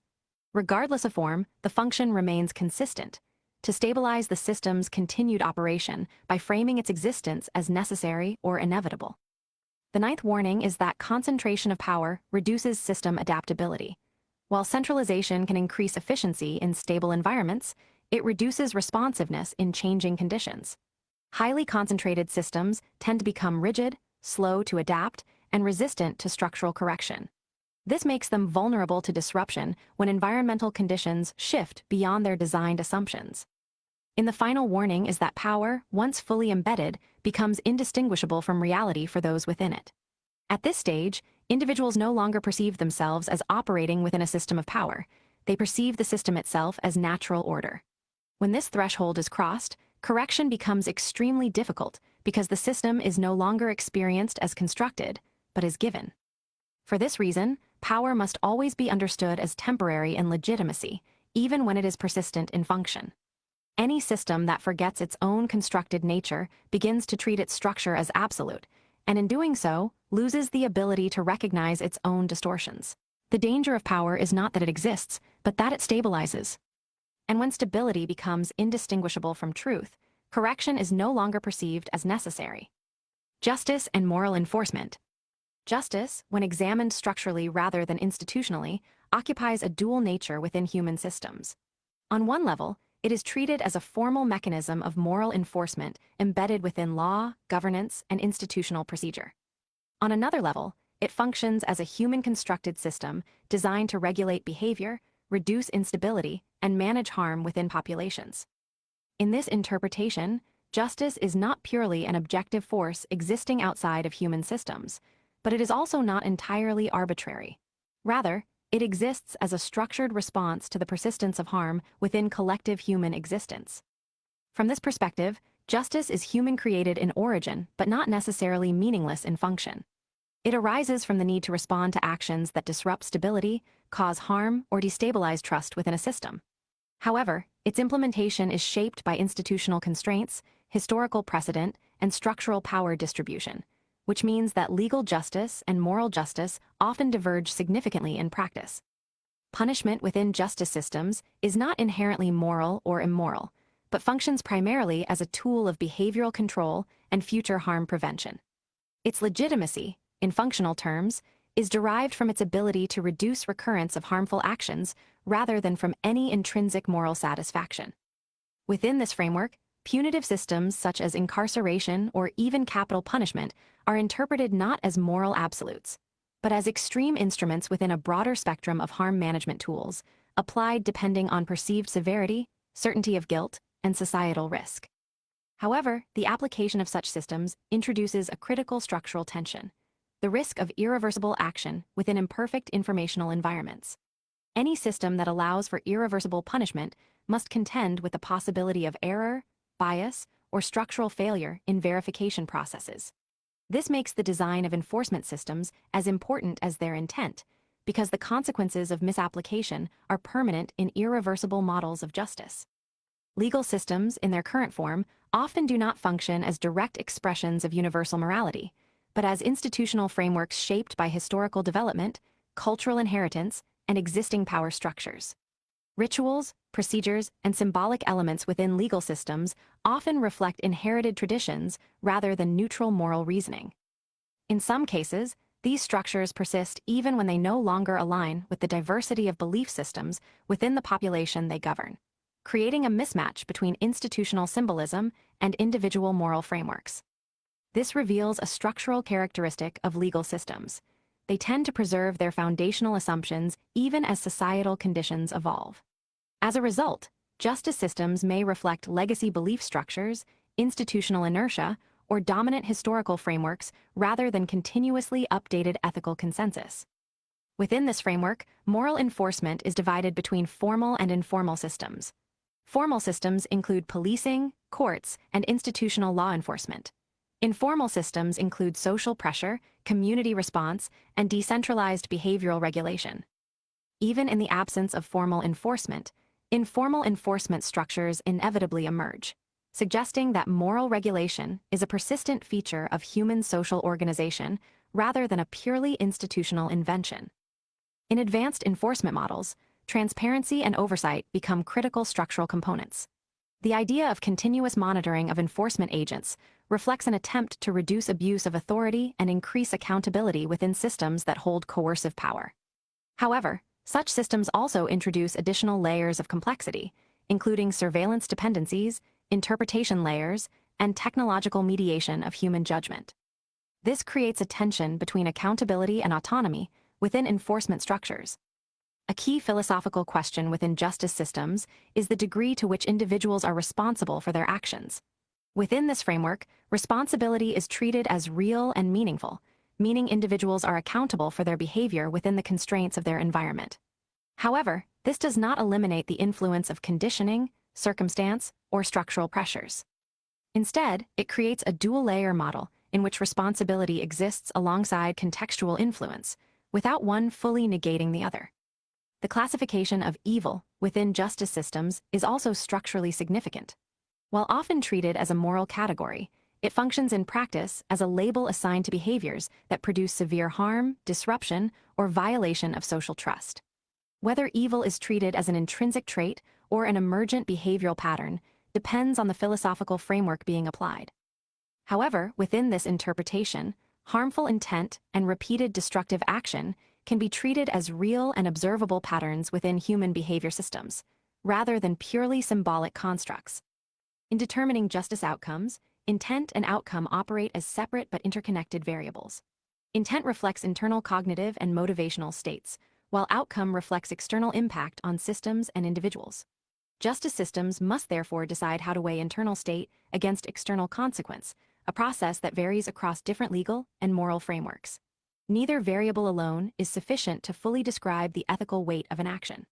Regardless of form, the function remains consistent: to stabilize the system's continued operation by framing its existence as necessary or inevitable. The ninth warning is that concentration of power reduces system adaptability. While centralization can increase efficiency in stable environments, it reduces responsiveness in changing conditions. Highly concentrated systems tend to become rigid, slow to adapt, and resistant to structural correction. This makes them vulnerable to disruption when environmental conditions shift beyond their designed assumptions. In the final warning is that power, once fully embedded, becomes indistinguishable from reality for those within it. At this stage, individuals no longer perceive themselves as operating within a system of power. They perceive the system itself as natural order. When this threshold is crossed, correction becomes extremely difficult because the system is no longer experienced as constructed, but as given. For this reason, power must always be understood as temporary in legitimacy, even when it is persistent in function. Any system that forgets its own constructed nature begins to treat its structure as absolute, and in doing so, loses the ability to recognize its own distortions. The danger of power is not that it exists, but that it stabilizes. And when stability becomes indistinguishable from truth, correction is no longer perceived as necessary. Justice and moral enforcement. Justice, when examined structurally rather than institutionally, occupies a dual nature within human systems. On one level, it is treated as a formal mechanism of moral enforcement embedded within law, governance, and institutional procedure. On another level, it functions as a human-constructed system designed to regulate behavior, reduce instability, and manage harm within populations. In this interpretation, justice is not purely an objective force existing outside of human systems, but it is also not entirely arbitrary. Rather, it exists as a structured response to the persistence of harm within collective human existence. From this perspective, justice is human-created in origin, but not necessarily meaningless in function. It arises from the need to respond to actions that disrupt stability, cause harm, or destabilize trust within a system. However, its implementation is shaped by institutional constraints, historical precedent, and structural power distribution, which means that legal justice and moral justice often diverge significantly in practice. Punishment within justice systems is not inherently moral or immoral, but functions primarily as a tool of behavioral control and future harm prevention. Its legitimacy, in functional terms, is derived from its ability to reduce recurrence of harmful actions rather than from any intrinsic moral satisfaction. Within this framework, punitive systems such as incarceration or even capital punishment are interpreted not as moral absolutes, but as extreme instruments within a broader spectrum of harm management tools, applied depending on perceived severity, certainty of guilt, and societal risk. However, the application of such systems introduces a critical structural tension: the risk of irreversible action within imperfect informational environments. Any system that allows for irreversible punishment must contend with the possibility of error, bias, or structural failure in verification processes. This makes the design of enforcement systems as important as their intent, because the consequences of misapplication are permanent in irreversible models of justice. Legal systems, in their current form, often do not function as direct expressions of universal morality, but as institutional frameworks shaped by historical development, cultural inheritance, and existing power structures. Rituals, procedures, and symbolic elements within legal systems often reflect inherited traditions rather than neutral moral reasoning. In some cases, these structures persist even when they no longer align with the diversity of belief systems within the population they govern, creating a mismatch between institutional symbolism and individual moral frameworks. This reveals a structural characteristic of legal systems. They tend to preserve their foundational assumptions even as societal conditions evolve. As a result, justice systems may reflect legacy belief structures, institutional inertia, or dominant historical frameworks rather than continuously updated ethical consensus. Within this framework, moral enforcement is divided between formal and informal systems. Formal systems include policing, courts, and institutional law enforcement. Informal systems include social pressure, community response, and decentralized behavioral regulation. Even in the absence of formal enforcement, informal enforcement structures inevitably emerge, suggesting that moral regulation is a persistent feature of human social organization rather than a purely institutional invention. In advanced enforcement models, transparency and oversight become critical structural components. The idea of continuous monitoring of enforcement agents reflects an attempt to reduce abuse of authority and increase accountability within systems that hold coercive power. However, such systems also introduce additional layers of complexity, including surveillance dependencies, interpretation layers, and technological mediation of human judgment. This creates a tension between accountability and autonomy within enforcement structures. A key philosophical question within justice systems is the degree to which individuals are responsible for their actions. Within this framework, responsibility is treated as real and meaningful, meaning individuals are accountable for their behavior within the constraints of their environment. However, this does not eliminate the influence of conditioning, circumstance, or structural pressures. Instead, it creates a dual-layer model in which responsibility exists alongside contextual influence, without one fully negating the other. The classification of evil within justice systems is also structurally significant. While often treated as a moral category, it functions in practice as a label assigned to behaviors that produce severe harm, disruption, or violation of social trust. Whether evil is treated as an intrinsic trait or an emergent behavioral pattern depends on the philosophical framework being applied. However, within this interpretation, harmful intent and repeated destructive action can be treated as real and observable patterns within human behavior systems, rather than purely symbolic constructs. In determining justice outcomes, intent and outcome operate as separate but interconnected variables. Intent reflects internal cognitive and motivational states, while outcome reflects external impact on systems and individuals. Justice systems must therefore decide how to weigh internal state against external consequence, a process that varies across different legal and moral frameworks. Neither variable alone is sufficient to fully describe the ethical weight of an action.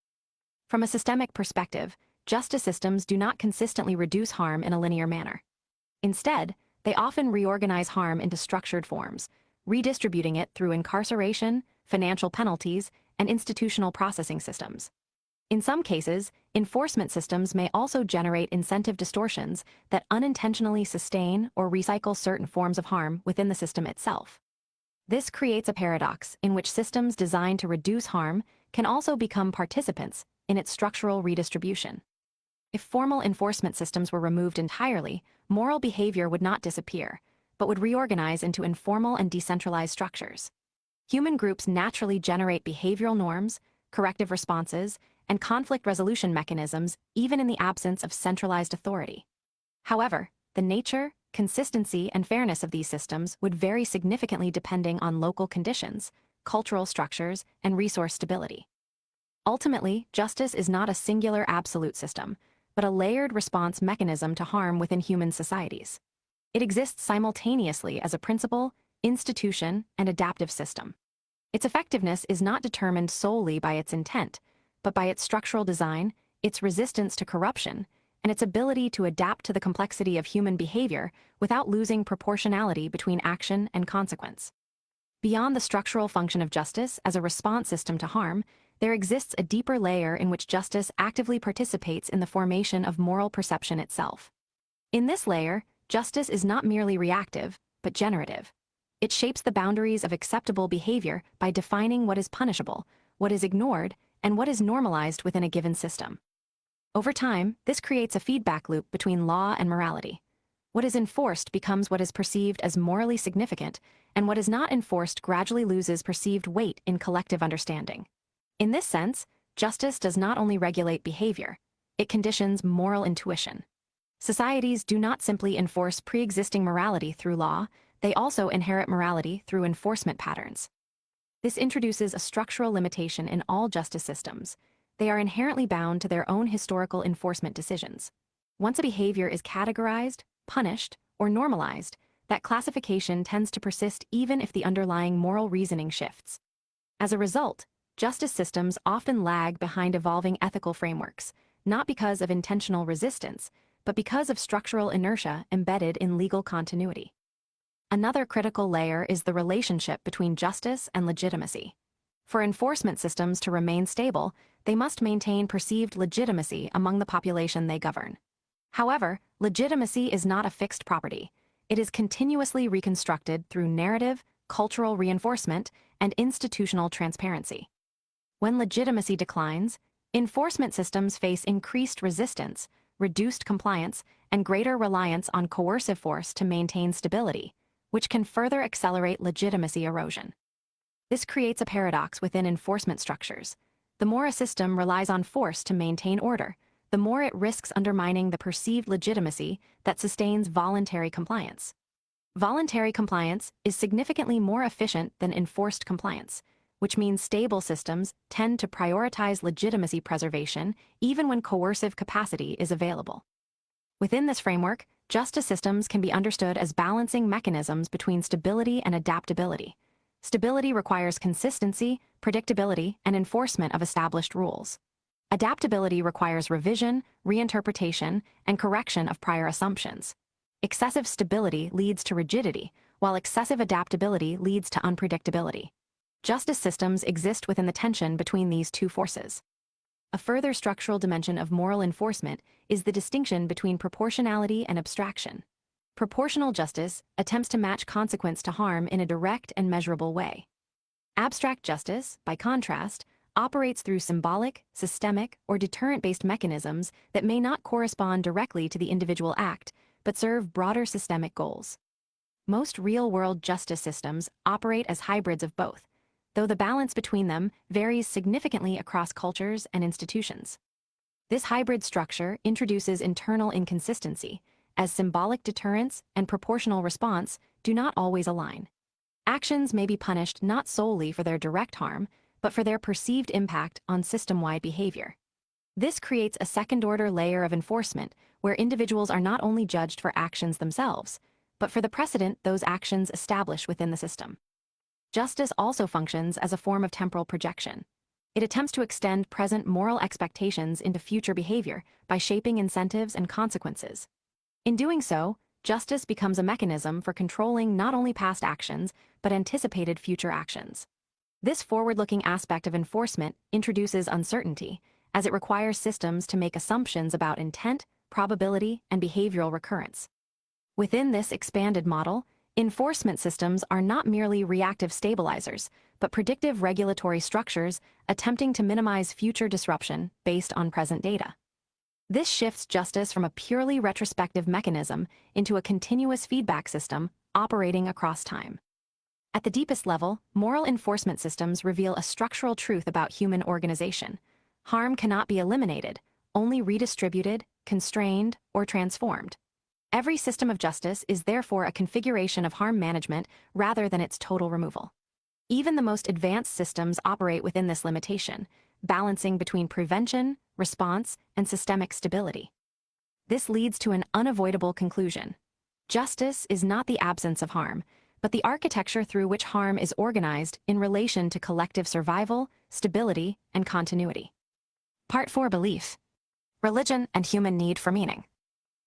From a systemic perspective, justice systems do not consistently reduce harm in a linear manner. Instead, they often reorganize harm into structured forms, redistributing it through incarceration, financial penalties, and institutional processing systems. In some cases, enforcement systems may also generate incentive distortions that unintentionally sustain or recycle certain forms of harm within the system itself. This creates a paradox in which systems designed to reduce harm can also become participants in its structural redistribution. If formal enforcement systems were removed entirely, moral behavior would not disappear, but would reorganize into informal and decentralized structures. Human groups naturally generate behavioral norms, corrective responses, and conflict resolution mechanisms even in the absence of centralized authority. However, the nature, consistency, and fairness of these systems would vary significantly depending on local conditions, cultural structures, and resource stability. Ultimately, justice is not a singular absolute system, but a layered response mechanism to harm within human societies. It exists simultaneously as a principle, institution, and adaptive system. Its effectiveness is not determined solely by its intent, but by its structural design, its resistance to corruption, and its ability to adapt to the complexity of human behavior without losing proportionality between action and consequence. Beyond the structural function of justice as a response system to harm, there exists a deeper layer in which justice actively participates in the formation of moral perception itself. In this layer, justice is not merely reactive, but generative. It shapes the boundaries of acceptable behavior by defining what is punishable, what is ignored, and what is normalized within a given system. Over time, this creates a feedback loop between law and morality. What is enforced becomes what is perceived as morally significant, and what is not enforced gradually loses perceived weight in collective understanding. In this sense, justice does not only regulate behavior, it conditions moral intuition. Societies do not simply enforce pre-existing morality through law, they also inherit morality through enforcement patterns. This introduces a structural limitation in all justice systems. They are inherently bound to their own historical enforcement decisions. Once a behavior is categorized, punished, or normalized, that classification tends to persist even if the underlying moral reasoning shifts. As a result, justice systems often lag behind evolving ethical frameworks, not because of intentional resistance, but because of structural inertia embedded in legal continuity. Another critical layer is the relationship between justice and legitimacy. For enforcement systems to remain stable, they must maintain perceived legitimacy among the population they govern. However, legitimacy is not a fixed property. It is continuously reconstructed through narrative, cultural reinforcement, and institutional transparency. When legitimacy declines, enforcement systems face increased resistance, reduced compliance, and greater reliance on coercive force to maintain stability, which can further accelerate legitimacy erosion. This creates a paradox within enforcement structures. The more a system relies on force to maintain order, the more it risks undermining the perceived legitimacy that sustains voluntary compliance. Voluntary compliance is significantly more efficient than enforced compliance, which means stable systems tend to prioritize legitimacy preservation even when coercive capacity is available. Within this framework, justice systems can be understood as balancing mechanisms between stability and adaptability. Stability requires consistency, predictability, and enforcement of established rules. Adaptability requires revision, reinterpretation, and correction of prior assumptions. Excessive stability leads to rigidity, while excessive adaptability leads to unpredictability. Justice systems exist within the tension between these two forces. A further structural dimension of moral enforcement is the distinction between proportionality and abstraction. Proportional justice attempts to match consequence to harm in a direct and measurable way. Abstract justice, by contrast, operates through symbolic, systemic, or deterrent-based mechanisms that may not correspond directly to the individual act, but serve broader systemic goals. Most real-world justice systems operate as hybrids of both, though the balance between them varies significantly across cultures and institutions. This hybrid structure introduces internal inconsistency, as symbolic deterrence and proportional response do not always align. Actions may be punished not solely for their direct harm, but for their perceived impact on system-wide behavior. This creates a second-order layer of enforcement where individuals are not only judged for actions themselves, but for the precedent those actions establish within the system. Justice also functions as a form of temporal projection. It attempts to extend present moral expectations into future behavior by shaping incentives and consequences. In doing so, justice becomes a mechanism for controlling not only past actions, but anticipated future actions. This forward-looking aspect of enforcement introduces uncertainty, as it requires systems to make assumptions about intent, probability, and behavioral recurrence. Within this expanded model, enforcement systems are not merely reactive stabilizers, but predictive regulatory structures attempting to minimize future disruption based on present data. This shifts justice from a purely retrospective mechanism into a continuous feedback system operating across time. At the deepest level, moral enforcement systems reveal a structural truth about human organization. Harm cannot be eliminated, only redistributed, constrained, or transformed. Every system of justice is therefore a configuration of harm management rather than its total removal. Even the most advanced systems operate within this limitation, balancing between prevention, response, and systemic stability. This leads to an unavoidable conclusion. Justice is not the absence of harm, but the architecture through which harm is organized in relation to collective survival, stability, and continuity. Part 4: Belief. Religion and human need for meaning.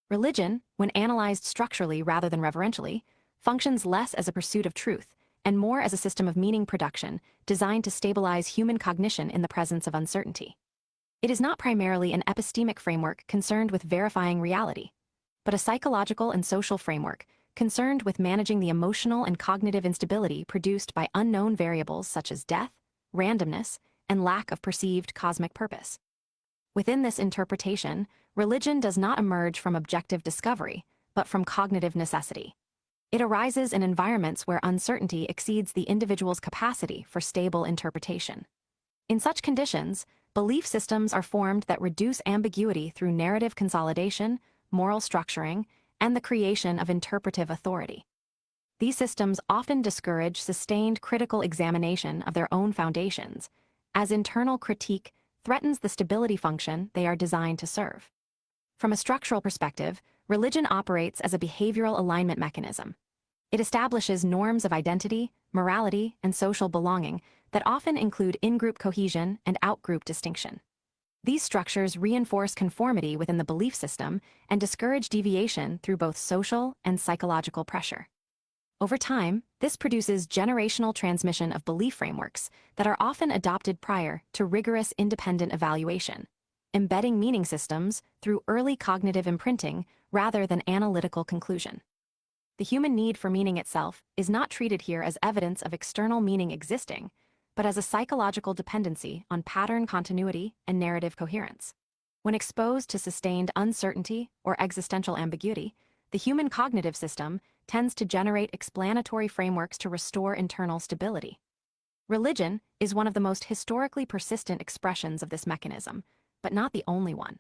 Religion, when analyzed structurally rather than reverentially, functions less as a pursuit of truth and more as a system of meaning production designed to stabilize human cognition in the presence of uncertainty. It is not primarily an epistemic framework concerned with verifying reality, but a psychological and social framework concerned with managing the emotional and cognitive instability produced by unknown variables such as death, randomness, and lack of perceived cosmic purpose. Within this interpretation, religion does not emerge from objective discovery, but from cognitive necessity. It arises in environments where uncertainty exceeds the individual's capacity for stable interpretation. In such conditions, belief systems are formed that reduce ambiguity through narrative consolidation, moral structuring, and the creation of interpretive authority. These systems often discourage sustained critical examination of their own foundations, as internal critique threatens the stability function they are designed to serve. From a structural perspective, religion operates as a behavioral alignment mechanism. It establishes norms of identity, morality, and social belonging that often include in-group cohesion and out-group distinction. These structures reinforce conformity within the belief system and discourage deviation through both social and psychological pressure. Over time, this produces generational transmission of belief frameworks that are often adopted prior to rigorous independent evaluation, embedding meaning systems through early cognitive imprinting rather than analytical conclusion. The human need for meaning itself is not treated here as evidence of external meaning existing, but as a psychological dependency on pattern continuity and narrative coherence. When exposed to sustained uncertainty or existential ambiguity, the human cognitive system tends to generate explanatory frameworks to restore internal stability. Religion is one of the most historically persistent expressions of this mechanism, but not the only one.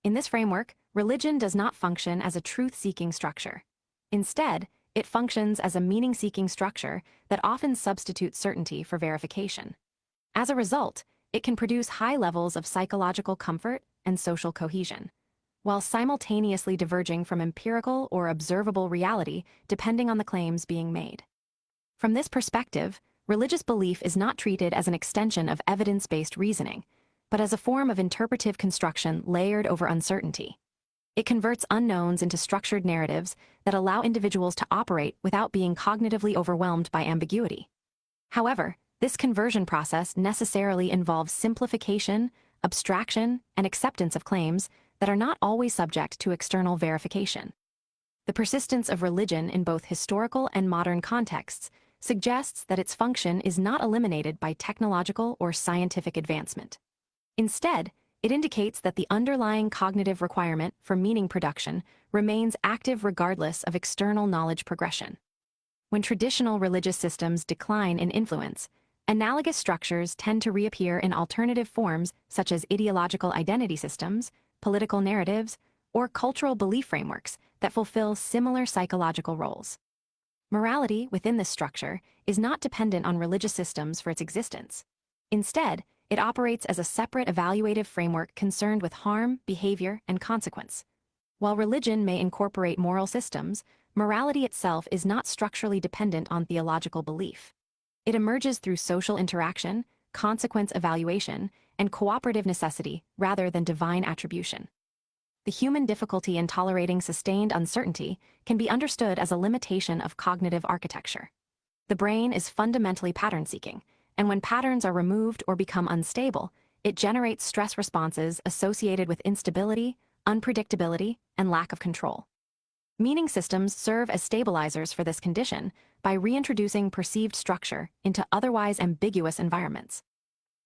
In this framework, religion does not function as a truth-seeking structure. Instead, it functions as a meaning-seeking structure that often substitutes certainty for verification. As a result, it can produce high levels of psychological comfort and social cohesion, while simultaneously diverging from empirical or observable reality depending on the claims being made. From this perspective, religious belief is not treated as an extension of evidence-based reasoning, but as a form of interpretive construction layered over uncertainty. It converts unknowns into structured narratives that allow individuals to operate without being cognitively overwhelmed by ambiguity. However, this conversion process necessarily involves simplification, abstraction, and acceptance of claims that are not always subject to external verification. The persistence of religion in both historical and modern contexts suggests that its function is not eliminated by technological or scientific advancement. Instead, it indicates that the underlying cognitive requirement for meaning production remains active regardless of external knowledge progression. When traditional religious systems decline in influence, analogous structures tend to reappear in alternative forms such as ideological identity systems, political narratives, or cultural belief frameworks that fulfill similar psychological roles. Morality within this structure is not dependent on religious systems for its existence. Instead, it operates as a separate evaluative framework concerned with harm, behavior, and consequence. While religion may incorporate moral systems, morality itself is not structurally dependent on theological belief. It emerges through social interaction, consequence evaluation, and cooperative necessity rather than divine attribution. The human difficulty in tolerating sustained uncertainty can be understood as a limitation of cognitive architecture. The brain is fundamentally pattern-seeking, and when patterns are removed or become unstable, it generates stress responses associated with instability, unpredictability, and lack of control. Meaning systems serve as stabilizers for this condition by reintroducing perceived structure into otherwise ambiguous environments.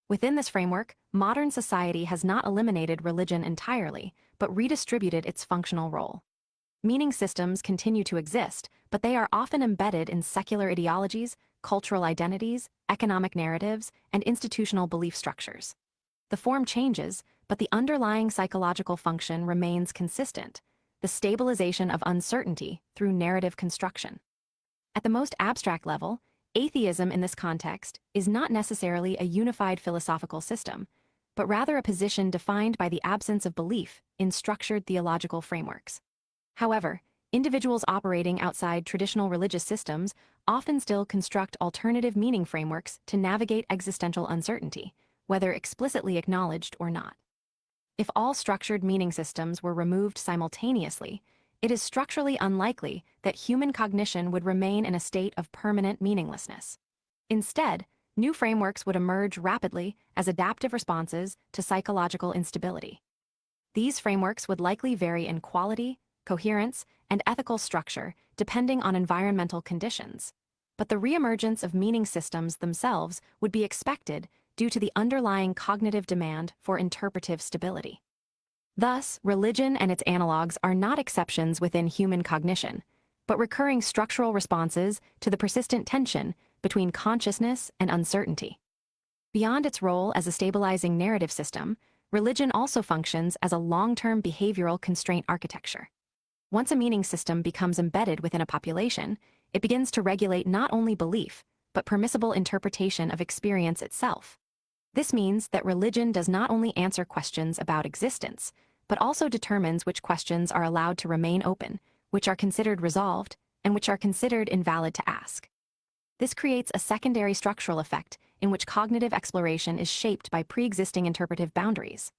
Within this framework, modern society has not eliminated religion entirely, but redistributed its functional role. Meaning systems continue to exist, but they are often embedded in secular ideologies, cultural identities, economic narratives, and institutional belief structures. The form changes, but the underlying psychological function remains consistent: the stabilization of uncertainty through narrative construction. At the most abstract level, atheism in this context is not necessarily a unified philosophical system, but rather a position defined by the absence of belief in structured theological frameworks. However, individuals operating outside traditional religious systems often still construct alternative meaning frameworks to navigate existential uncertainty, whether explicitly acknowledged or not. If all structured meaning systems were removed simultaneously, it is structurally unlikely that human cognition would remain in a state of permanent meaninglessness. Instead, new frameworks would emerge rapidly as adaptive responses to psychological instability. These frameworks would likely vary in quality, coherence, and ethical structure depending on environmental conditions. But the reemergence of meaning systems themselves would be expected due to the underlying cognitive demand for interpretive stability. Thus, religion and its analogs are not exceptions within human cognition, but recurring structural responses to the persistent tension between consciousness and uncertainty. Beyond its role as a stabilizing narrative system, religion also functions as a long-term behavioral constraint architecture. Once a meaning system becomes embedded within a population, it begins to regulate not only belief, but permissible interpretation of experience itself. This means that religion does not only answer questions about existence, but also determines which questions are allowed to remain open, which are considered resolved, and which are considered invalid to ask. This creates a secondary structural effect in which cognitive exploration is shaped by pre-existing interpretive boundaries.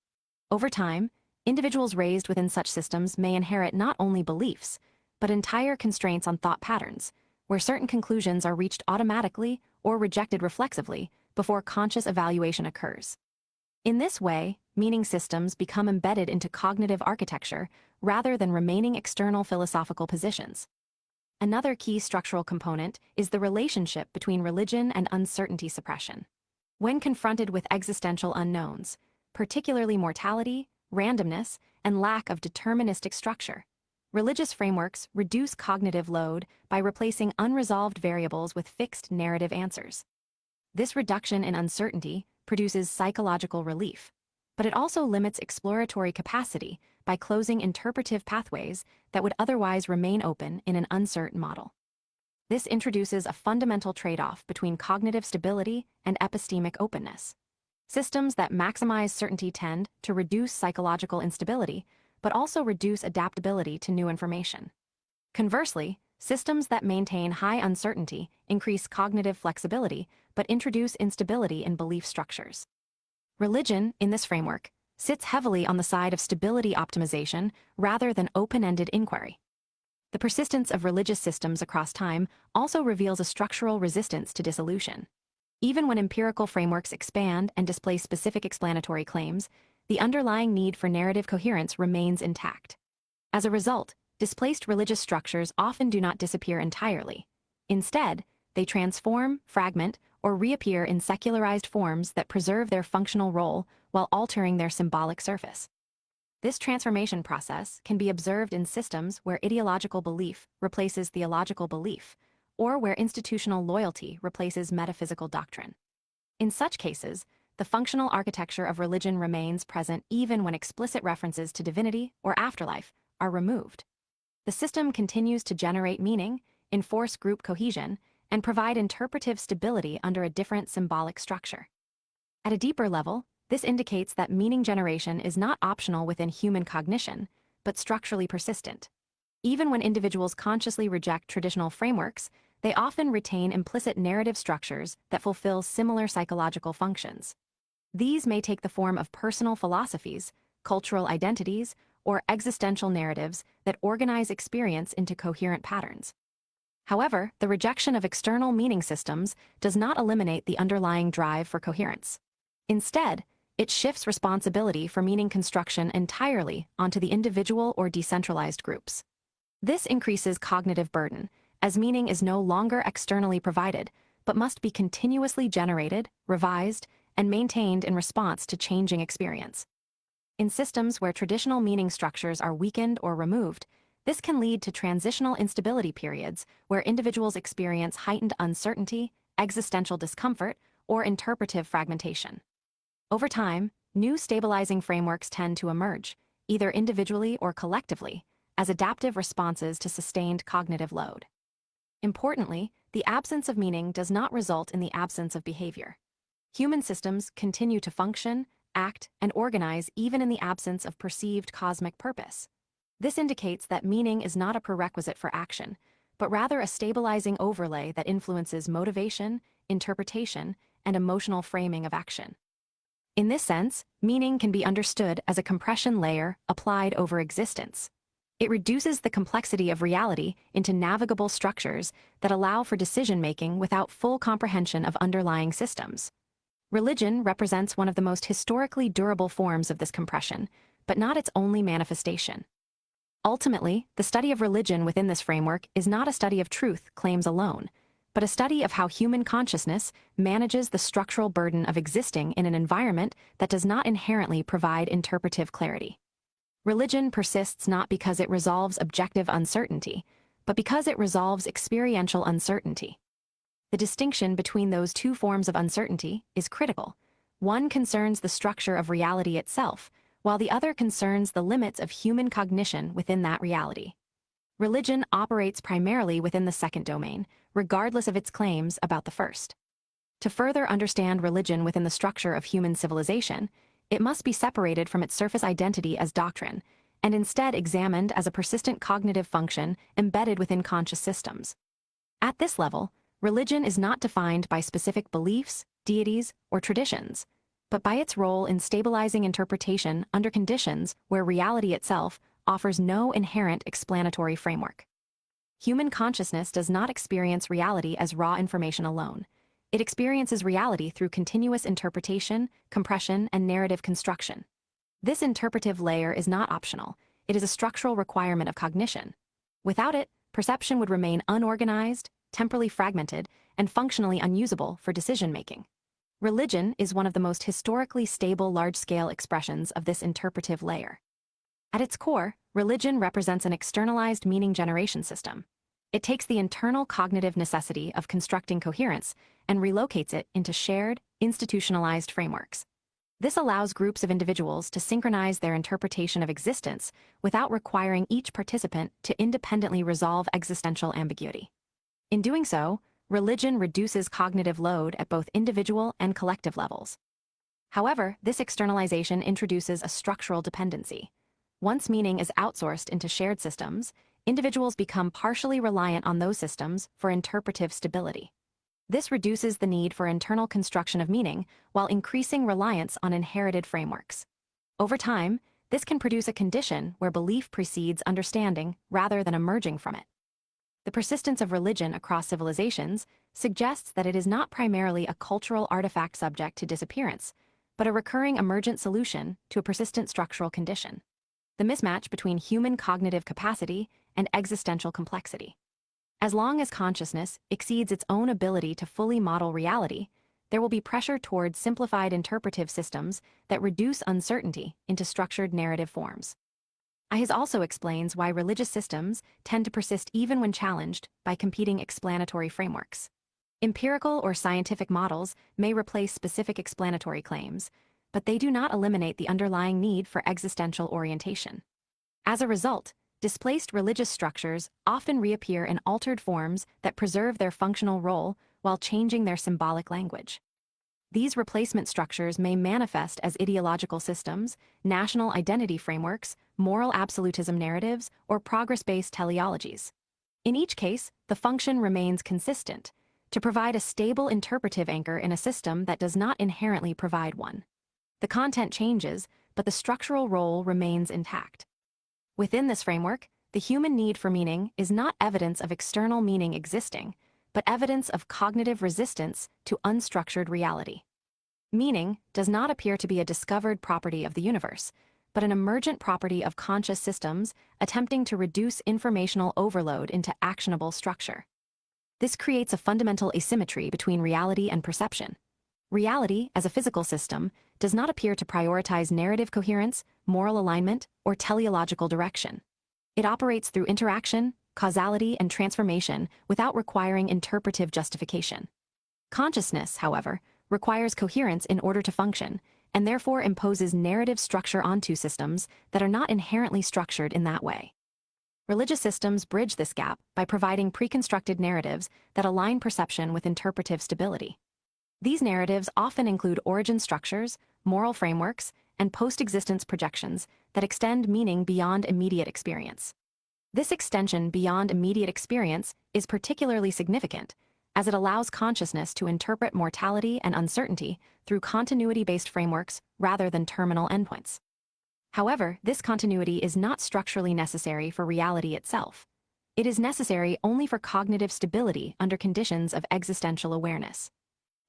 Over time, individuals raised within such systems may inherit not only beliefs, but entire constraints on thought patterns, where certain conclusions are reached automatically or rejected reflexively before conscious evaluation occurs. In this way, meaning systems become embedded into cognitive architecture rather than remaining external philosophical positions. Another key structural component is the relationship between religion and uncertainty suppression. When confronted with existential unknowns, particularly mortality, randomness, and lack of deterministic structure, religious frameworks reduce cognitive load by replacing unresolved variables with fixed narrative answers. This reduction in uncertainty produces psychological relief, but it also limits exploratory capacity by closing interpretive pathways that would otherwise remain open in an uncertain model. This introduces a fundamental trade-off between cognitive stability and epistemic openness. Systems that maximize certainty tend to reduce psychological instability, but also reduce adaptability to new information. Conversely, systems that maintain high uncertainty increase cognitive flexibility, but introduce instability in belief structures. Religion, in this framework, sits heavily on the side of stability optimization rather than open-ended inquiry. The persistence of religious systems across time also reveals a structural resistance to dissolution. Even when empirical frameworks expand and displace specific explanatory claims, the underlying need for narrative coherence remains intact. As a result, displaced religious structures often do not disappear entirely. Instead, they transform, fragment, or reappear in secularized forms that preserve their functional role while altering their symbolic surface. This transformation process can be observed in systems where ideological belief replaces theological belief, or where institutional loyalty replaces metaphysical doctrine. In such cases, the functional architecture of religion remains present even when explicit references to divinity or afterlife are removed. The system continues to generate meaning, enforce group cohesion, and provide interpretive stability under a different symbolic structure. At a deeper level, this indicates that meaning generation is not optional within human cognition, but structurally persistent. Even when individuals consciously reject traditional frameworks, they often retain implicit narrative structures that fulfill similar psychological functions. These may take the form of personal philosophies, cultural identities, or existential narratives that organize experience into coherent patterns. However, the rejection of external meaning systems does not eliminate the underlying drive for coherence. Instead, it shifts responsibility for meaning construction entirely onto the individual or decentralized groups. This increases cognitive burden, as meaning is no longer externally provided, but must be continuously generated, revised, and maintained in response to changing experience. In systems where traditional meaning structures are weakened or removed, This can lead to transitional instability periods where individuals experience heightened uncertainty, existential discomfort, or interpretive fragmentation. Over time, new stabilizing frameworks tend to emerge, either individually or collectively, as adaptive responses to sustained cognitive load. Importantly, the absence of meaning does not result in the absence of behavior. Human systems continue to function, act, and organize even in the absence of perceived cosmic purpose. This indicates that meaning is not a prerequisite for action, but rather a stabilizing overlay that influences motivation, interpretation, and emotional framing of action. In this sense, meaning can be understood as a compression layer applied over existence. It reduces the complexity of reality into navigable structures that allow for decision-making without full comprehension of underlying systems. Religion represents one of the most historically durable forms of this compression, but not its only manifestation. Ultimately, the study of religion within this framework is not a study of truth claims alone, but a study of how human consciousness manages the structural burden of existing in an environment that does not inherently provide interpretive clarity. Religion persists not because it resolves objective uncertainty, but because it resolves experiential uncertainty. The distinction between those two forms of uncertainty is critical. One concerns the structure of reality itself, while the other concerns the limits of human cognition within that reality. Religion operates primarily within the second domain, regardless of its claims about the first. To further understand religion within the structure of human civilization, it must be separated from its surface identity as doctrine, and instead examined as a persistent cognitive function embedded within conscious systems. At this level, religion is not defined by specific beliefs, deities, or traditions, but by its role in stabilizing interpretation under conditions where reality itself offers no inherent explanatory framework. Human consciousness does not experience reality as raw information alone. It experiences reality through continuous interpretation, compression, and narrative construction. This interpretive layer is not optional. It is a structural requirement of cognition. Without it, perception would remain unorganized, temporally fragmented, and functionally unusable for decision-making. Religion is one of the most historically stable large-scale expressions of this interpretive layer. At its core, religion represents an externalized meaning generation system. It takes the internal cognitive necessity of constructing coherence and relocates it into shared, institutionalized frameworks. This allows groups of individuals to synchronize their interpretation of existence without requiring each participant to independently resolve existential ambiguity. In doing so, religion reduces cognitive load at both individual and collective levels. However, this externalization introduces a structural dependency. Once meaning is outsourced into shared systems, individuals become partially reliant on those systems for interpretive stability. This reduces the need for internal construction of meaning while increasing reliance on inherited frameworks. Over time, this can produce a condition where belief precedes understanding rather than emerging from it. The persistence of religion across civilizations suggests that it is not primarily a cultural artifact subject to disappearance, but a recurring emergent solution to a persistent structural condition: the mismatch between human cognitive capacity and existential complexity. As long as consciousness exceeds its own ability to fully model reality, there will be pressure toward simplified interpretive systems that reduce uncertainty into structured narrative forms. Ahiz also explains why religious systems tend to persist even when challenged by competing explanatory frameworks. Empirical or scientific models may replace specific explanatory claims, but they do not eliminate the underlying need for existential orientation. As a result, displaced religious structures often reappear in altered forms that preserve their functional role while changing their symbolic language. These replacement structures may manifest as ideological systems, national identity frameworks, moral absolutism narratives, or progress-based teleologies. In each case, the function remains consistent: to provide a stable interpretive anchor in a system that does not inherently provide one. The content changes, but the structural role remains intact. Within this framework, the human need for meaning is not evidence of external meaning existing, but evidence of cognitive resistance to unstructured reality. Meaning does not appear to be a discovered property of the universe, but an emergent property of conscious systems attempting to reduce informational overload into actionable structure. This creates a fundamental asymmetry between reality and perception. Reality, as a physical system, does not appear to prioritize narrative coherence, moral alignment, or teleological direction. It operates through interaction, causality, and transformation without requiring interpretive justification. Consciousness, however, requires coherence in order to function, and therefore imposes narrative structure onto systems that are not inherently structured in that way. Religious systems bridge this gap by providing pre-constructed narratives that align perception with interpretive stability. These narratives often include origin structures, moral frameworks, and post-existence projections that extend meaning beyond immediate experience. This extension beyond immediate experience is particularly significant, as it allows consciousness to interpret mortality and uncertainty through continuity-based frameworks rather than terminal endpoints. However, this continuity is not structurally necessary for reality itself. It is necessary only for cognitive stability under conditions of existential awareness.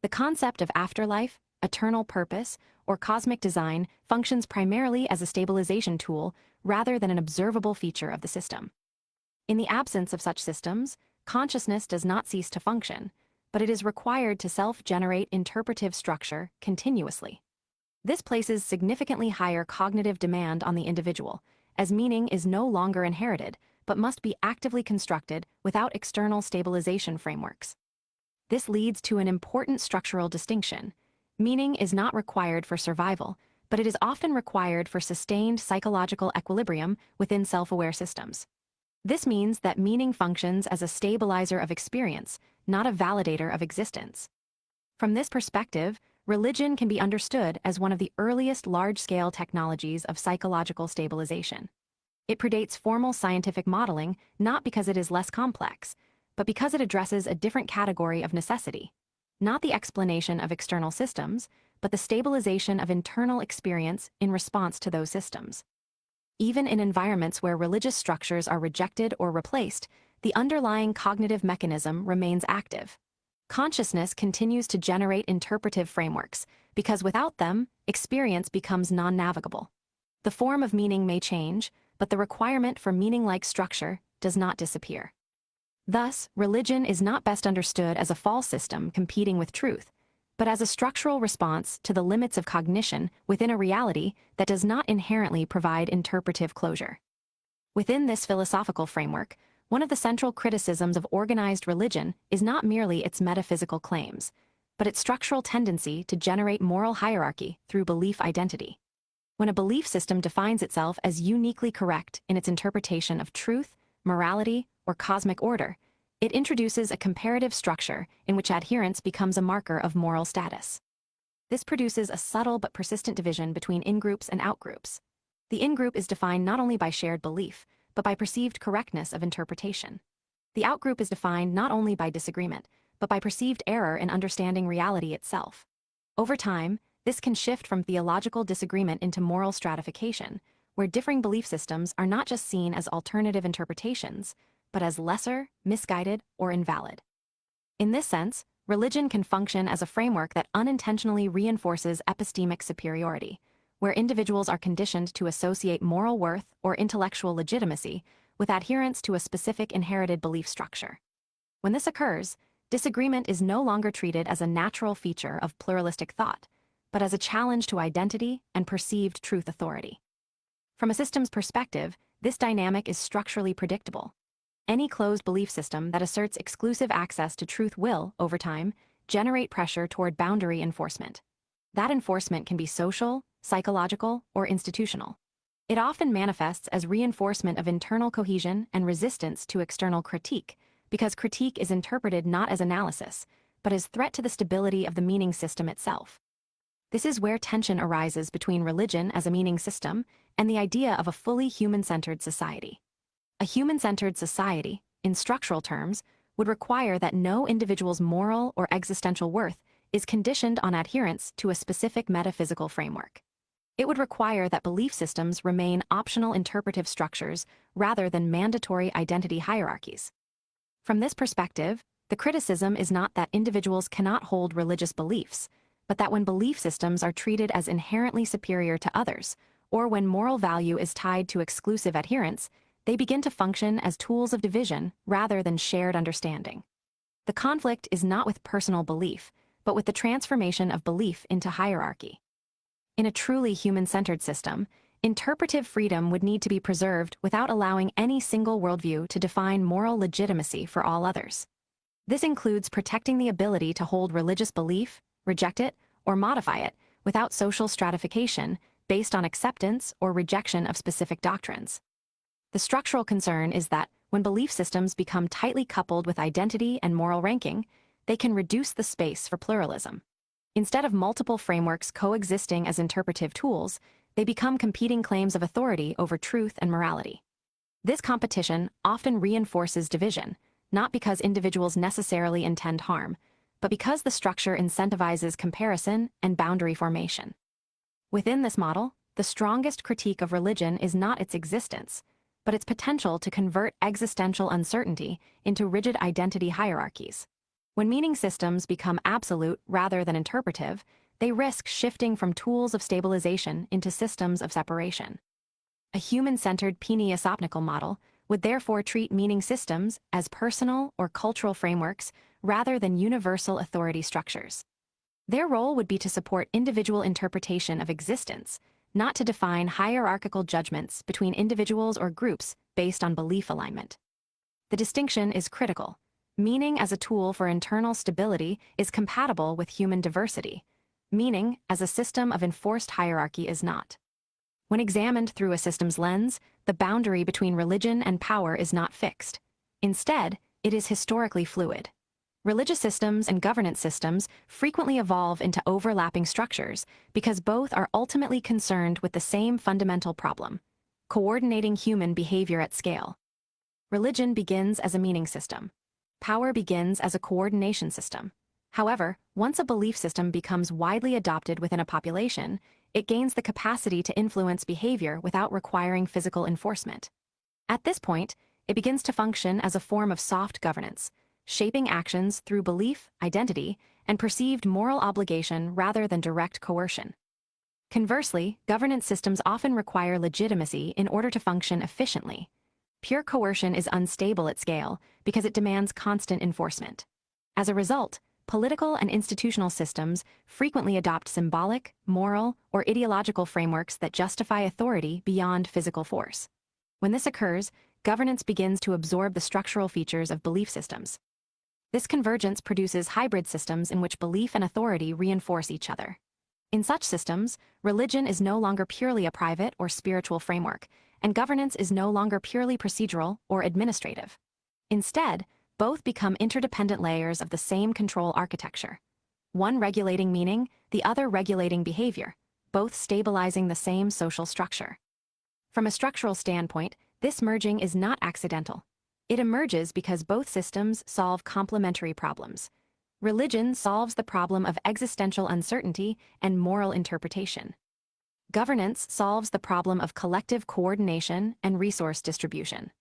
The concept of afterlife, eternal purpose, or cosmic design functions primarily as a stabilization tool rather than an observable feature of the system. In the absence of such systems, consciousness does not cease to function, but it is required to self-generate interpretive structure continuously. This places significantly higher cognitive demand on the individual, as meaning is no longer inherited, but must be actively constructed without external stabilization frameworks. This leads to an important structural distinction. Meaning is not required for survival, but it is often required for sustained psychological equilibrium within self-aware systems. This means that meaning functions as a stabilizer of experience, not a validator of existence. From this perspective, religion can be understood as one of the earliest large-scale technologies of psychological stabilization. It predates formal scientific modeling not because it is less complex, but because it addresses a different category of necessity, not the explanation of external systems, but the stabilization of internal experience in response to those systems. Even in environments where religious structures are rejected or replaced, the underlying cognitive mechanism remains active. Consciousness continues to generate interpretive frameworks, because without them, experience becomes non-navigable. The form of meaning may change, but the requirement for meaning-like structure does not disappear. Thus, religion is not best understood as a false system competing with truth, but as a structural response to the limits of cognition within a reality that does not inherently provide interpretive closure. Within this philosophical framework, one of the central criticisms of organized religion is not merely its metaphysical claims, but its structural tendency to generate moral hierarchy through belief identity. When a belief system defines itself as uniquely correct in its interpretation of truth, morality, or cosmic order, it introduces a comparative structure in which adherence becomes a marker of moral status. This produces a subtle but persistent division between in-groups and out-groups. The in-group is defined not only by shared belief, but by perceived correctness of interpretation. The out-group is defined not only by disagreement, but by perceived error in understanding reality itself. Over time, this can shift from theological disagreement into moral stratification, where differing belief systems are not just seen as alternative interpretations, but as lesser, misguided, or invalid. In this sense, religion can function as a framework that unintentionally reinforces epistemic superiority, where individuals are conditioned to associate moral worth or intellectual legitimacy with adherence to a specific inherited belief structure. When this occurs, disagreement is no longer treated as a natural feature of pluralistic thought, but as a challenge to identity and perceived truth authority. From a system's perspective, this dynamic is structurally predictable. Any closed belief system that asserts exclusive access to truth will, over time, generate pressure toward boundary enforcement. That enforcement can be social, psychological, or institutional. It often manifests as reinforcement of internal cohesion and resistance to external critique, because critique is interpreted not as analysis, but as threat to the stability of the meaning system itself. This is where tension arises between religion as a meaning system and the idea of a fully human-centered society. A human-centered society, in structural terms, would require that no individual's moral or existential worth is conditioned on adherence to a specific metaphysical framework. It would require that belief systems remain optional interpretive structures rather than mandatory identity hierarchies. From this perspective, the criticism is not that individuals cannot hold religious beliefs, but that when belief systems are treated as inherently superior to others, or when moral value is tied to exclusive adherence, they begin to function as tools of division rather than shared understanding. The conflict is not with personal belief, but with the transformation of belief into hierarchy. In a truly human-centered system, interpretive freedom would need to be preserved without allowing any single worldview to define moral legitimacy for all others. This includes protecting the ability to hold religious belief, reject it, or modify it without social stratification based on acceptance or rejection of specific doctrines. The structural concern is that when belief systems become tightly coupled with identity and moral ranking, they can reduce the space for pluralism. Instead of multiple frameworks coexisting as interpretive tools, they become competing claims of authority over truth and morality. This competition often reinforces division, not because individuals necessarily intend harm, but because the structure incentivizes comparison and boundary formation. Within this model, the strongest critique of religion is not its existence, but its potential to convert existential uncertainty into rigid identity hierarchies. When meaning systems become absolute rather than interpretive, they risk shifting from tools of stabilization into systems of separation. A human-centered Peniasopnical model would therefore treat meaning systems as personal or cultural frameworks rather than universal authority structures. Their role would be to support individual interpretation of existence, not to define hierarchical judgments between individuals or groups based on belief alignment. The distinction is critical. Meaning as a tool for internal stability is compatible with human diversity. Meaning as a system of enforced hierarchy is not. When examined through a system's lens, the boundary between religion and power is not fixed. Instead, it is historically fluid. Religious systems and governance systems frequently evolve into overlapping structures because both are ultimately concerned with the same fundamental problem: coordinating human behavior at scale. Religion begins as a meaning system. Power begins as a coordination system. However, once a belief system becomes widely adopted within a population, it gains the capacity to influence behavior without requiring physical enforcement. At this point, it begins to function as a form of soft governance, shaping actions through belief, identity, and perceived moral obligation rather than direct coercion. Conversely, governance systems often require legitimacy in order to function efficiently. Pure coercion is unstable at scale because it demands constant enforcement. As a result, political and institutional systems frequently adopt symbolic, moral, or ideological frameworks that justify authority beyond physical force. When this occurs, governance begins to absorb the structural features of belief systems. This convergence produces hybrid systems in which belief and authority reinforce each other. In such systems, religion is no longer purely a private or spiritual framework, and governance is no longer purely procedural or administrative. Instead, both become interdependent layers of the same control architecture. One regulating meaning, the other regulating behavior, both stabilizing the same social structure. From a structural standpoint, this merging is not accidental. It emerges because both systems solve complementary problems. Religion solves the problem of existential uncertainty and moral interpretation. Governance solves the problem of collective coordination and resource distribution.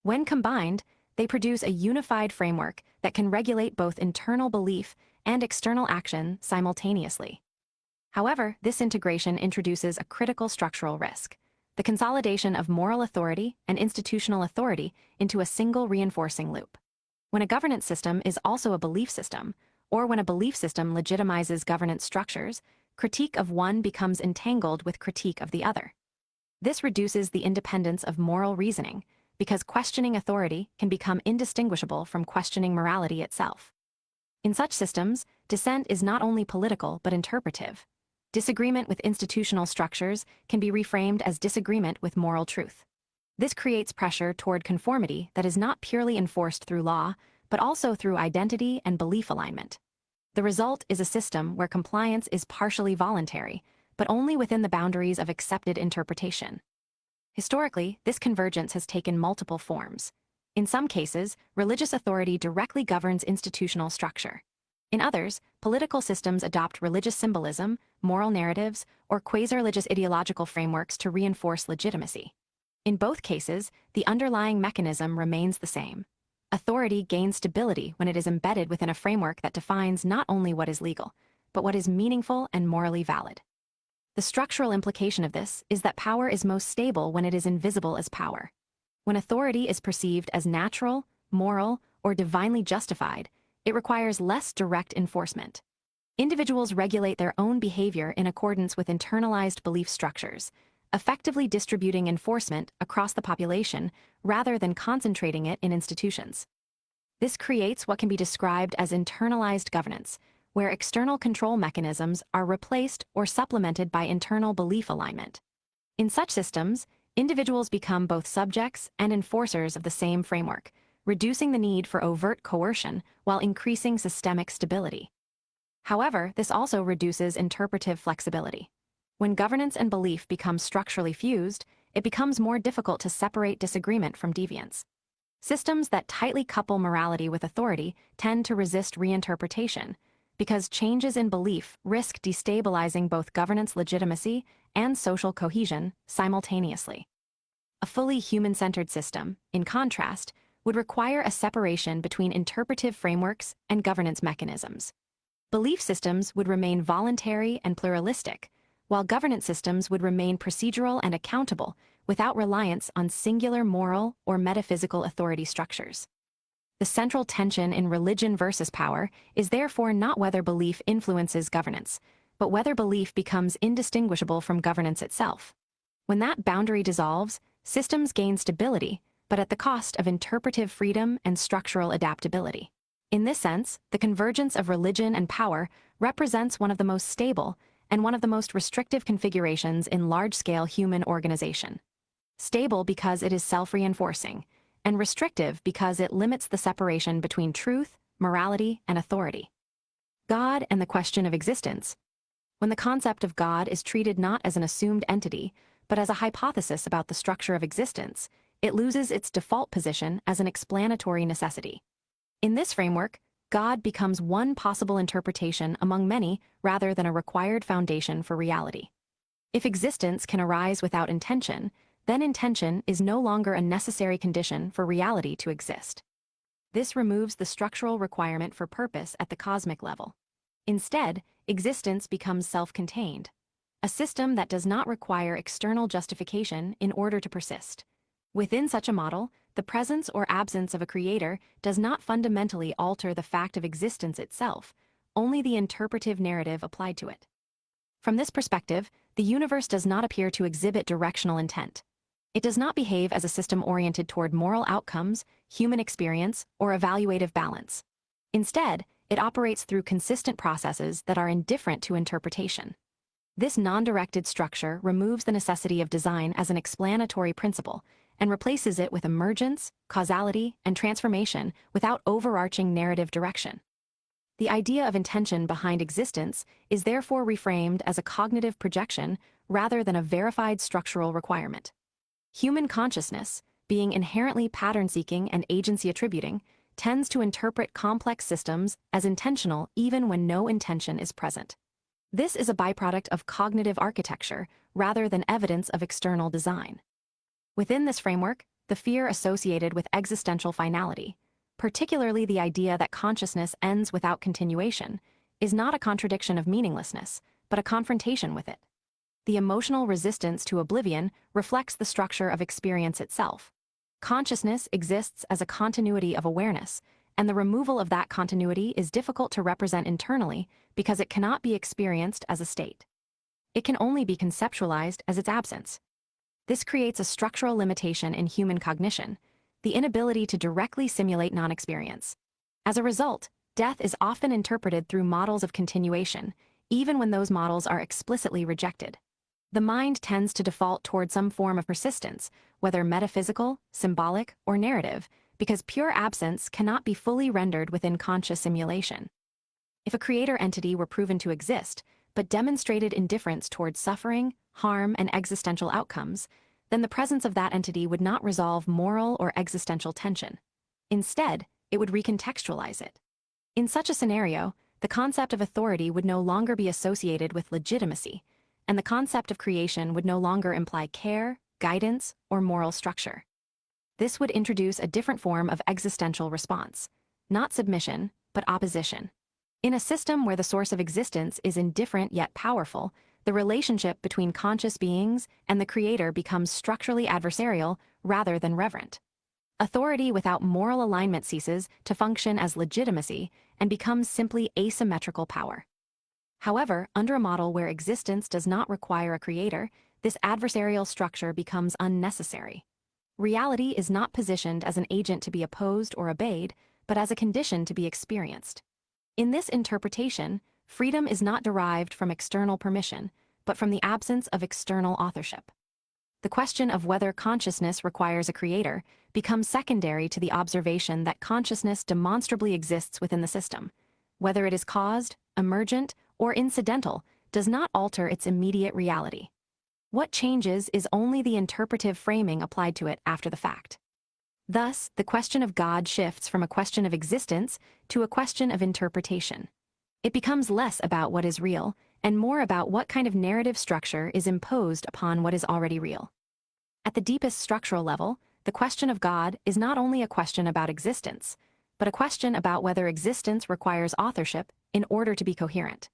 When combined, they produce a unified framework that can regulate both internal belief and external action simultaneously. However, this integration introduces a critical structural risk: the consolidation of moral authority and institutional authority into a single reinforcing loop. When a governance system is also a belief system, or when a belief system legitimizes governance structures, critique of one becomes entangled with critique of the other. This reduces the independence of moral reasoning, because questioning authority can become indistinguishable from questioning morality itself. In such systems, dissent is not only political but interpretive. Disagreement with institutional structures can be reframed as disagreement with moral truth. This creates pressure toward conformity that is not purely enforced through law, but also through identity and belief alignment. The result is a system where compliance is partially voluntary, but only within the boundaries of accepted interpretation. Historically, this convergence has taken multiple forms. In some cases, religious authority directly governs institutional structure. In others, political systems adopt religious symbolism, moral narratives, or quasi-religious ideological frameworks to reinforce legitimacy. In both cases, the underlying mechanism remains the same. Authority gains stability when it is embedded within a framework that defines not only what is legal, but what is meaningful and morally valid. The structural implication of this is that power is most stable when it is invisible as power. When authority is perceived as natural, moral, or divinely justified, it requires less direct enforcement. Individuals regulate their own behavior in accordance with internalized belief structures. effectively distributing enforcement across the population rather than concentrating it in institutions. This creates what can be described as internalized governance, where external control mechanisms are replaced or supplemented by internal belief alignment. In such systems, individuals become both subjects and enforcers of the same framework, reducing the need for overt coercion while increasing systemic stability. However, this also reduces interpretive flexibility. When governance and belief become structurally fused, it becomes more difficult to separate disagreement from deviance. Systems that tightly couple morality with authority tend to resist reinterpretation, because changes in belief risk destabilizing both governance legitimacy and social cohesion simultaneously. A fully human-centered system, in contrast, would require a separation between interpretive frameworks and governance mechanisms. Belief systems would remain voluntary and pluralistic, while governance systems would remain procedural and accountable without reliance on singular moral or metaphysical authority structures. The central tension in religion versus power is therefore not whether belief influences governance, but whether belief becomes indistinguishable from governance itself. When that boundary dissolves, systems gain stability, but at the cost of interpretive freedom and structural adaptability. In this sense, the convergence of religion and power represents one of the most stable and one of the most restrictive configurations in large-scale human organization. Stable because it is self-reinforcing, and restrictive because it limits the separation between truth, morality, and authority. God and the question of existence. When the concept of God is treated not as an assumed entity, but as a hypothesis about the structure of existence, it loses its default position as an explanatory necessity. In this framework, God becomes one possible interpretation among many rather than a required foundation for reality. If existence can arise without intention, then intention is no longer a necessary condition for reality to exist. This removes the structural requirement for purpose at the cosmic level. Instead, existence becomes self-contained, a system that does not require external justification in order to persist. Within such a model, the presence or absence of a creator does not fundamentally alter the fact of existence itself, only the interpretive narrative applied to it. From this perspective, the universe does not appear to exhibit directional intent. It does not behave as a system oriented toward moral outcomes, human experience, or evaluative balance. Instead, it operates through consistent processes that are indifferent to interpretation. This non-directed structure removes the necessity of design as an explanatory principle and replaces it with emergence, causality, and transformation without overarching narrative direction. The idea of intention behind existence is therefore reframed as a cognitive projection rather than a verified structural requirement. Human consciousness, being inherently pattern-seeking and agency-attributing, tends to interpret complex systems as intentional even when no intention is present. This is a byproduct of cognitive architecture rather than evidence of external design. Within this framework, the fear associated with existential finality, particularly the idea that consciousness ends without continuation, is not a contradiction of meaninglessness, but a confrontation with it. The emotional resistance to oblivion reflects the structure of experience itself. Consciousness exists as a continuity of awareness, and the removal of that continuity is difficult to represent internally because it cannot be experienced as a state. It can only be conceptualized as its absence. This creates a structural limitation in human cognition, the inability to directly simulate non-experience. As a result, death is often interpreted through models of continuation, even when those models are explicitly rejected. The mind tends to default toward some form of persistence, whether metaphysical, symbolic, or narrative, because pure absence cannot be fully rendered within conscious simulation. If a creator entity were proven to exist, but demonstrated indifference towards suffering, harm, and existential outcomes, then the presence of that entity would not resolve moral or existential tension. Instead, it would recontextualize it. In such a scenario, the concept of authority would no longer be associated with legitimacy, and the concept of creation would no longer imply care, guidance, or moral structure. This would introduce a different form of existential response, not submission, but opposition. In a system where the source of existence is indifferent yet powerful, the relationship between conscious beings and the creator becomes structurally adversarial rather than reverent. Authority without moral alignment ceases to function as legitimacy and becomes simply asymmetrical power. However, under a model where existence does not require a creator, this adversarial structure becomes unnecessary. Reality is not positioned as an agent to be opposed or obeyed, but as a condition to be experienced. In this interpretation, freedom is not derived from external permission, but from the absence of external authorship. The question of whether consciousness requires a creator becomes secondary to the observation that consciousness demonstrably exists within the system. Whether it is caused, emergent, or incidental does not alter its immediate reality. What changes is only the interpretive framing applied to it after the fact. Thus, the question of God shifts from a question of existence to a question of interpretation. It becomes less about what is real and more about what kind of narrative structure is imposed upon what is already real. At the deepest structural level, the question of God is not only a question about existence, but a question about whether existence requires authorship in order to be coherent.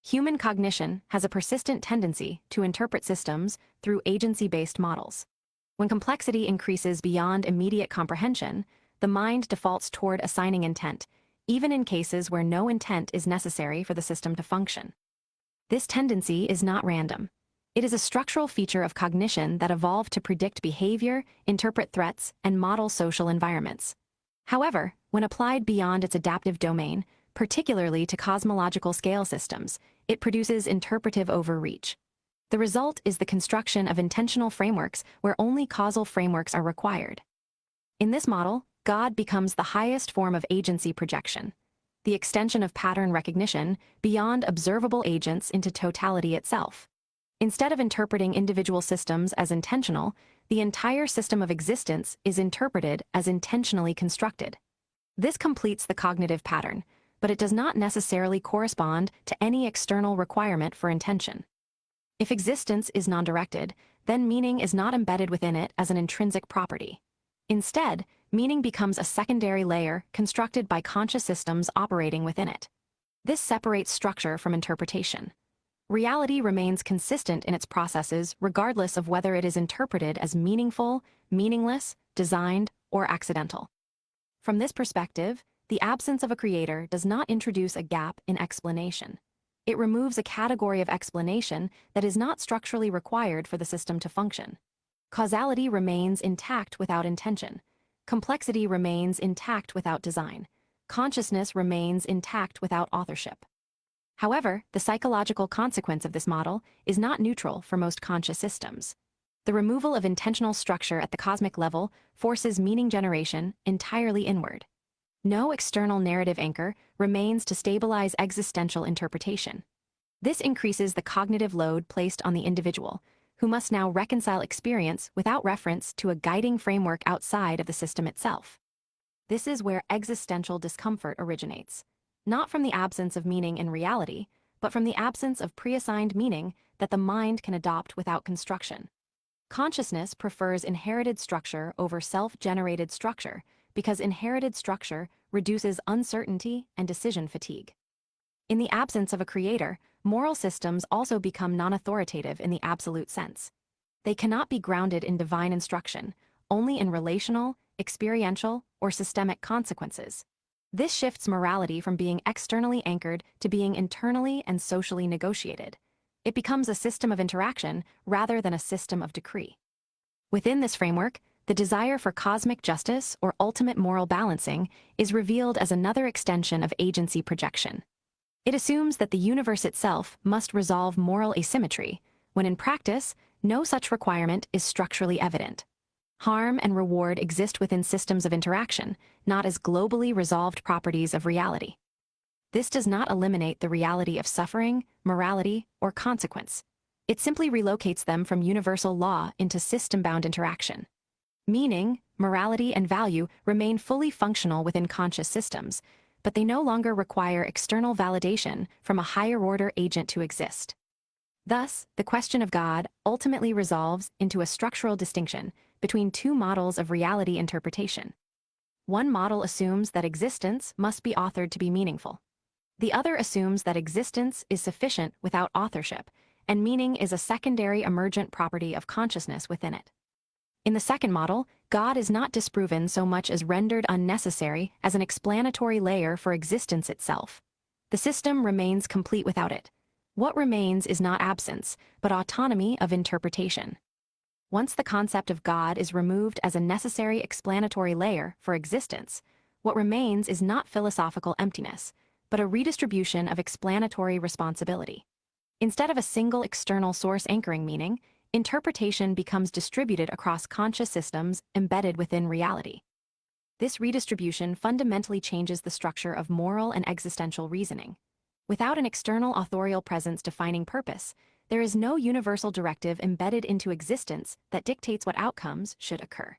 Human cognition has a persistent tendency to interpret systems through agency-based models. When complexity increases beyond immediate comprehension, the mind defaults toward assigning intent, even in cases where no intent is necessary for the system to function. This tendency is not random. It is a structural feature of cognition that evolved to predict behavior, interpret threats, and model social environments. However, when applied beyond its adaptive domain, particularly to cosmological scale systems, it produces interpretive overreach. The result is the construction of intentional frameworks where only causal frameworks are required. In this model, God becomes the highest form of agency projection, the extension of pattern recognition beyond observable agents into totality itself. Instead of interpreting individual systems as intentional, the entire system of existence is interpreted as intentionally constructed. This completes the cognitive pattern, but it does not necessarily correspond to any external requirement for intention. If existence is non-directed, then meaning is not embedded within it as an intrinsic property. Instead, meaning becomes a secondary layer constructed by conscious systems operating within it. This separates structure from interpretation. Reality remains consistent in its processes regardless of whether it is interpreted as meaningful, meaningless, designed, or accidental. From this perspective, the absence of a creator does not introduce a gap in explanation. It removes a category of explanation that is not structurally required for the system to function. Causality remains intact without intention. Complexity remains intact without design. Consciousness remains intact without authorship. However, the psychological consequence of this model is not neutral for most conscious systems. The removal of intentional structure at the cosmic level forces meaning generation entirely inward. No external narrative anchor remains to stabilize existential interpretation. This increases the cognitive load placed on the individual, who must now reconcile experience without reference to a guiding framework outside of the system itself. This is where existential discomfort originates, not from the absence of meaning in reality, but from the absence of pre-assigned meaning that the mind can adopt without construction. Consciousness prefers inherited structure over self-generated structure because inherited structure reduces uncertainty and decision fatigue. In the absence of a creator, moral systems also become non-authoritative in the absolute sense. They cannot be grounded in divine instruction, only in relational, experiential, or systemic consequences. This shifts morality from being externally anchored to being internally and socially negotiated. It becomes a system of interaction rather than a system of decree. Within this framework, the desire for cosmic justice or ultimate moral balancing is revealed as another extension of agency projection. It assumes that the universe itself must resolve moral asymmetry, when in practice, no such requirement is structurally evident. Harm and reward exist within systems of interaction, not as globally resolved properties of reality. This does not eliminate the reality of suffering, morality, or consequence. It simply relocates them from universal law into system-bound interaction. Meaning, morality, and value remain fully functional within conscious systems, but they no longer require external validation from a higher-order agent to exist. Thus, the question of God ultimately resolves into a structural distinction between two models of reality interpretation. One model assumes that existence must be authored to be meaningful. The other assumes that existence is sufficient without authorship, and meaning is a secondary emergent property of consciousness within it. In the second model, God is not disproven so much as rendered unnecessary as an explanatory layer for existence itself. The system remains complete without it. What remains is not absence, but autonomy of interpretation. Once the concept of God is removed as a necessary explanatory layer for existence, what remains is not philosophical emptiness, but a redistribution of explanatory responsibility. Instead of a single external source anchoring meaning, interpretation becomes distributed across conscious systems embedded within reality. This redistribution fundamentally changes the structure of moral and existential reasoning. Without an external authorial presence defining purpose, there is no universal directive embedded into existence that dictates what outcomes should occur.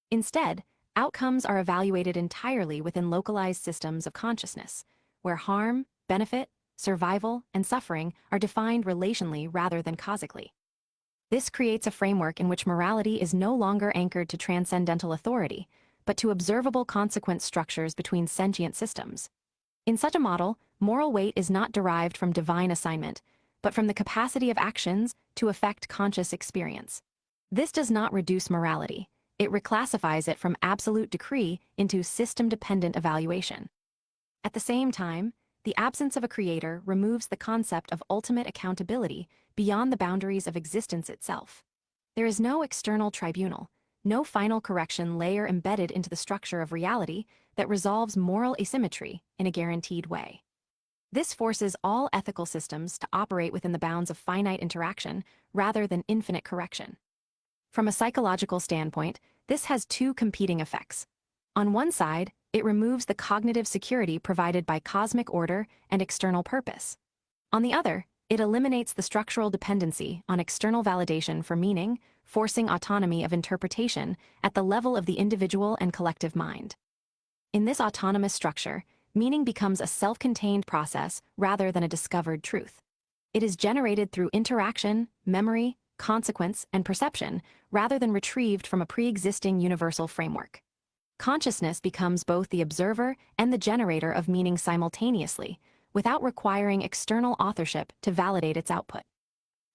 Instead, outcomes are evaluated entirely within localized systems of consciousness, where harm, benefit, survival, and suffering are defined relationally rather than causically. This creates a framework in which morality is no longer anchored to transcendental authority, but to observable consequence structures between sentient systems. In such a model, moral weight is not derived from divine assignment, but from the capacity of actions to affect conscious experience. This does not reduce morality. It reclassifies it from absolute decree into system-dependent evaluation. At the same time, the absence of a creator removes the concept of ultimate accountability beyond the boundaries of existence itself. There is no external tribunal, no final correction layer embedded into the structure of reality that resolves moral asymmetry in a guaranteed way. This forces all ethical systems to operate within the bounds of finite interaction rather than infinite correction. From a psychological standpoint, this has two competing effects. On one side, it removes the cognitive security provided by cosmic order and external purpose. On the other, it eliminates the structural dependency on external validation for meaning, forcing autonomy of interpretation at the level of the individual and collective mind. In this autonomous structure, meaning becomes a self-contained process rather than a discovered truth. It is generated through interaction, memory, consequence, and perception, rather than retrieved from a pre-existing universal framework. Consciousness becomes both the observer and the generator of meaning simultaneously, without requiring external authorship to validate its output.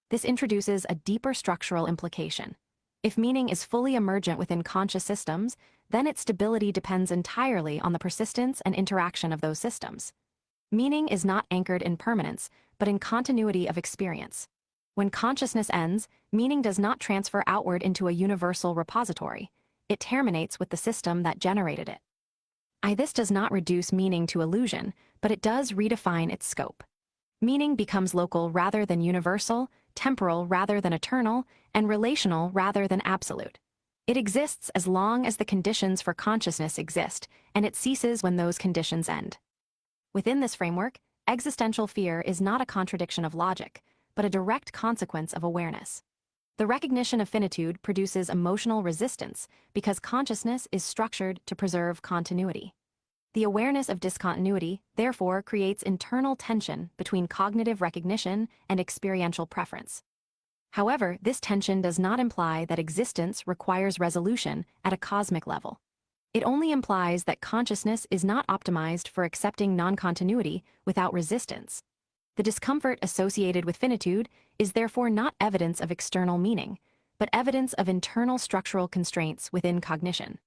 This introduces a deeper structural implication. If meaning is fully emergent within conscious systems, then its stability depends entirely on the persistence and interaction of those systems. Meaning is not anchored in permanence, but in continuity of experience. When consciousness ends, meaning does not transfer outward into a universal repository. It terminates with the system that generated it. This does not reduce meaning to illusion, but it does redefine its scope. Meaning becomes local rather than universal, temporal rather than eternal, and relational rather than absolute. It exists as long as the conditions for consciousness exist, and it ceases when those conditions end. Within this framework, existential fear is not a contradiction of logic, but a direct consequence of awareness. The recognition of finitude produces emotional resistance because consciousness is structured to preserve continuity. The awareness of discontinuity, therefore, creates internal tension between cognitive recognition and experiential preference. However, this tension does not imply that existence requires resolution at a cosmic level. It only implies that consciousness is not optimized for accepting non-continuity without resistance. The discomfort associated with finitude is therefore not evidence of external meaning, but evidence of internal structural constraints within cognition.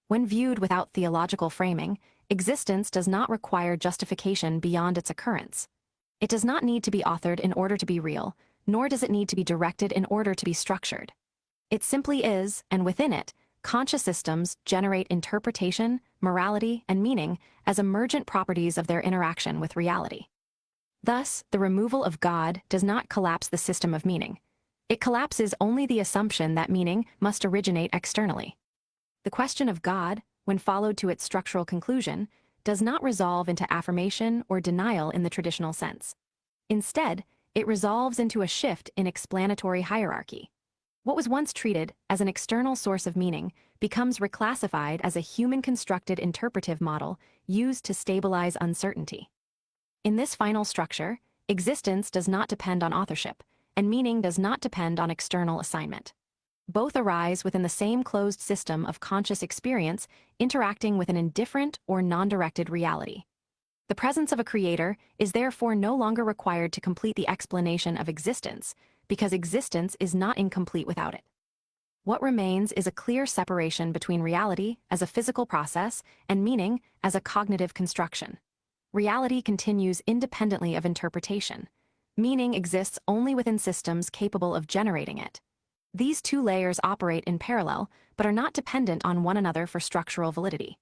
When viewed without theological framing, existence does not require justification beyond its occurrence. It does not need to be authored in order to be real, nor does it need to be directed in order to be structured. It simply is, and within it, conscious systems generate interpretation, morality, and meaning as emergent properties of their interaction with reality. Thus, the removal of God does not collapse the system of meaning. It collapses only the assumption that meaning must originate externally. The question of God, when followed to its structural conclusion, does not resolve into affirmation or denial in the traditional sense. Instead, it resolves into a shift in explanatory hierarchy. What was once treated as an external source of meaning becomes reclassified as a human-constructed interpretive model used to stabilize uncertainty. In this final structure, existence does not depend on authorship, and meaning does not depend on external assignment. Both arise within the same closed system of conscious experience interacting with an indifferent or non-directed reality. The presence of a creator is therefore no longer required to complete the explanation of existence, because existence is not incomplete without it. What remains is a clear separation between reality as a physical process and meaning as a cognitive construction. Reality continues independently of interpretation. Meaning exists only within systems capable of generating it. These two layers operate in parallel, but are not dependent on one another for structural validity.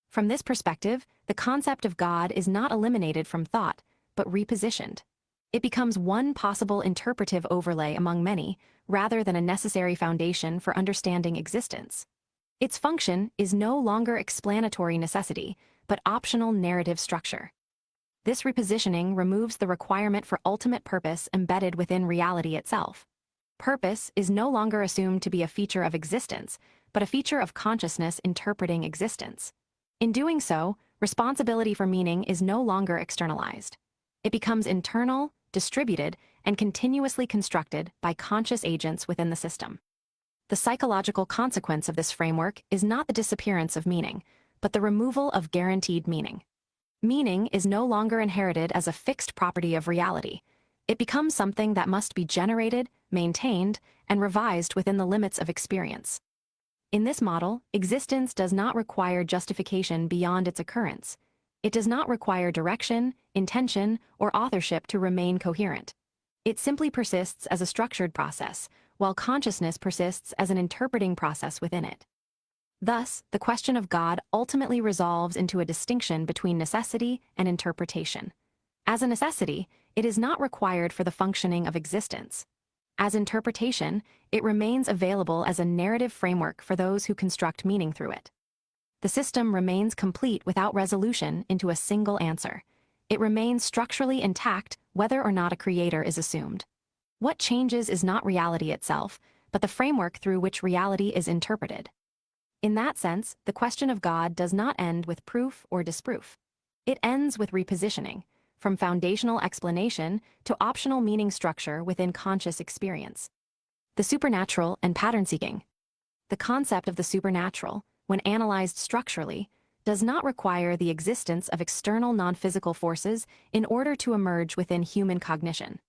From this perspective, the concept of God is not eliminated from thought, but repositioned. It becomes one possible interpretive overlay among many, rather than a necessary foundation for understanding existence. Its function is no longer explanatory necessity, but optional narrative structure. This repositioning removes the requirement for ultimate purpose embedded within reality itself. Purpose is no longer assumed to be a feature of existence, but a feature of consciousness interpreting existence. In doing so, responsibility for meaning is no longer externalized. It becomes internal, distributed, and continuously constructed by conscious agents within the system. The psychological consequence of this framework is not the disappearance of meaning, but the removal of guaranteed meaning. Meaning is no longer inherited as a fixed property of reality. It becomes something that must be generated, maintained, and revised within the limits of experience. In this model, existence does not require justification beyond its occurrence. It does not require direction, intention, or authorship to remain coherent. It simply persists as a structured process, while consciousness persists as an interpreting process within it. Thus, the question of God ultimately resolves into a distinction between necessity and interpretation. As a necessity, it is not required for the functioning of existence. As interpretation, it remains available as a narrative framework for those who construct meaning through it. The system remains complete without resolution into a single answer. It remains structurally intact whether or not a creator is assumed. What changes is not reality itself, but the framework through which reality is interpreted. In that sense, the question of God does not end with proof or disproof. It ends with repositioning, from foundational explanation to optional meaning structure within conscious experience. The supernatural and pattern seeking. The concept of the supernatural, when analyzed structurally, does not require the existence of external non-physical forces in order to emerge within human cognition.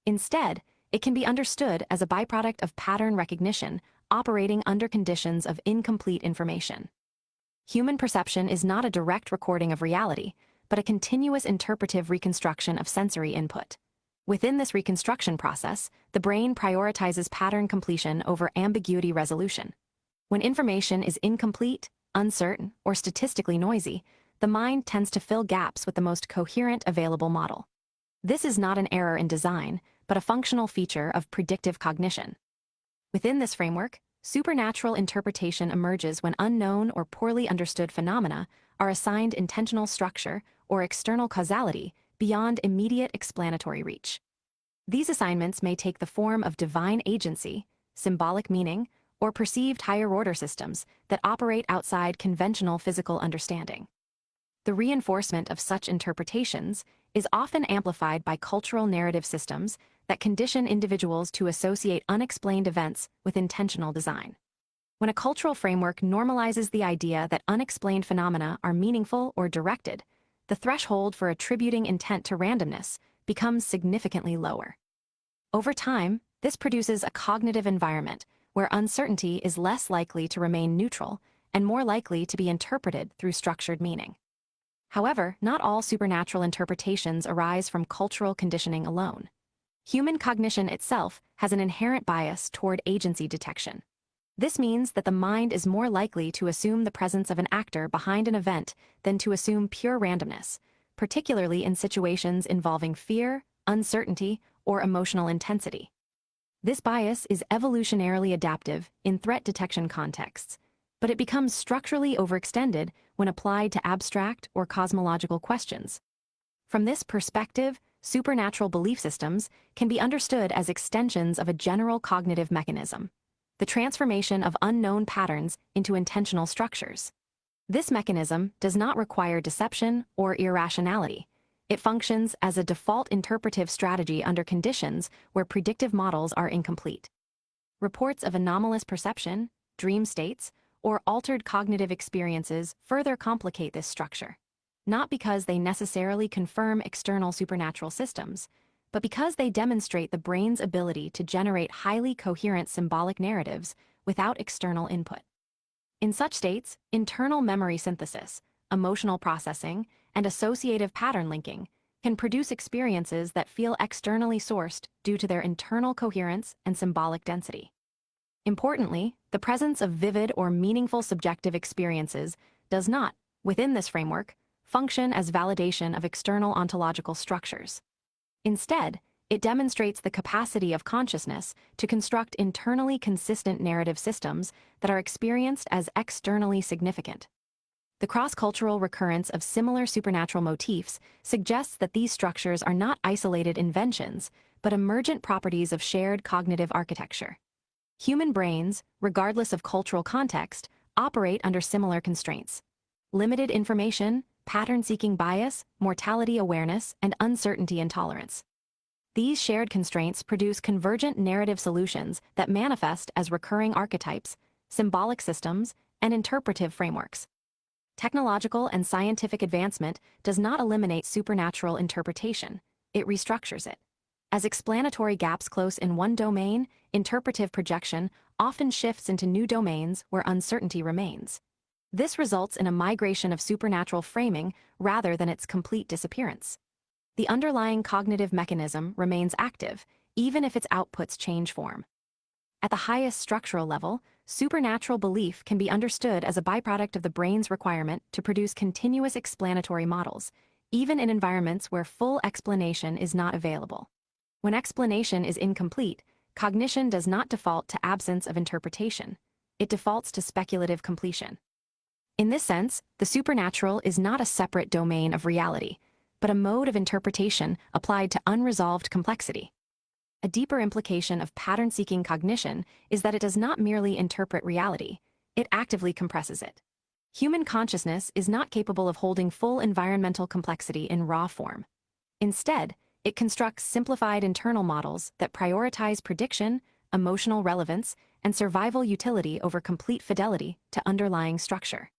Instead, it can be understood as a byproduct of pattern recognition operating under conditions of incomplete information. Human perception is not a direct recording of reality, but a continuous interpretive reconstruction of sensory input. Within this reconstruction process, the brain prioritizes pattern completion over ambiguity resolution. When information is incomplete, uncertain, or statistically noisy, the mind tends to fill gaps with the most coherent available model. This is not an error in design, but a functional feature of predictive cognition. Within this framework, supernatural interpretation emerges when unknown or poorly understood phenomena are assigned intentional structure or external causality beyond immediate explanatory reach. These assignments may take the form of divine agency, symbolic meaning, or perceived higher-order systems that operate outside conventional physical understanding. The reinforcement of such interpretations is often amplified by cultural narrative systems that condition individuals to associate unexplained events with intentional design. When a cultural framework normalizes the idea that unexplained phenomena are meaningful or directed, the threshold for attributing intent to randomness becomes significantly lower. Over time, this produces a cognitive environment where uncertainty is less likely to remain neutral and more likely to be interpreted through structured meaning. However, not all supernatural interpretations arise from cultural conditioning alone. Human cognition itself has an inherent bias toward agency detection. This means that the mind is more likely to assume the presence of an actor behind an event than to assume pure randomness, particularly in situations involving fear, uncertainty, or emotional intensity. This bias is evolutionarily adaptive in threat detection contexts, but it becomes structurally overextended when applied to abstract or cosmological questions. From this perspective, supernatural belief systems can be understood as extensions of a general cognitive mechanism, the transformation of unknown patterns into intentional structures. This mechanism does not require deception or irrationality. It functions as a default interpretive strategy under conditions where predictive models are incomplete. Reports of anomalous perception, dream states, or altered cognitive experiences further complicate this structure, not because they necessarily confirm external supernatural systems, but because they demonstrate the brain's ability to generate highly coherent symbolic narratives without external input. In such states, internal memory synthesis, emotional processing, and associative pattern linking can produce experiences that feel externally sourced due to their internal coherence and symbolic density. Importantly, the presence of vivid or meaningful subjective experiences does not, within this framework, function as validation of external ontological structures. Instead, it demonstrates the capacity of consciousness to construct internally consistent narrative systems that are experienced as externally significant. The cross-cultural recurrence of similar supernatural motifs suggests that these structures are not isolated inventions, but emergent properties of shared cognitive architecture. Human brains, regardless of cultural context, operate under similar constraints: limited information, pattern-seeking bias, mortality awareness, and uncertainty intolerance. These shared constraints produce convergent narrative solutions that manifest as recurring archetypes, symbolic systems, and interpretive frameworks. Technological and scientific advancement does not eliminate supernatural interpretation, it restructures it. As explanatory gaps close in one domain, interpretive projection often shifts into new domains where uncertainty remains. This results in a migration of supernatural framing rather than its complete disappearance. The underlying cognitive mechanism remains active, even if its outputs change form. At the highest structural level, supernatural belief can be understood as a byproduct of the brain's requirement to produce continuous explanatory models, even in environments where full explanation is not available. When explanation is incomplete, cognition does not default to absence of interpretation. It defaults to speculative completion. In this sense, the supernatural is not a separate domain of reality, but a mode of interpretation applied to unresolved complexity. A deeper implication of pattern-seeking cognition is that it does not merely interpret reality, it actively compresses it. Human consciousness is not capable of holding full environmental complexity in raw form. Instead, it constructs simplified internal models that prioritize prediction, emotional relevance, and survival utility over complete fidelity to underlying structure.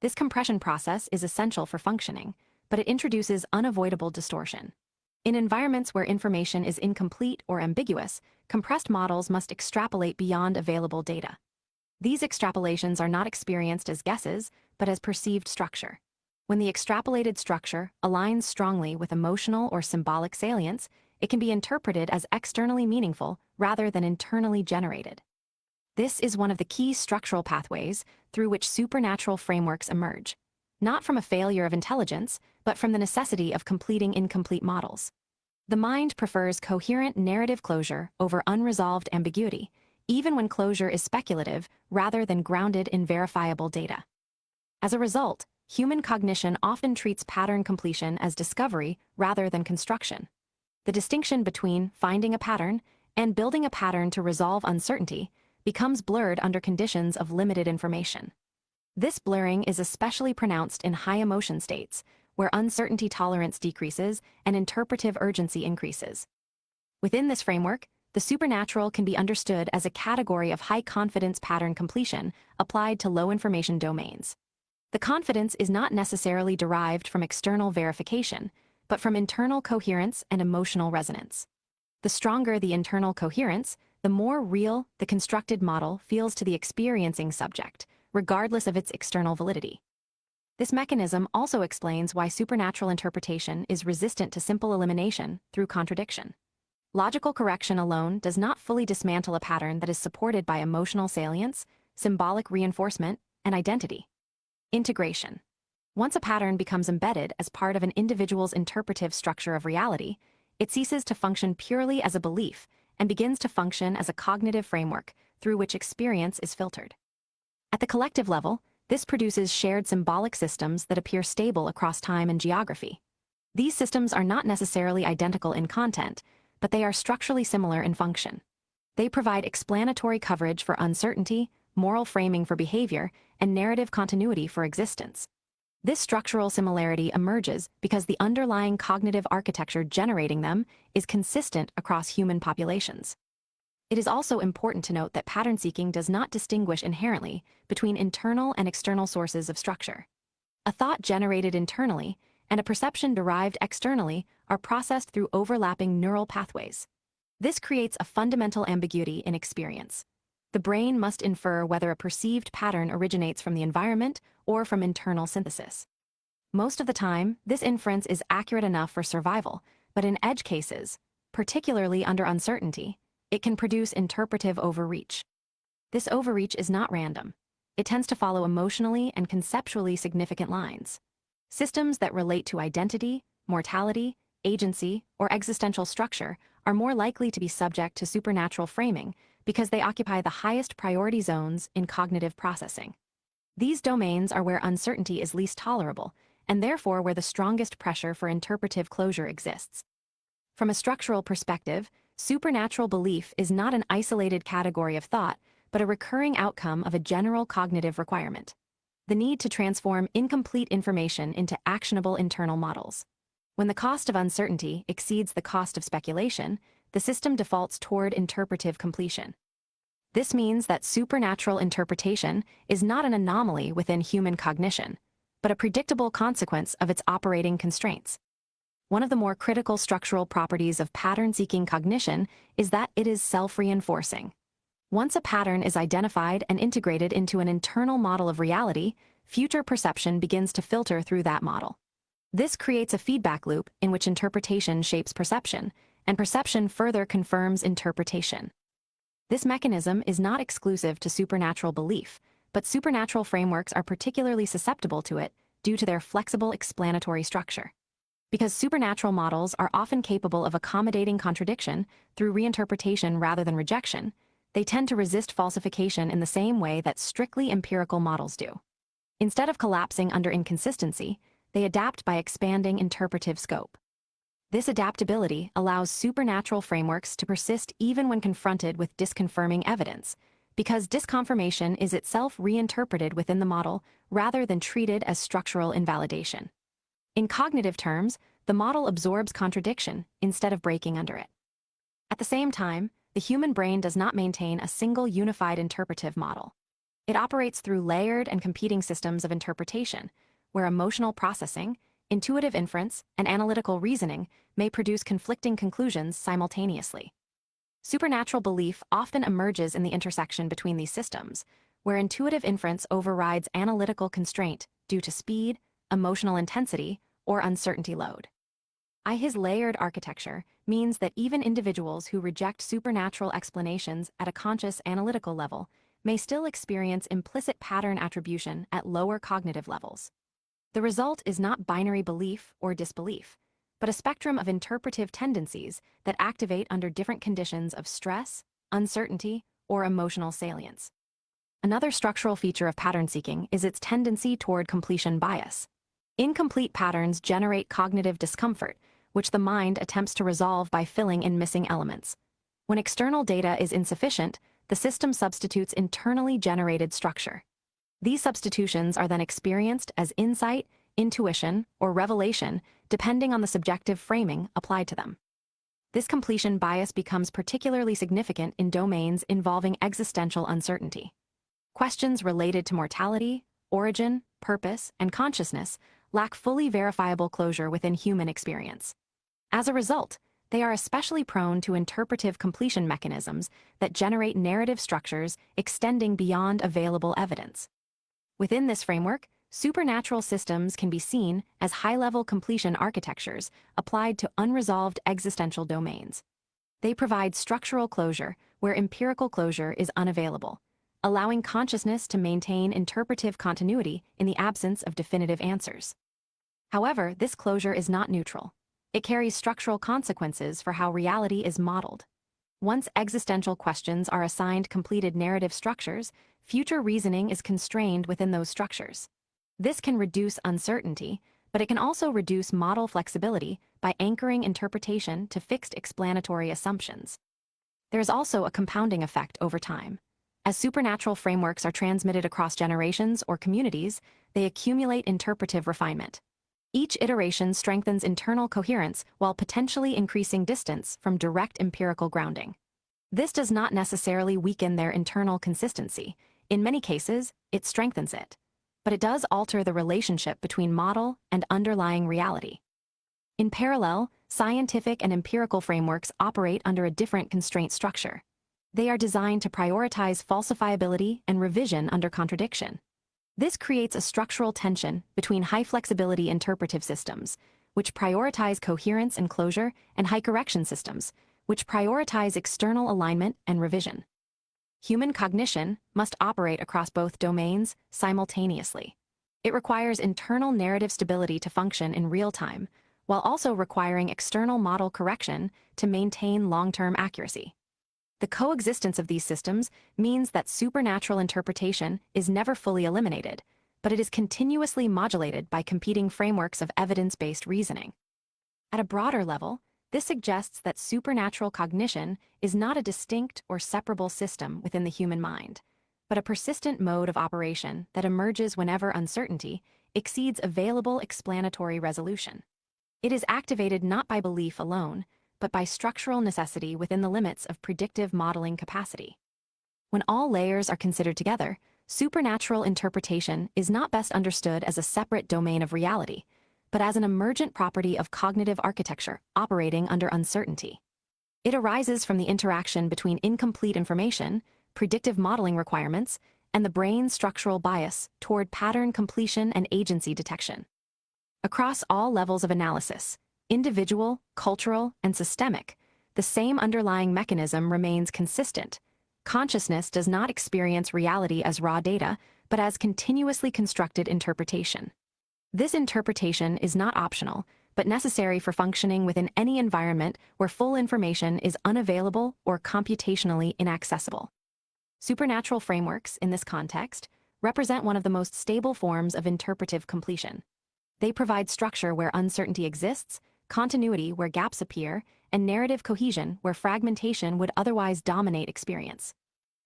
This compression process is essential for functioning, but it introduces unavoidable distortion. In environments where information is incomplete or ambiguous, compressed models must extrapolate beyond available data. These extrapolations are not experienced as guesses, but as perceived structure. When the extrapolated structure aligns strongly with emotional or symbolic salience, it can be interpreted as externally meaningful rather than internally generated. This is one of the key structural pathways through which supernatural frameworks emerge, not from a failure of intelligence, but from the necessity of completing incomplete models. The mind prefers coherent narrative closure over unresolved ambiguity, even when closure is speculative rather than grounded in verifiable data. As a result, human cognition often treats pattern completion as discovery rather than construction. The distinction between finding a pattern and building a pattern to resolve uncertainty becomes blurred under conditions of limited information. This blurring is especially pronounced in high emotion states, where uncertainty tolerance decreases and interpretive urgency increases. Within this framework, the supernatural can be understood as a category of high-confidence pattern completion applied to low-information domains. The confidence is not necessarily derived from external verification, but from internal coherence and emotional resonance. The stronger the internal coherence, the more real the constructed model feels to the experiencing subject, regardless of its external validity. This mechanism also explains why supernatural interpretation is resistant to simple elimination through contradiction. Logical correction alone does not fully dismantle a pattern that is supported by emotional salience, symbolic reinforcement, and identity. Integration. Once a pattern becomes embedded as part of an individual's interpretive structure of reality, it ceases to function purely as a belief and begins to function as a cognitive framework through which experience is filtered. At the collective level, this produces shared symbolic systems that appear stable across time and geography. These systems are not necessarily identical in content, but they are structurally similar in function. They provide explanatory coverage for uncertainty, moral framing for behavior, and narrative continuity for existence. This structural similarity emerges because the underlying cognitive architecture generating them is consistent across human populations. It is also important to note that pattern seeking does not distinguish inherently between internal and external sources of structure. A thought generated internally and a perception derived externally are processed through overlapping neural pathways. This creates a fundamental ambiguity in experience. The brain must infer whether a perceived pattern originates from the environment or from internal synthesis. Most of the time, this inference is accurate enough for survival, but in edge cases, particularly under uncertainty, it can produce interpretive overreach. This overreach is not random. It tends to follow emotionally and conceptually significant lines. Systems that relate to identity, mortality, agency, or existential structure are more likely to be subject to supernatural framing because they occupy the highest priority zones in cognitive processing. These domains are where uncertainty is least tolerable, and therefore where the strongest pressure for interpretive closure exists. From a structural perspective, supernatural belief is not an isolated category of thought, but a recurring outcome of a general cognitive requirement: the need to transform incomplete information into actionable internal models. When the cost of uncertainty exceeds the cost of speculation, the system defaults toward interpretive completion. This means that supernatural interpretation is not an anomaly within human cognition, but a predictable consequence of its operating constraints. One of the more critical structural properties of pattern-seeking cognition is that it is self-reinforcing. Once a pattern is identified and integrated into an internal model of reality, future perception begins to filter through that model. This creates a feedback loop in which interpretation shapes perception, and perception further confirms interpretation. This mechanism is not exclusive to supernatural belief, but supernatural frameworks are particularly susceptible to it due to their flexible explanatory structure. Because supernatural models are often capable of accommodating contradiction through reinterpretation rather than rejection, they tend to resist falsification in the same way that strictly empirical models do. Instead of collapsing under inconsistency, they adapt by expanding interpretive scope. This adaptability allows supernatural frameworks to persist even when confronted with disconfirming evidence, because disconfirmation is itself reinterpreted within the model rather than treated as structural invalidation. In cognitive terms, the model absorbs contradiction instead of breaking under it. At the same time, the human brain does not maintain a single unified interpretive model. It operates through layered and competing systems of interpretation, where emotional processing, intuitive inference, and analytical reasoning may produce conflicting conclusions simultaneously. Supernatural belief often emerges in the intersection between these systems, where intuitive inference overrides analytical constraint due to speed, emotional intensity, or uncertainty load. His layered architecture means that even individuals who reject supernatural explanations at a conscious analytical level may still experience implicit pattern attribution at lower cognitive levels. The result is not binary belief or disbelief, but a spectrum of interpretive tendencies that activate under different conditions of stress, uncertainty, or emotional salience. Another structural feature of pattern seeking is its tendency toward completion bias. Incomplete patterns generate cognitive discomfort, which the mind attempts to resolve by filling in missing elements. When external data is insufficient, the system substitutes internally generated structure. These substitutions are then experienced as insight, intuition, or revelation, depending on the subjective framing applied to them. This completion bias becomes particularly significant in domains involving existential uncertainty. Questions related to mortality, origin, purpose, and consciousness lack fully verifiable closure within human experience. As a result, they are especially prone to interpretive completion mechanisms that generate narrative structures extending beyond available evidence. Within this framework, supernatural systems can be seen as high-level completion architectures applied to unresolved existential domains. They provide structural closure where empirical closure is unavailable, allowing consciousness to maintain interpretive continuity in the absence of definitive answers. However, this closure is not neutral. It carries structural consequences for how reality is modeled. Once existential questions are assigned completed narrative structures, future reasoning is constrained within those structures. This can reduce uncertainty, but it can also reduce model flexibility by anchoring interpretation to fixed explanatory assumptions. There is also a compounding effect over time. As supernatural frameworks are transmitted across generations or communities, they accumulate interpretive refinement. Each iteration strengthens internal coherence while potentially increasing distance from direct empirical grounding. This does not necessarily weaken their internal consistency. In many cases, it strengthens it. But it does alter the relationship between model and underlying reality. In parallel, scientific and empirical frameworks operate under a different constraint structure. They are designed to prioritize falsifiability and revision under contradiction. This creates a structural tension between high-flexibility interpretive systems, which prioritize coherence and closure, and high-correction systems, which prioritize external alignment and revision. Human cognition must operate across both domains simultaneously. It requires internal narrative stability to function in real time, while also requiring external model correction to maintain long-term accuracy. The coexistence of these systems means that supernatural interpretation is never fully eliminated, but it is continuously modulated by competing frameworks of evidence-based reasoning. At a broader level, this suggests that supernatural cognition is not a distinct or separable system within the human mind, but a persistent mode of operation that emerges whenever uncertainty exceeds available explanatory resolution. It is activated not by belief alone, but by structural necessity within the limits of predictive modeling capacity. When all layers are considered together, supernatural interpretation is not best understood as a separate domain of reality, but as an emergent property of cognitive architecture operating under uncertainty. It arises from the interaction between incomplete information, predictive modeling requirements, and the brain's structural bias toward pattern completion and agency detection. Across all levels of analysis, individual, cultural, and systemic, the same underlying mechanism remains consistent. Consciousness does not experience reality as raw data, but as continuously constructed interpretation. This interpretation is not optional, but necessary for functioning within any environment where full information is unavailable or computationally inaccessible. Supernatural frameworks, in this context, represent one of the most stable forms of interpretive completion. They provide structure where uncertainty exists, continuity where gaps appear, and narrative cohesion where fragmentation would otherwise dominate experience.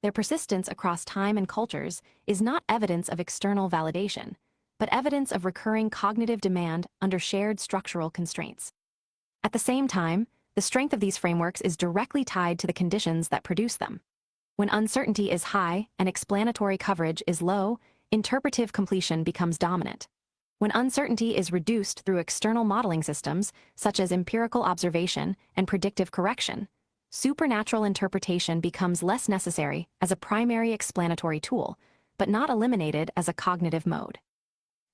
Their persistence across time and cultures is not evidence of external validation, but evidence of recurring cognitive demand under shared structural constraints. At the same time, the strength of these frameworks is directly tied to the conditions that produce them. When uncertainty is high and explanatory coverage is low, interpretive completion becomes dominant. When uncertainty is reduced through external modeling systems, such as empirical observation and predictive correction, supernatural interpretation becomes less necessary as a primary explanatory tool, but not eliminated as a cognitive mode.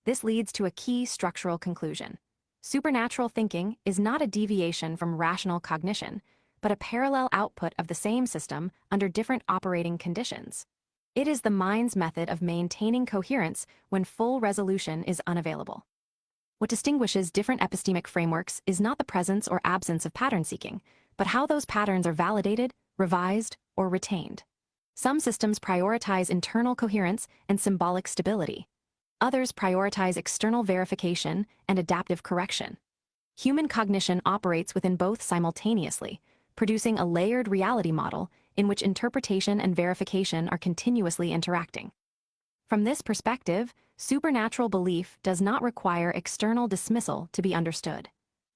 This leads to a key structural conclusion. Supernatural thinking is not a deviation from rational cognition, but a parallel output of the same system under different operating conditions. It is the mind's method of maintaining coherence when full resolution is unavailable. What distinguishes different epistemic frameworks is not the presence or absence of pattern seeking, but how those patterns are validated, revised, or retained. Some systems prioritize internal coherence and symbolic stability. Others prioritize external verification and adaptive correction. Human cognition operates within both simultaneously, producing a layered reality model in which interpretation and verification are continuously interacting. From this perspective, supernatural belief does not require external dismissal to be understood.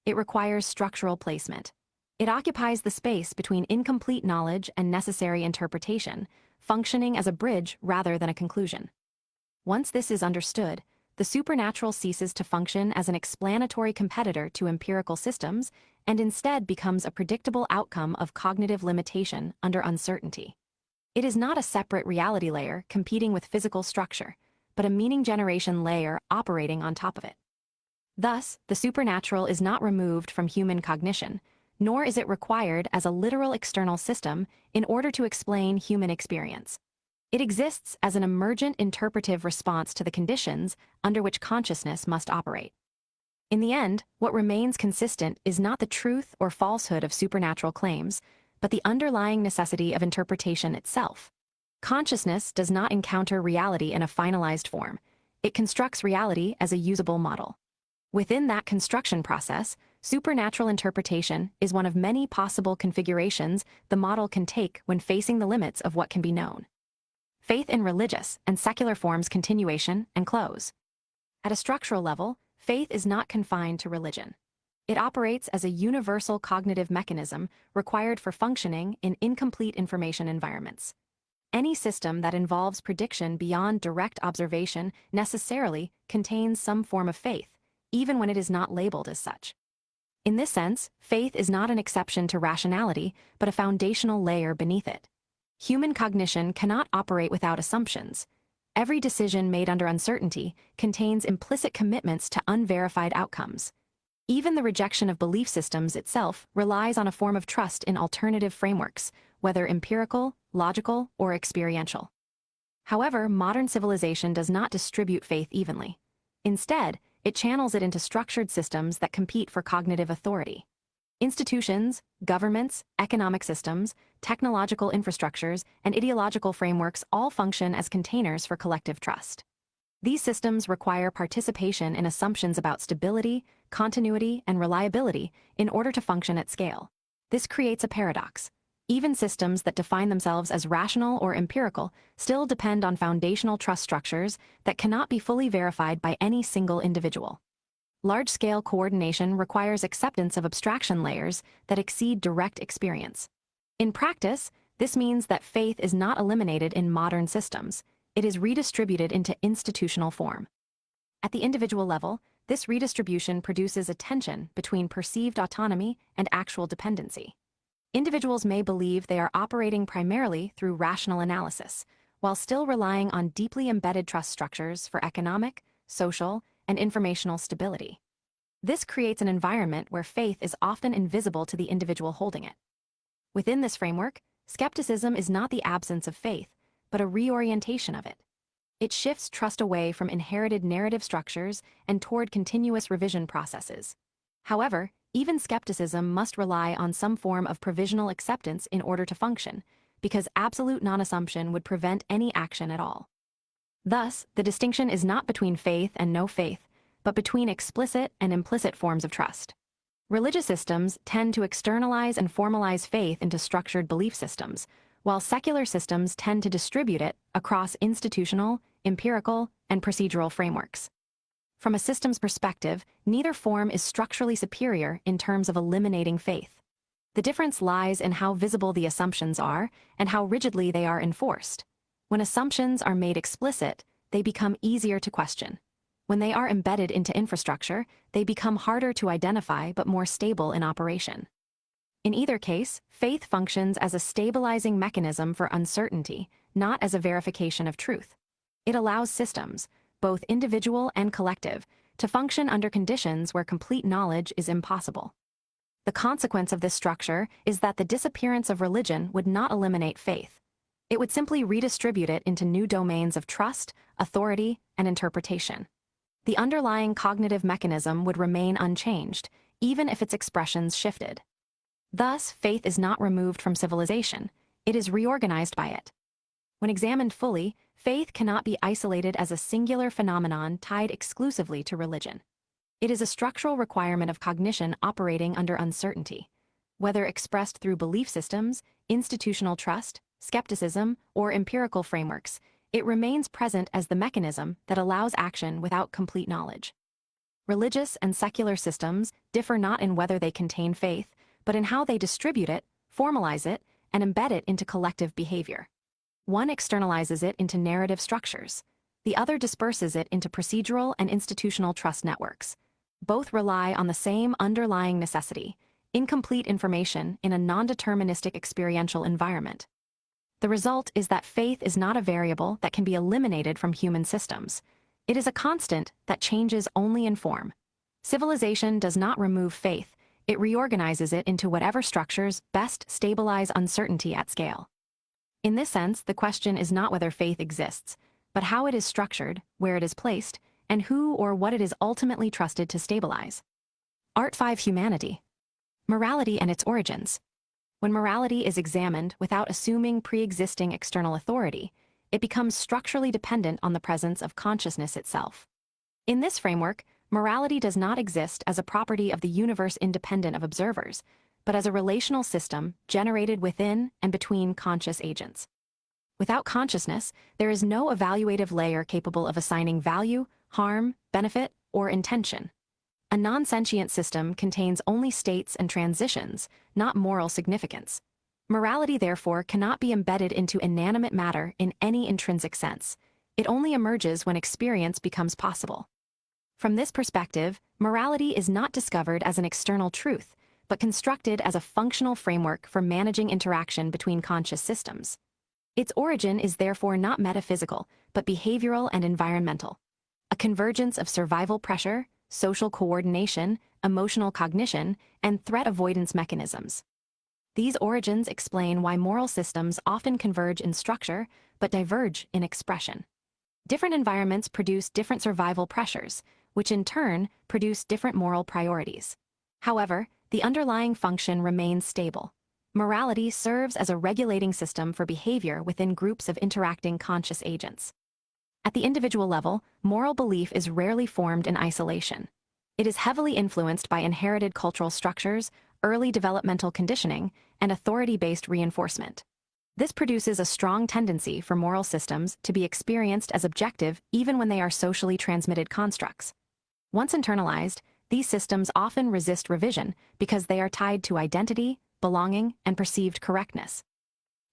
It requires structural placement. It occupies the space between incomplete knowledge and necessary interpretation, functioning as a bridge rather than a conclusion. Once this is understood, the supernatural ceases to function as an explanatory competitor to empirical systems and instead becomes a predictable outcome of cognitive limitation under uncertainty. It is not a separate reality layer competing with physical structure, but a meaning generation layer operating on top of it. Thus, the supernatural is not removed from human cognition, nor is it required as a literal external system in order to explain human experience. It exists as an emergent interpretive response to the conditions under which consciousness must operate. In the end, what remains consistent is not the truth or falsehood of supernatural claims, but the underlying necessity of interpretation itself. Consciousness does not encounter reality in a finalized form. It constructs reality as a usable model. Within that construction process, supernatural interpretation is one of many possible configurations the model can take when facing the limits of what can be known. Faith in religious and secular forms continuation and close. At a structural level, faith is not confined to religion. It operates as a universal cognitive mechanism required for functioning in incomplete information environments. Any system that involves prediction beyond direct observation necessarily contains some form of faith, even when it is not labeled as such. In this sense, faith is not an exception to rationality, but a foundational layer beneath it. Human cognition cannot operate without assumptions. Every decision made under uncertainty contains implicit commitments to unverified outcomes. Even the rejection of belief systems itself relies on a form of trust in alternative frameworks, whether empirical, logical, or experiential. However, modern civilization does not distribute faith evenly. Instead, it channels it into structured systems that compete for cognitive authority. Institutions, governments, economic systems, technological infrastructures, and ideological frameworks all function as containers for collective trust. These systems require participation in assumptions about stability, continuity, and reliability in order to function at scale. This creates a paradox. Even systems that define themselves as rational or empirical still depend on foundational trust structures that cannot be fully verified by any single individual. Large-scale coordination requires acceptance of abstraction layers that exceed direct experience. In practice, this means that faith is not eliminated in modern systems. It is redistributed into institutional form. At the individual level, this redistribution produces a tension between perceived autonomy and actual dependency. Individuals may believe they are operating primarily through rational analysis, while still relying on deeply embedded trust structures for economic, social, and informational stability. This creates an environment where faith is often invisible to the individual holding it. Within this framework, skepticism is not the absence of faith, but a reorientation of it. It shifts trust away from inherited narrative structures and toward continuous revision processes. However, even skepticism must rely on some form of provisional acceptance in order to function, because absolute non-assumption would prevent any action at all. Thus, the distinction is not between faith and no faith, but between explicit and implicit forms of trust. Religious systems tend to externalize and formalize faith into structured belief systems, while secular systems tend to distribute it across institutional, empirical, and procedural frameworks. From a systems perspective, neither form is structurally superior in terms of eliminating faith. The difference lies in how visible the assumptions are and how rigidly they are enforced. When assumptions are made explicit, they become easier to question. When they are embedded into infrastructure, they become harder to identify but more stable in operation. In either case, faith functions as a stabilizing mechanism for uncertainty, not as a verification of truth. It allows systems, both individual and collective, to function under conditions where complete knowledge is impossible. The consequence of this structure is that the disappearance of religion would not eliminate faith. It would simply redistribute it into new domains of trust, authority, and interpretation. The underlying cognitive mechanism would remain unchanged, even if its expressions shifted. Thus, faith is not removed from civilization, it is reorganized by it. When examined fully, faith cannot be isolated as a singular phenomenon tied exclusively to religion. It is a structural requirement of cognition operating under uncertainty. Whether expressed through belief systems, institutional trust, skepticism, or empirical frameworks, it remains present as the mechanism that allows action without complete knowledge. Religious and secular systems differ not in whether they contain faith, but in how they distribute it, formalize it, and embed it into collective behavior. One externalizes it into narrative structures. The other disperses it into procedural and institutional trust networks. Both rely on the same underlying necessity: incomplete information in a non-deterministic experiential environment. The result is that faith is not a variable that can be eliminated from human systems. It is a constant that changes only in form. Civilization does not remove faith, it reorganizes it into whatever structures best stabilize uncertainty at scale. In this sense, the question is not whether faith exists, but how it is structured, where it is placed, and who or what it is ultimately trusted to stabilize. Art 5: Humanity. Morality and its origins. When morality is examined without assuming pre-existing external authority, it becomes structurally dependent on the presence of consciousness itself. In this framework, morality does not exist as a property of the universe independent of observers, but as a relational system generated within and between conscious agents. Without consciousness, there is no evaluative layer capable of assigning value, harm, benefit, or intention. A non-sentient system contains only states and transitions, not moral significance. Morality, therefore, cannot be embedded into inanimate matter in any intrinsic sense. It only emerges when experience becomes possible. From this perspective, morality is not discovered as an external truth, but constructed as a functional framework for managing interaction between conscious systems. Its origin is therefore not metaphysical, but behavioral and environmental. A convergence of survival pressure, social coordination, emotional cognition, and threat avoidance mechanisms. These origins explain why moral systems often converge in structure, but diverge in expression. Different environments produce different survival pressures, which in turn produce different moral priorities. However, the underlying function remains stable. Morality serves as a regulating system for behavior within groups of interacting conscious agents. At the individual level, moral belief is rarely formed in isolation. It is heavily influenced by inherited cultural structures, early developmental conditioning, and authority-based reinforcement. This produces a strong tendency for moral systems to be experienced as objective even when they are socially transmitted constructs. Once internalized, these systems often resist revision because they are tied to identity, belonging, and perceived correctness.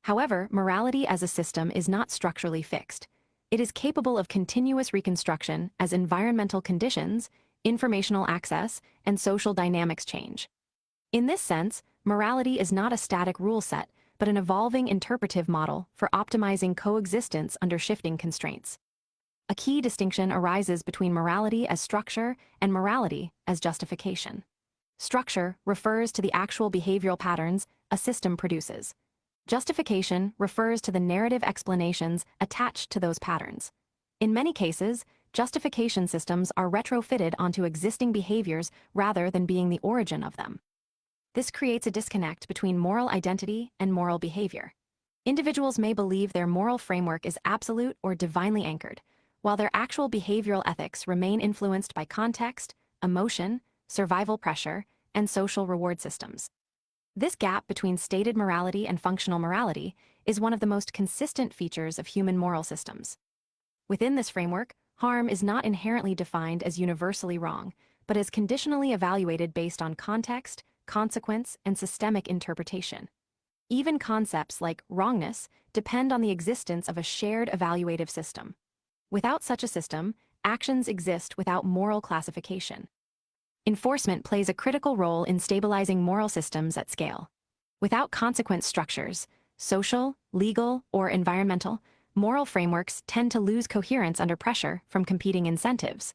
However, morality as a system is not structurally fixed. It is capable of continuous reconstruction as environmental conditions, informational access, and social dynamics change. In this sense, morality is not a static rule set, but an evolving interpretive model for optimizing coexistence under shifting constraints. A key distinction arises between morality as structure and morality as justification. Structure refers to the actual behavioral patterns a system produces. Justification refers to the narrative explanations attached to those patterns. In many cases, justification systems are retrofitted onto existing behaviors rather than being the origin of them. This creates a disconnect between moral identity and moral behavior. Individuals may believe their moral framework is absolute or divinely anchored, while their actual behavioral ethics remain influenced by context, emotion, survival pressure, and social reward systems. This gap between stated morality and functional morality is one of the most consistent features of human moral systems. Within this framework, harm is not inherently defined as universally wrong, but is conditionally evaluated based on context, consequence, and systemic interpretation. Even concepts like wrongness depend on the existence of a shared evaluative system. Without such a system, actions exist without moral classification. Enforcement plays a critical role in stabilizing moral systems at scale. Without consequence structures, social, legal, or environmental, moral frameworks tend to lose coherence under pressure from competing incentives.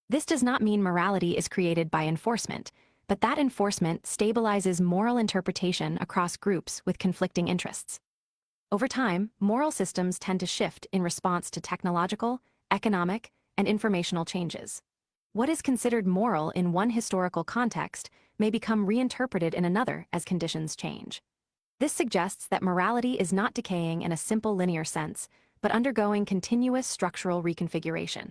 This does not mean morality is created by enforcement, but that enforcement stabilizes moral interpretation across groups with conflicting interests. Over time, moral systems tend to shift in response to technological, economic, and informational changes. What is considered moral in one historical context may become reinterpreted in another as conditions change. This suggests that morality is not decaying in a simple linear sense, but undergoing continuous structural reconfiguration.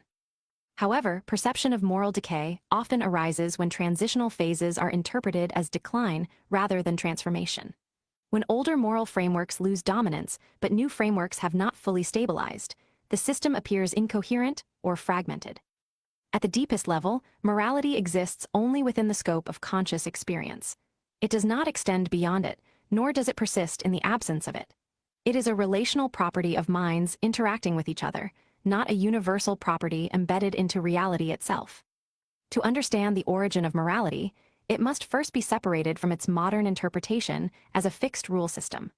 However, perception of moral decay often arises when transitional phases are interpreted as decline rather than transformation. When older moral frameworks lose dominance, but new frameworks have not fully stabilized, the system appears incoherent or fragmented. At the deepest level, morality exists only within the scope of conscious experience. It does not extend beyond it, nor does it persist in the absence of it. It is a relational property of minds interacting with each other, not a universal property embedded into reality itself. To understand the origin of morality, it must first be separated from its modern interpretation as a fixed rule system.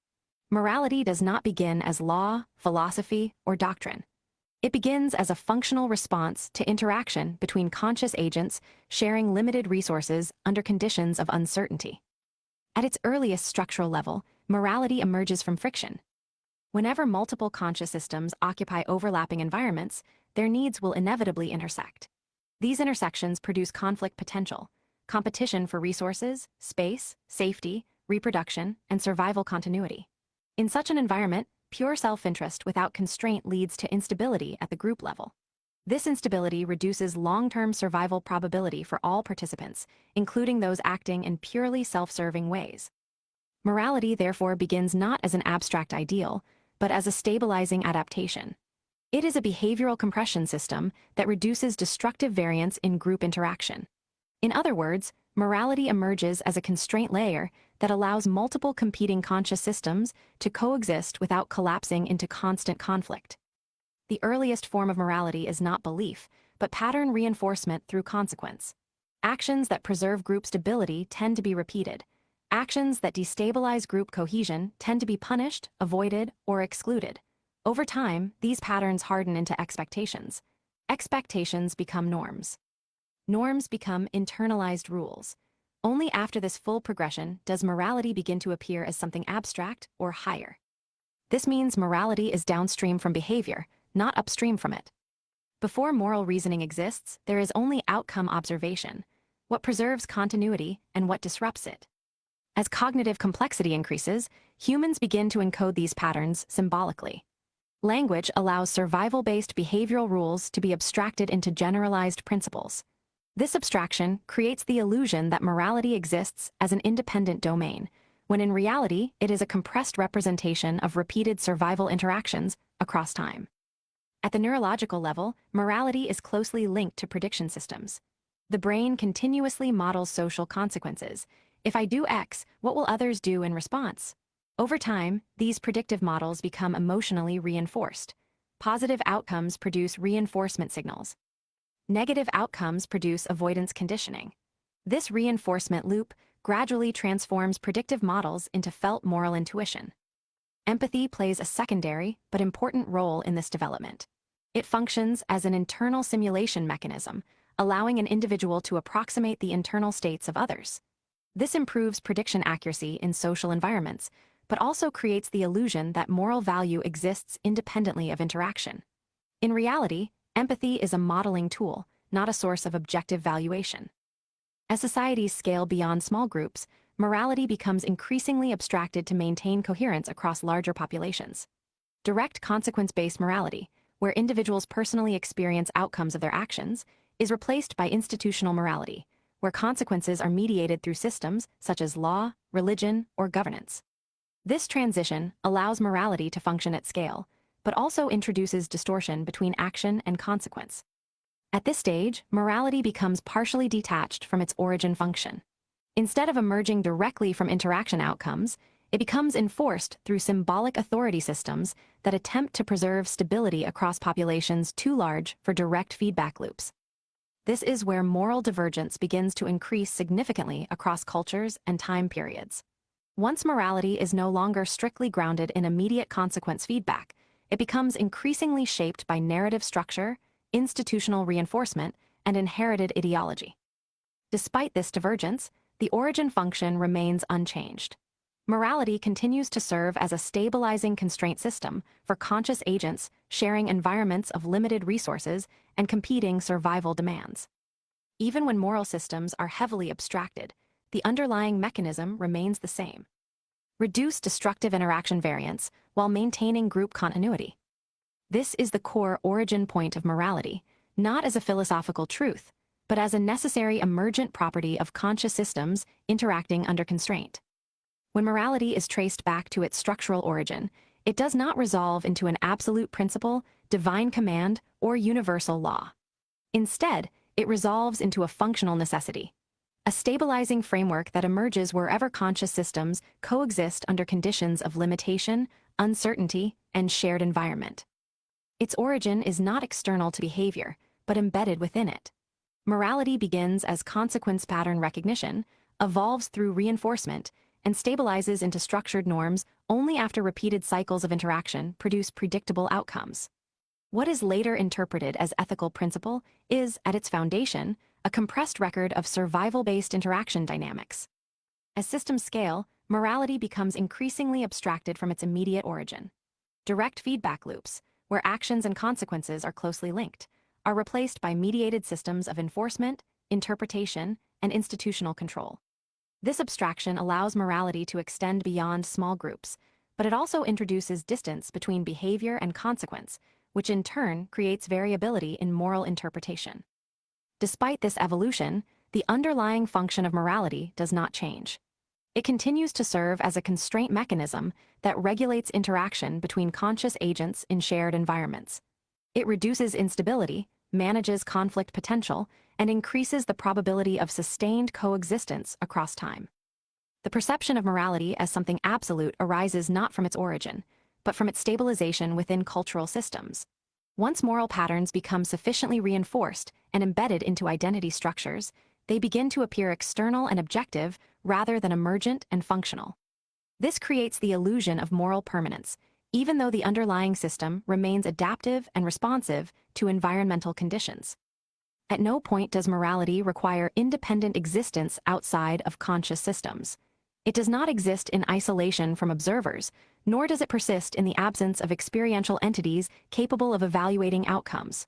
Morality does not begin as law, philosophy, or doctrine. It begins as a functional response to interaction between conscious agents sharing limited resources under conditions of uncertainty. At its earliest structural level, morality emerges from friction. Whenever multiple conscious systems occupy overlapping environments, their needs will inevitably intersect. These intersections produce conflict potential, competition for resources, space, safety, reproduction, and survival continuity. In such an environment, pure self-interest without constraint leads to instability at the group level. This instability reduces long-term survival probability for all participants, including those acting in purely self-serving ways. Morality, therefore, begins not as an abstract ideal, but as a stabilizing adaptation. It is a behavioral compression system that reduces destructive variance in group interaction. In other words, morality emerges as a constraint layer that allows multiple competing conscious systems to coexist without collapsing into constant conflict. The earliest form of morality is not belief, but pattern reinforcement through consequence. Actions that preserve group stability tend to be repeated. Actions that destabilize group cohesion tend to be punished, avoided, or excluded. Over time, these patterns harden into expectations. Expectations become norms. Norms become internalized rules. Only after this full progression does morality begin to appear as something abstract or higher. This means morality is downstream from behavior, not upstream from it. Before moral reasoning exists, there is only outcome observation, what preserves continuity and what disrupts it. As cognitive complexity increases, humans begin to encode these patterns symbolically. Language allows survival-based behavioral rules to be abstracted into generalized principles. This abstraction creates the illusion that morality exists as an independent domain, when in reality it is a compressed representation of repeated survival interactions across time. At the neurological level, morality is closely linked to prediction systems. The brain continuously models social consequences. If I do X, what will others do in response? Over time, these predictive models become emotionally reinforced. Positive outcomes produce reinforcement signals. Negative outcomes produce avoidance conditioning. This reinforcement loop gradually transforms predictive models into felt moral intuition. Empathy plays a secondary but important role in this development. It functions as an internal simulation mechanism, allowing an individual to approximate the internal states of others. This improves prediction accuracy in social environments, but also creates the illusion that moral value exists independently of interaction. In reality, empathy is a modeling tool, not a source of objective valuation. As societies scale beyond small groups, morality becomes increasingly abstracted to maintain coherence across larger populations. Direct consequence-based morality, where individuals personally experience outcomes of their actions, is replaced by institutional morality, where consequences are mediated through systems such as law, religion, or governance. This transition allows morality to function at scale, but also introduces distortion between action and consequence. At this stage, morality becomes partially detached from its origin function. Instead of emerging directly from interaction outcomes, it becomes enforced through symbolic authority systems that attempt to preserve stability across populations too large for direct feedback loops. This is where moral divergence begins to increase significantly across cultures and time periods. Once morality is no longer strictly grounded in immediate consequence feedback, it becomes increasingly shaped by narrative structure, institutional reinforcement, and inherited ideology. Despite this divergence, the origin function remains unchanged. Morality continues to serve as a stabilizing constraint system for conscious agents sharing environments of limited resources and competing survival demands. Even when moral systems are heavily abstracted, the underlying mechanism remains the same. Reduce destructive interaction variance while maintaining group continuity. This is the core origin point of morality, not as a philosophical truth, but as a necessary emergent property of conscious systems interacting under constraint. When morality is traced back to its structural origin, it does not resolve into an absolute principle, divine command, or universal law. Instead, it resolves into a functional necessity, a stabilizing framework that emerges wherever conscious systems coexist under conditions of limitation, uncertainty, and shared environment. Its origin is not external to behavior, but embedded within it. Morality begins as consequence pattern recognition, evolves through reinforcement, and stabilizes into structured norms only after repeated cycles of interaction produce predictable outcomes. What is later interpreted as ethical principle is, at its foundation, a compressed record of survival-based interaction dynamics. As systems scale, morality becomes increasingly abstracted from its immediate origin. Direct feedback loops, where actions and consequences are closely linked, are replaced by mediated systems of enforcement, interpretation, and institutional control. This abstraction allows morality to extend beyond small groups, but it also introduces distance between behavior and consequence, which in turn creates variability in moral interpretation. Despite this evolution, the underlying function of morality does not change. It continues to serve as a constraint mechanism that regulates interaction between conscious agents in shared environments. It reduces instability, manages conflict potential, and increases the probability of sustained coexistence across time. The perception of morality as something absolute arises not from its origin, but from its stabilization within cultural systems. Once moral patterns become sufficiently reinforced and embedded into identity structures, they begin to appear external and objective rather than emergent and functional. This creates the illusion of moral permanence, even though the underlying system remains adaptive and responsive to environmental conditions. At no point does morality require independent existence outside of conscious systems. It does not exist in isolation from observers, nor does it persist in the absence of experiential entities capable of evaluating outcomes.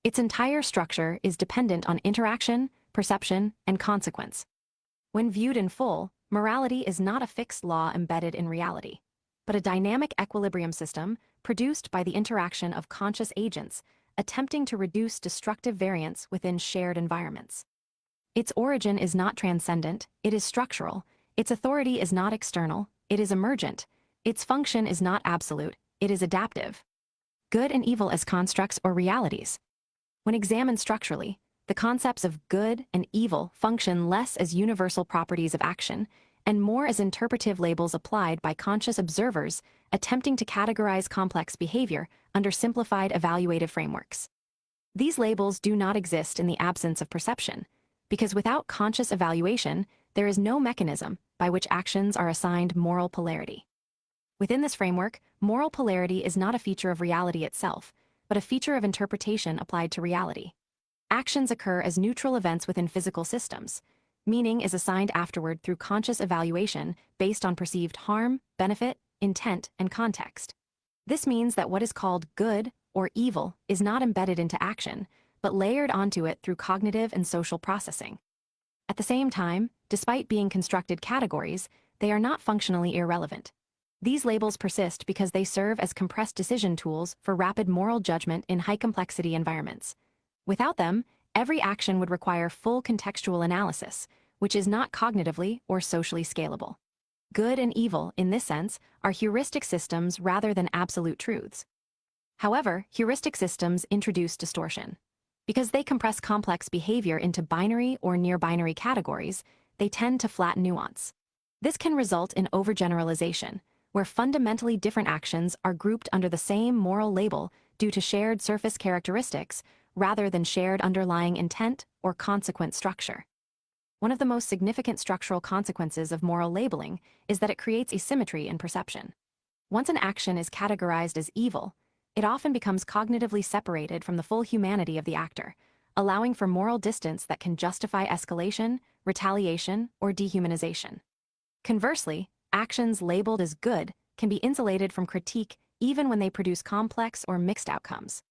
Its entire structure is dependent on interaction, perception, and consequence. When viewed in full, morality is not a fixed law embedded in reality, but a dynamic equilibrium system produced by the interaction of conscious agents attempting to reduce destructive variance within shared environments. Its origin is not transcendent, it is structural. Its authority is not external, it is emergent. Its function is not absolute, it is adaptive. Good and evil as constructs or realities. When examined structurally, the concepts of good and evil function less as universal properties of action and more as interpretive labels applied by conscious observers attempting to categorize complex behavior under simplified evaluative frameworks. These labels do not exist in the absence of perception, because without conscious evaluation, there is no mechanism by which actions are assigned moral polarity. Within this framework, moral polarity is not a feature of reality itself, but a feature of interpretation applied to reality. Actions occur as neutral events within physical systems. Meaning is assigned afterward through conscious evaluation based on perceived harm, benefit, intent, and context. This means that what is called good or evil is not embedded into action, but layered onto it through cognitive and social processing. At the same time, despite being constructed categories, they are not functionally irrelevant. These labels persist because they serve as compressed decision tools for rapid moral judgment in high-complexity environments. Without them, every action would require full contextual analysis, which is not cognitively or socially scalable. Good and evil, in this sense, are heuristic systems rather than absolute truths. However, heuristic systems introduce distortion. Because they compress complex behavior into binary or near-binary categories, they tend to flatten nuance. This can result in overgeneralization, where fundamentally different actions are grouped under the same moral label due to shared surface characteristics rather than shared underlying intent or consequent structure. One of the most significant structural consequences of moral labeling is that it creates asymmetry in perception. Once an action is categorized as evil, it often becomes cognitively separated from the full humanity of the actor, allowing for moral distance that can justify escalation, retaliation, or dehumanization. Conversely, actions labeled as good can be insulated from critique even when they produce complex or mixed outcomes.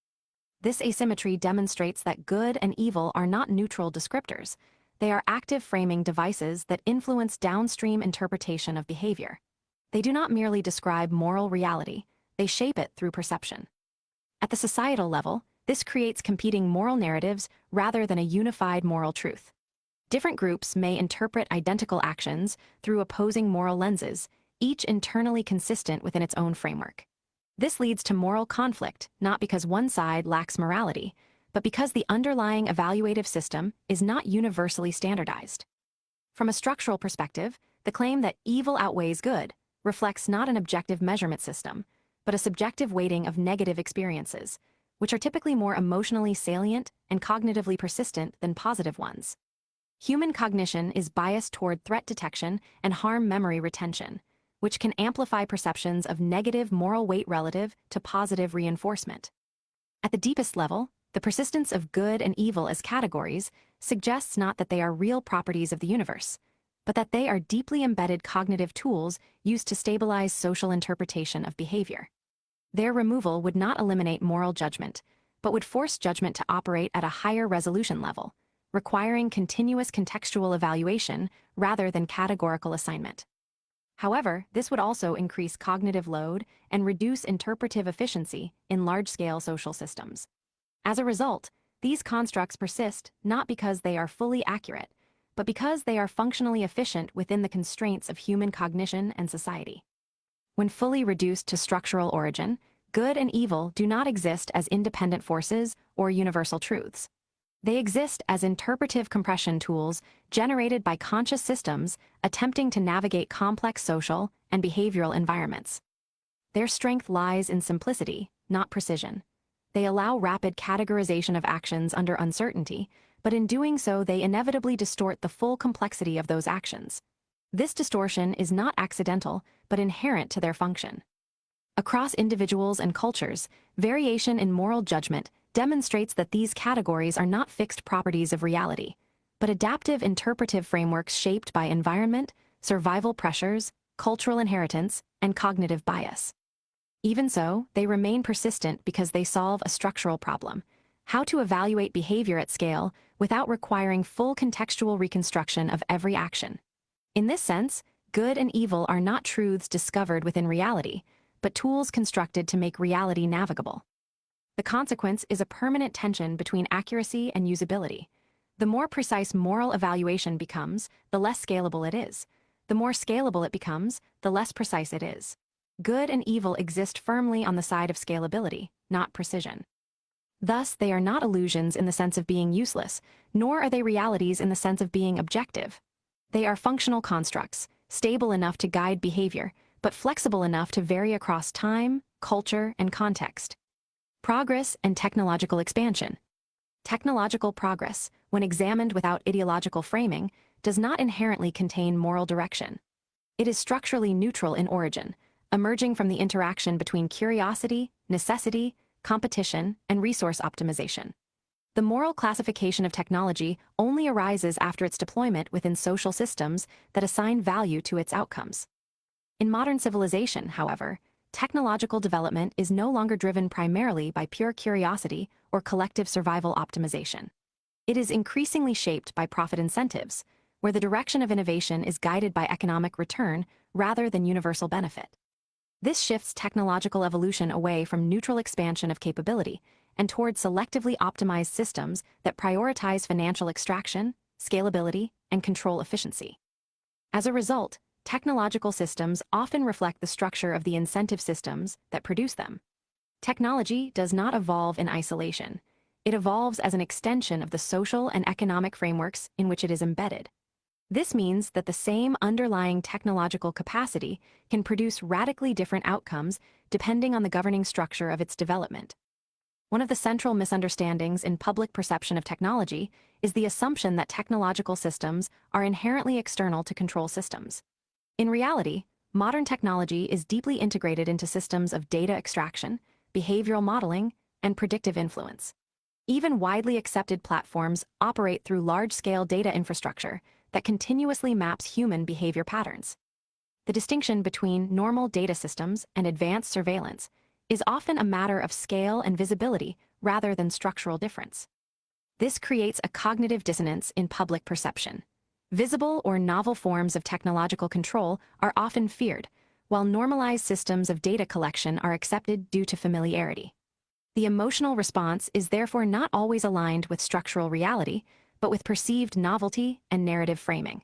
This asymmetry demonstrates that good and evil are not neutral descriptors. They are active framing devices that influence downstream interpretation of behavior. They do not merely describe moral reality, they shape it through perception. At the societal level, this creates competing moral narratives rather than a unified moral truth. Different groups may interpret identical actions through opposing moral lenses, each internally consistent within its own framework. This leads to moral conflict, not because one side lacks morality, but because the underlying evaluative system is not universally standardized. From a structural perspective, the claim that evil outweighs good reflects not an objective measurement system, but a subjective weighting of negative experiences, which are typically more emotionally salient and cognitively persistent than positive ones. Human cognition is biased toward threat detection and harm memory retention, which can amplify perceptions of negative moral weight relative to positive reinforcement. At the deepest level, the persistence of good and evil as categories suggests not that they are real properties of the universe, but that they are deeply embedded cognitive tools used to stabilize social interpretation of behavior. Their removal would not eliminate moral judgment, but would force judgment to operate at a higher resolution level, requiring continuous contextual evaluation rather than categorical assignment. However, this would also increase cognitive load and reduce interpretive efficiency in large-scale social systems. As a result, these constructs persist not because they are fully accurate, but because they are functionally efficient within the constraints of human cognition and society. When fully reduced to structural origin, good and evil do not exist as independent forces or universal truths. They exist as interpretive compression tools generated by conscious systems attempting to navigate complex social and behavioral environments. Their strength lies in simplicity, not precision. They allow rapid categorization of actions under uncertainty, but in doing so they inevitably distort the full complexity of those actions. This distortion is not accidental, but inherent to their function. Across individuals and cultures, variation in moral judgment demonstrates that these categories are not fixed properties of reality, but adaptive interpretive frameworks shaped by environment, survival pressures, cultural inheritance, and cognitive bias. Even so, they remain persistent because they solve a structural problem: how to evaluate behavior at scale without requiring full contextual reconstruction of every action. In this sense, good and evil are not truths discovered within reality, but tools constructed to make reality navigable. The consequence is a permanent tension between accuracy and usability. The more precise moral evaluation becomes, the less scalable it is. The more scalable it becomes, the less precise it is. Good and evil exist firmly on the side of scalability, not precision. Thus, they are not illusions in the sense of being useless, nor are they realities in the sense of being objective. They are functional constructs, stable enough to guide behavior, but flexible enough to vary across time, culture, and context. Progress and technological expansion. Technological progress, when examined without ideological framing, does not inherently contain moral direction. It is structurally neutral in origin, emerging from the interaction between curiosity, necessity, competition, and resource optimization. The moral classification of technology only arises after its deployment within social systems that assign value to its outcomes. In modern civilization, however, technological development is no longer driven primarily by pure curiosity or collective survival optimization. It is increasingly shaped by profit incentives, where the direction of innovation is guided by economic return rather than universal benefit. This shifts technological evolution away from neutral expansion of capability and toward selectively optimized systems that prioritize financial extraction, scalability, and control efficiency. As a result, technological systems often reflect the structure of the incentive systems that produce them. Technology does not evolve in isolation. It evolves as an extension of the social and economic frameworks in which it is embedded. This means that the same underlying technological capacity can produce radically different outcomes depending on the governing structure of its development. One of the central misunderstandings in public perception of technology is the assumption that technological systems are inherently external to control systems. In reality, modern technology is deeply integrated into systems of data extraction, behavioral modeling, and predictive influence. Even widely accepted platforms operate through large-scale data infrastructure that continuously maps human behavior patterns. The distinction between normal data systems and advanced surveillance is often a matter of scale and visibility rather than structural difference. This creates a cognitive dissonance in public perception. Visible or novel forms of technological control are often feared, while normalized systems of data collection are accepted due to familiarity. The emotional response is therefore not always aligned with structural reality, but with perceived novelty and narrative framing.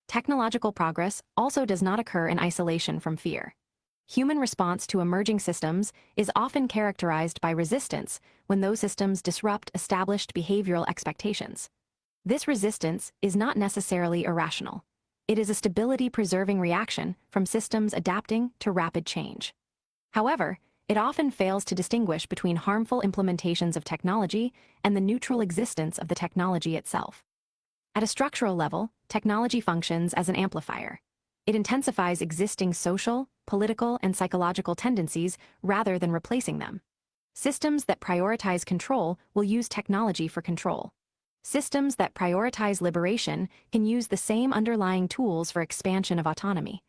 Technological progress also does not occur in isolation from fear. Human response to emerging systems is often characterized by resistance when those systems disrupt established behavioral expectations. This resistance is not necessarily irrational. It is a stability-preserving reaction from systems adapting to rapid change. However, it often fails to distinguish between harmful implementations of technology and the neutral existence of the technology itself. At a structural level, technology functions as an amplifier. It intensifies existing social, political, and psychological tendencies rather than replacing them. Systems that prioritize control will use technology for control. Systems that prioritize liberation can use the same underlying tools for expansion of autonomy.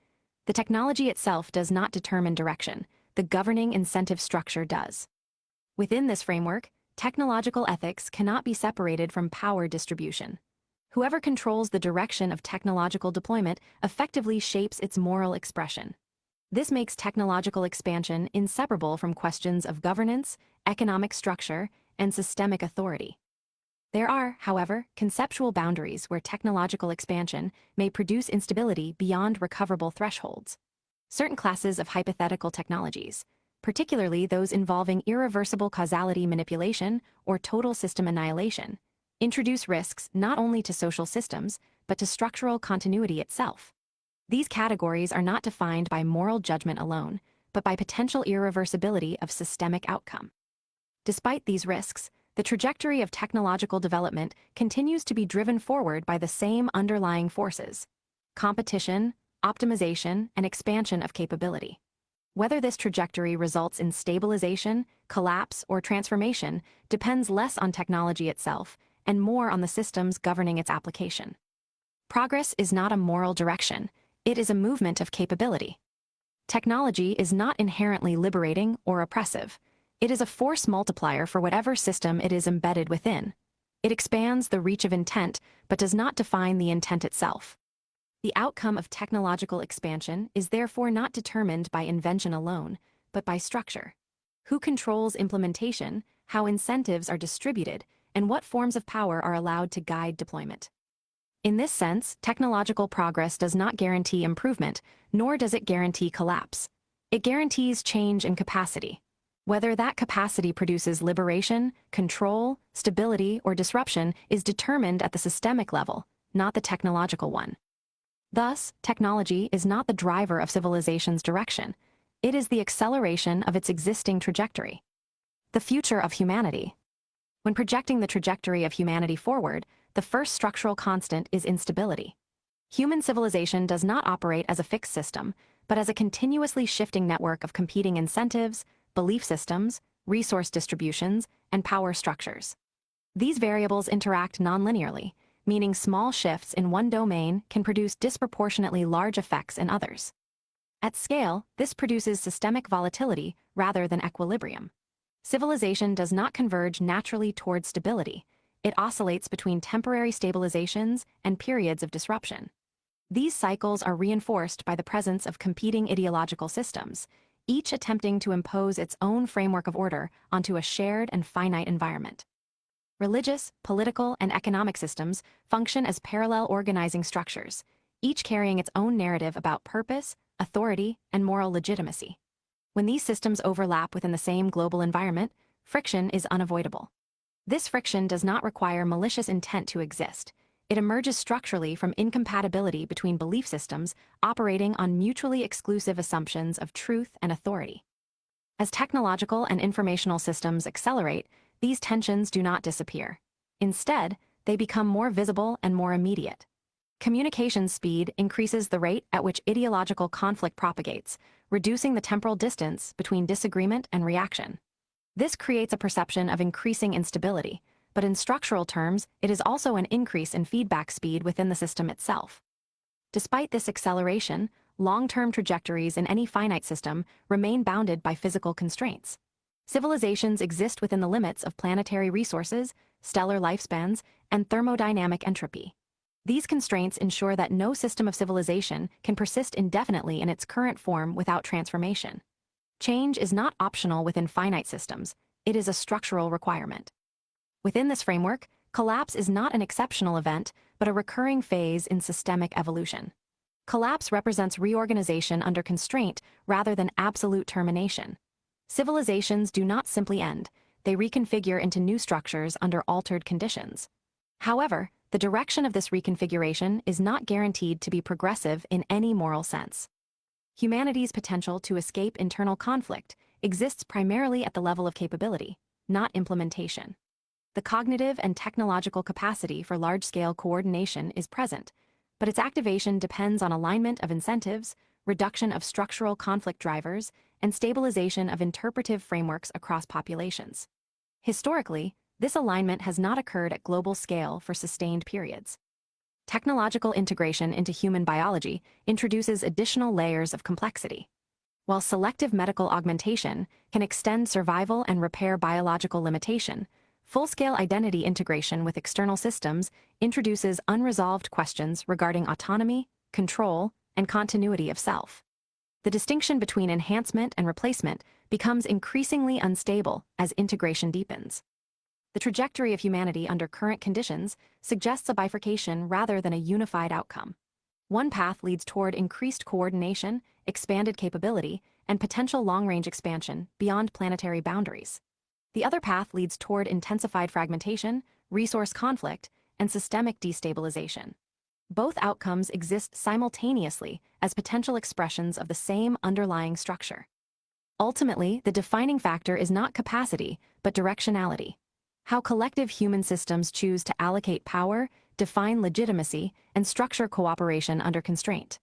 The technology itself does not determine direction. The governing incentive structure does. Within this framework, technological ethics cannot be separated from power distribution. Whoever controls the direction of technological deployment effectively shapes its moral expression. This makes technological expansion inseparable from questions of governance, economic structure, and systemic authority. There are, however, conceptual boundaries where technological expansion may produce instability beyond recoverable thresholds. Certain classes of hypothetical technologies, particularly those involving irreversible causality manipulation or total system annihilation, introduce risks not only to social systems, but to structural continuity itself. These categories are not defined by moral judgment alone, but by potential irreversibility of systemic outcome. Despite these risks, the trajectory of technological development continues to be driven forward by the same underlying forces: competition, optimization, and expansion of capability. Whether this trajectory results in stabilization, collapse, or transformation depends less on technology itself and more on the systems governing its application. Progress is not a moral direction, it is a movement of capability. Technology is not inherently liberating or oppressive. It is a force multiplier for whatever system it is embedded within. It expands the reach of intent, but does not define the intent itself. The outcome of technological expansion is therefore not determined by invention alone, but by structure. Who controls implementation, how incentives are distributed, and what forms of power are allowed to guide deployment. In this sense, technological progress does not guarantee improvement, nor does it guarantee collapse. It guarantees change and capacity. Whether that capacity produces liberation, control, stability, or disruption is determined at the systemic level, not the technological one. Thus, technology is not the driver of civilization's direction. It is the acceleration of its existing trajectory. The future of humanity. When projecting the trajectory of humanity forward, the first structural constant is instability. Human civilization does not operate as a fixed system, but as a continuously shifting network of competing incentives, belief systems, resource distributions, and power structures. These variables interact nonlinearly, meaning small shifts in one domain can produce disproportionately large effects in others. At scale, this produces systemic volatility rather than equilibrium. Civilization does not converge naturally toward stability. It oscillates between temporary stabilizations and periods of disruption. These cycles are reinforced by the presence of competing ideological systems, each attempting to impose its own framework of order onto a shared and finite environment. Religious, political, and economic systems function as parallel organizing structures, each carrying its own narrative about purpose, authority, and moral legitimacy. When these systems overlap within the same global environment, friction is unavoidable. This friction does not require malicious intent to exist. It emerges structurally from incompatibility between belief systems operating on mutually exclusive assumptions of truth and authority. As technological and informational systems accelerate, these tensions do not disappear. Instead, they become more visible and more immediate. Communication speed increases the rate at which ideological conflict propagates, reducing the temporal distance between disagreement and reaction. This creates a perception of increasing instability, but in structural terms, it is also an increase in feedback speed within the system itself. Despite this acceleration, long-term trajectories in any finite system remain bounded by physical constraints. Civilizations exist within the limits of planetary resources, stellar lifespans, and thermodynamic entropy. These constraints ensure that no system of civilization can persist indefinitely in its current form without transformation. Change is not optional within finite systems, it is a structural requirement. Within this framework, collapse is not an exceptional event, but a recurring phase in systemic evolution. Collapse represents reorganization under constraint rather than absolute termination. Civilizations do not simply end, they reconfigure into new structures under altered conditions. However, the direction of this reconfiguration is not guaranteed to be progressive in any moral sense. Humanity's potential to escape internal conflict exists primarily at the level of capability, not implementation. The cognitive and technological capacity for large-scale coordination is present, but its activation depends on alignment of incentives, reduction of structural conflict drivers, and stabilization of interpretive frameworks across populations. Historically, this alignment has not occurred at global scale for sustained periods. Technological integration into human biology introduces additional layers of complexity. While selective medical augmentation can extend survival and repair biological limitation, full-scale identity integration with external systems introduces unresolved questions regarding autonomy, control, and continuity of self. The distinction between enhancement and replacement becomes increasingly unstable as integration deepens. The trajectory of humanity under current conditions suggests a bifurcation rather than a unified outcome. One path leads toward increased coordination, expanded capability, and potential long-range expansion beyond planetary boundaries. The other path leads toward intensified fragmentation, resource conflict, and systemic destabilization. Both outcomes exist simultaneously as potential expressions of the same underlying structure. Ultimately, the defining factor is not capacity, but directionality. How collective human systems choose to allocate power, define legitimacy, and structure cooperation under constraint.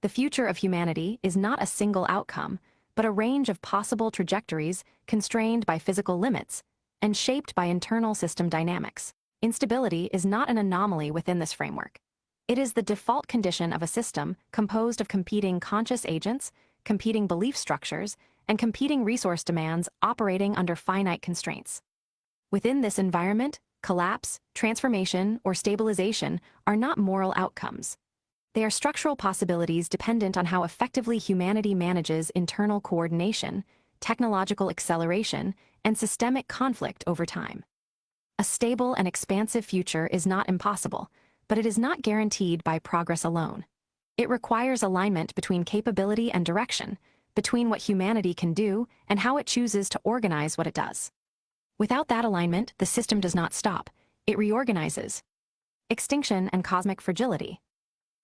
The future of humanity is not a single outcome, but a range of possible trajectories constrained by physical limits and shaped by internal system dynamics. Instability is not an anomaly within this framework. It is the default condition of a system composed of competing conscious agents, competing belief structures, and competing resource demands operating under finite constraints. Within this environment, collapse, transformation, or stabilization are not moral outcomes. They are structural possibilities dependent on how effectively humanity manages internal coordination, technological acceleration, and systemic conflict over time. A stable and expansive future is not impossible, but it is not guaranteed by progress alone. It requires alignment between capability and direction, between what humanity can do and how it chooses to organize what it does. Without that alignment, the system does not stop. It reorganizes. Extinction and cosmic fragility.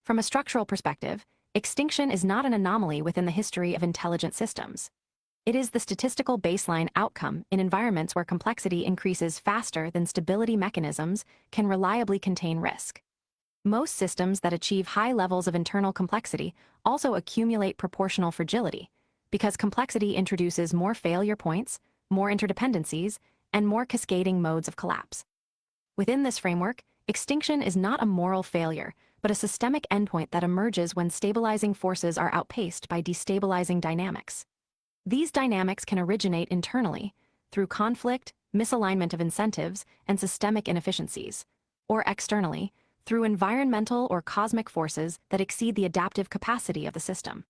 From a structural perspective, extinction is not an anomaly within the history of intelligent systems. It is the statistical baseline outcome in environments where complexity increases faster than stability mechanisms can reliably contain risk. Most systems that achieve high levels of internal complexity also accumulate proportional fragility, because complexity introduces more failure points, more interdependencies, and more cascading modes of collapse. Within this framework, extinction is not a moral failure, but a systemic endpoint that emerges when stabilizing forces are outpaced by destabilizing dynamics. These dynamics can originate internally, through conflict, misalignment of incentives, and systemic inefficiencies, or externally, through environmental or cosmic forces that exceed the adaptive capacity of the system.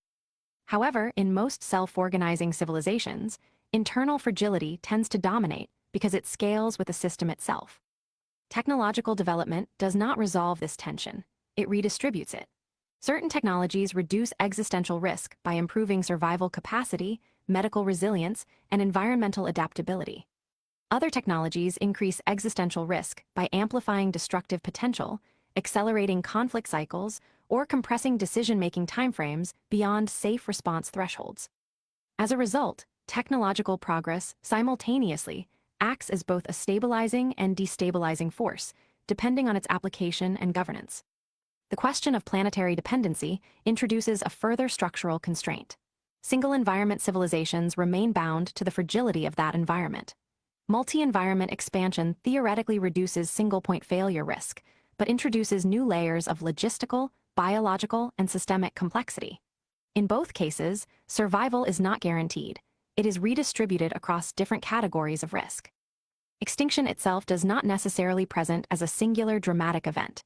However, in most self-organizing civilizations, internal fragility tends to dominate because it scales with the system itself. Technological development does not resolve this tension, it redistributes it. Certain technologies reduce existential risk by improving survival capacity, medical resilience, and environmental adaptability. Other technologies increase existential risk by amplifying destructive potential, accelerating conflict cycles, or compressing decision-making timeframes beyond safe response thresholds. As a result, technological progress simultaneously acts as both a stabilizing and destabilizing force, depending on its application and governance. The question of planetary dependency introduces a further structural constraint. Single-environment civilizations remain bound to the fragility of that environment. Multi-environment expansion theoretically reduces single-point failure risk, but introduces new layers of logistical, biological, and systemic complexity. In both cases, survival is not guaranteed. It is redistributed across different categories of risk. Extinction itself does not necessarily present as a singular dramatic event.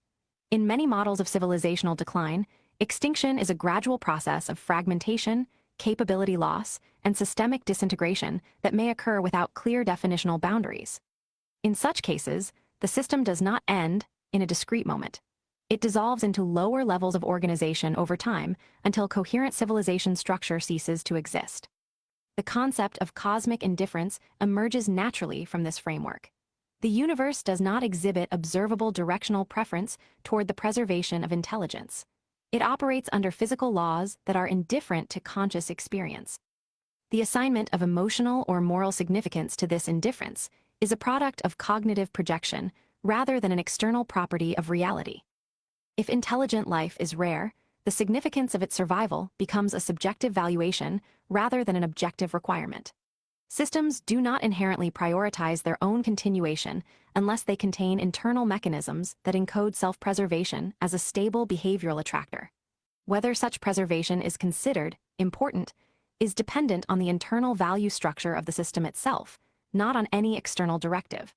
In many models of civilizational decline, extinction is a gradual process of fragmentation, capability loss, and systemic disintegration that may occur without clear definitional boundaries. In such cases, the system does not end in a discrete moment. It dissolves into lower levels of organization over time until coherent civilization structure ceases to exist. The concept of cosmic indifference emerges naturally from this framework. The universe does not exhibit observable directional preference toward the preservation of intelligence. It operates under physical laws that are indifferent to conscious experience. The assignment of emotional or moral significance to this indifference is a product of cognitive projection rather than an external property of reality. If intelligent life is rare, the significance of its survival becomes a subjective valuation rather than an objective requirement. Systems do not inherently prioritize their own continuation unless they contain internal mechanisms that encode self-preservation as a stable behavioral attractor. Whether such preservation is considered important is dependent on the internal value structure of the system itself, not on any external directive.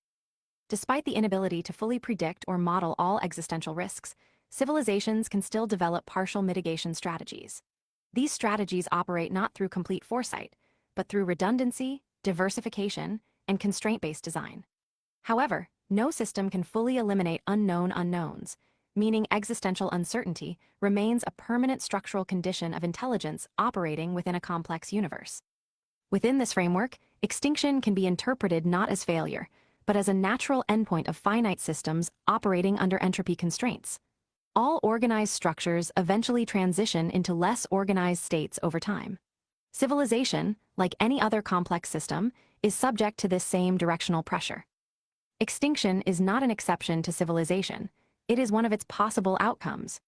Despite the inability to fully predict or model all existential risks, civilizations can still develop partial mitigation strategies. These strategies operate not through complete foresight, but through redundancy, diversification, and constraint-based design. However, no system can fully eliminate unknown unknowns, meaning existential uncertainty remains a permanent structural condition of intelligence operating within a complex universe. Within this framework, extinction can be interpreted not as failure, but as a natural endpoint of finite systems operating under entropy constraints. All organized structures eventually transition into less organized states over time. Civilization, like any other complex system, is subject to this same directional pressure. Extinction is not an exception to civilization, it is one of its possible outcomes.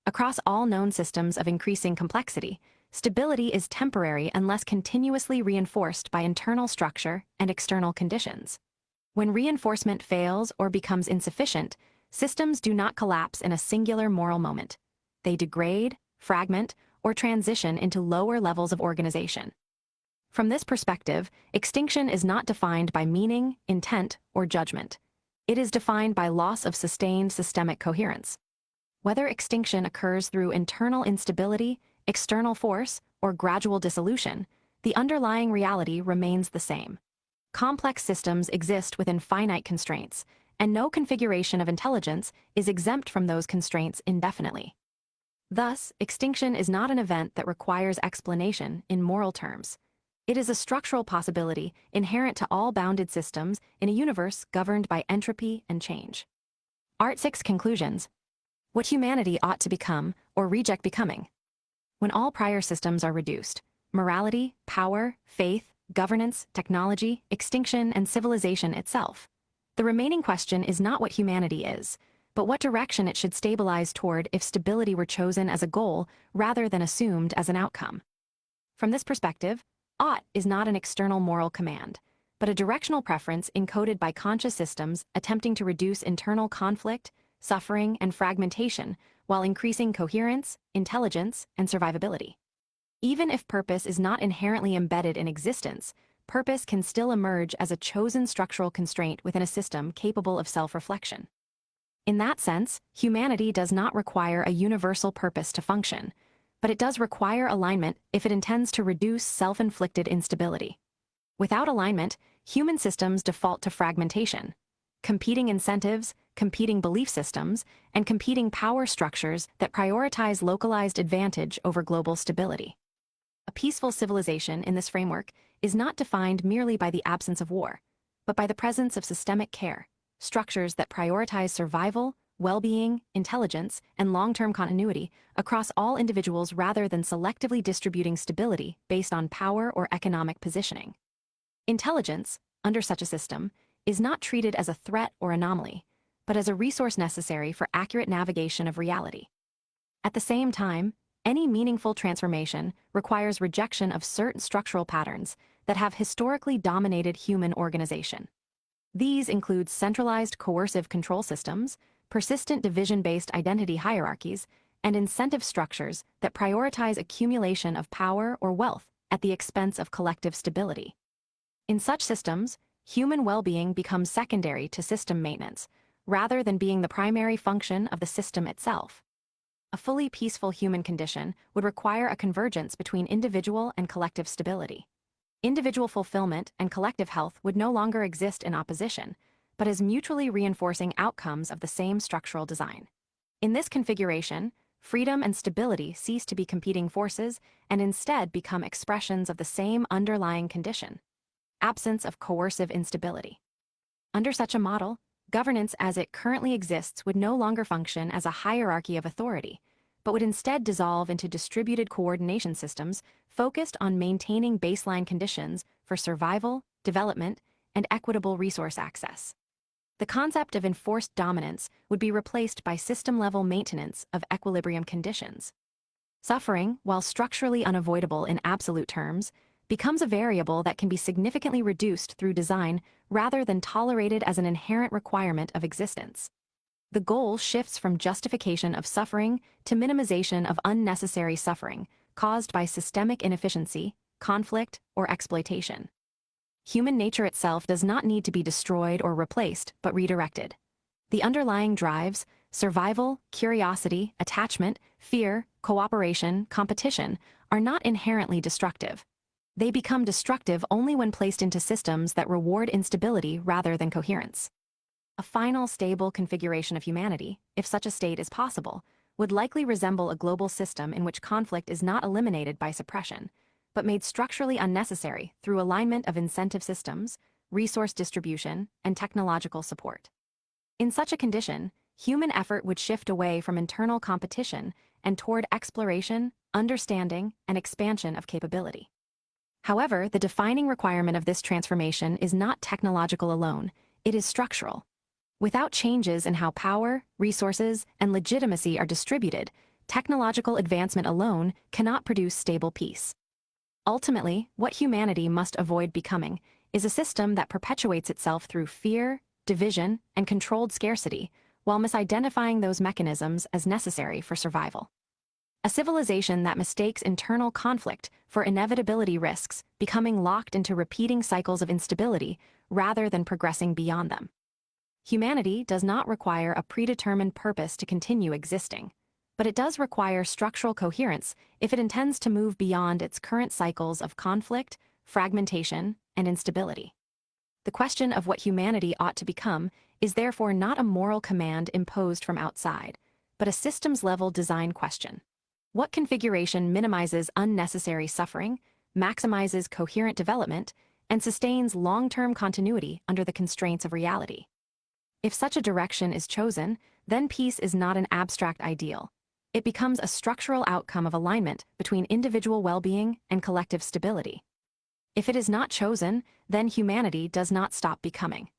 Across all known systems of increasing complexity, stability is temporary unless continuously reinforced by internal structure and external conditions. When reinforcement fails or becomes insufficient, systems do not collapse in a singular moral moment. They degrade, fragment, or transition into lower levels of organization. From this perspective, extinction is not defined by meaning, intent, or judgment. It is defined by loss of sustained systemic coherence. Whether extinction occurs through internal instability, external force, or gradual dissolution, the underlying reality remains the same. Complex systems exist within finite constraints, and no configuration of intelligence is exempt from those constraints indefinitely. Thus, extinction is not an event that requires explanation in moral terms. It is a structural possibility inherent to all bounded systems in a universe governed by entropy and change. Art 6 Conclusions. What humanity ought to become or reject becoming. When all prior systems are reduced, morality, power, faith, governance, technology, extinction, and civilization itself, the remaining question is not what humanity is, but what direction it should stabilize toward if stability were chosen as a goal rather than assumed as an outcome. From this perspective, ought is not an external moral command, but a directional preference encoded by conscious systems attempting to reduce internal conflict, suffering, and fragmentation while increasing coherence, intelligence, and survivability. Even if purpose is not inherently embedded in existence, purpose can still emerge as a chosen structural constraint within a system capable of self-reflection. In that sense, humanity does not require a universal purpose to function, but it does require alignment if it intends to reduce self-inflicted instability. Without alignment, human systems default to fragmentation. Competing incentives, competing belief systems, and competing power structures that prioritize localized advantage over global stability. A peaceful civilization in this framework is not defined merely by the absence of war, but by the presence of systemic care, structures that prioritize survival, well-being, intelligence, and long-term continuity across all individuals rather than selectively distributing stability based on power or economic positioning. Intelligence, under such a system, is not treated as a threat or anomaly, but as a resource necessary for accurate navigation of reality. At the same time, any meaningful transformation requires rejection of certain structural patterns that have historically dominated human organization. These include centralized coercive control systems, persistent division-based identity hierarchies, and incentive structures that prioritize accumulation of power or wealth at the expense of collective stability. In such systems, human well-being becomes secondary to system maintenance, rather than being the primary function of the system itself. A fully peaceful human condition would require a convergence between individual and collective stability. Individual fulfillment and collective health would no longer exist in opposition, but as mutually reinforcing outcomes of the same structural design. In this configuration, freedom and stability cease to be competing forces and instead become expressions of the same underlying condition: absence of coercive instability. Under such a model, governance as it currently exists would no longer function as a hierarchy of authority, but would instead dissolve into distributed coordination systems focused on maintaining baseline conditions for survival, development, and equitable resource access. The concept of enforced dominance would be replaced by system-level maintenance of equilibrium conditions. Suffering, while structurally unavoidable in absolute terms, becomes a variable that can be significantly reduced through design rather than tolerated as an inherent requirement of existence. The goal shifts from justification of suffering to minimization of unnecessary suffering caused by systemic inefficiency, conflict, or exploitation. Human nature itself does not need to be destroyed or replaced, but redirected. The underlying drives, survival, curiosity, attachment, fear, cooperation, competition, are not inherently destructive. They become destructive only when placed into systems that reward instability rather than coherence. A final stable configuration of humanity, if such a state is possible, would likely resemble a global system in which conflict is not eliminated by suppression, but made structurally unnecessary through alignment of incentive systems, resource distribution, and technological support. In such a condition, human effort would shift away from internal competition and toward exploration, understanding, and expansion of capability. However, the defining requirement of this transformation is not technological alone, it is structural. Without changes in how power, resources, and legitimacy are distributed, Technological advancement alone cannot produce stable peace. Ultimately, what humanity must avoid becoming is a system that perpetuates itself through fear, division, and controlled scarcity, while misidentifying those mechanisms as necessary for survival. A civilization that mistakes internal conflict for inevitability risks becoming locked into repeating cycles of instability rather than progressing beyond them. Humanity does not require a predetermined purpose to continue existing, but it does require structural coherence if it intends to move beyond its current cycles of conflict, fragmentation, and instability. The question of what humanity ought to become is therefore not a moral command imposed from outside, but a systems-level design question. What configuration minimizes unnecessary suffering, maximizes coherent development, and sustains long-term continuity under the constraints of reality? If such a direction is chosen, then peace is not an abstract ideal. It becomes a structural outcome of alignment between individual well-being and collective stability. If it is not chosen, then humanity does not stop becoming.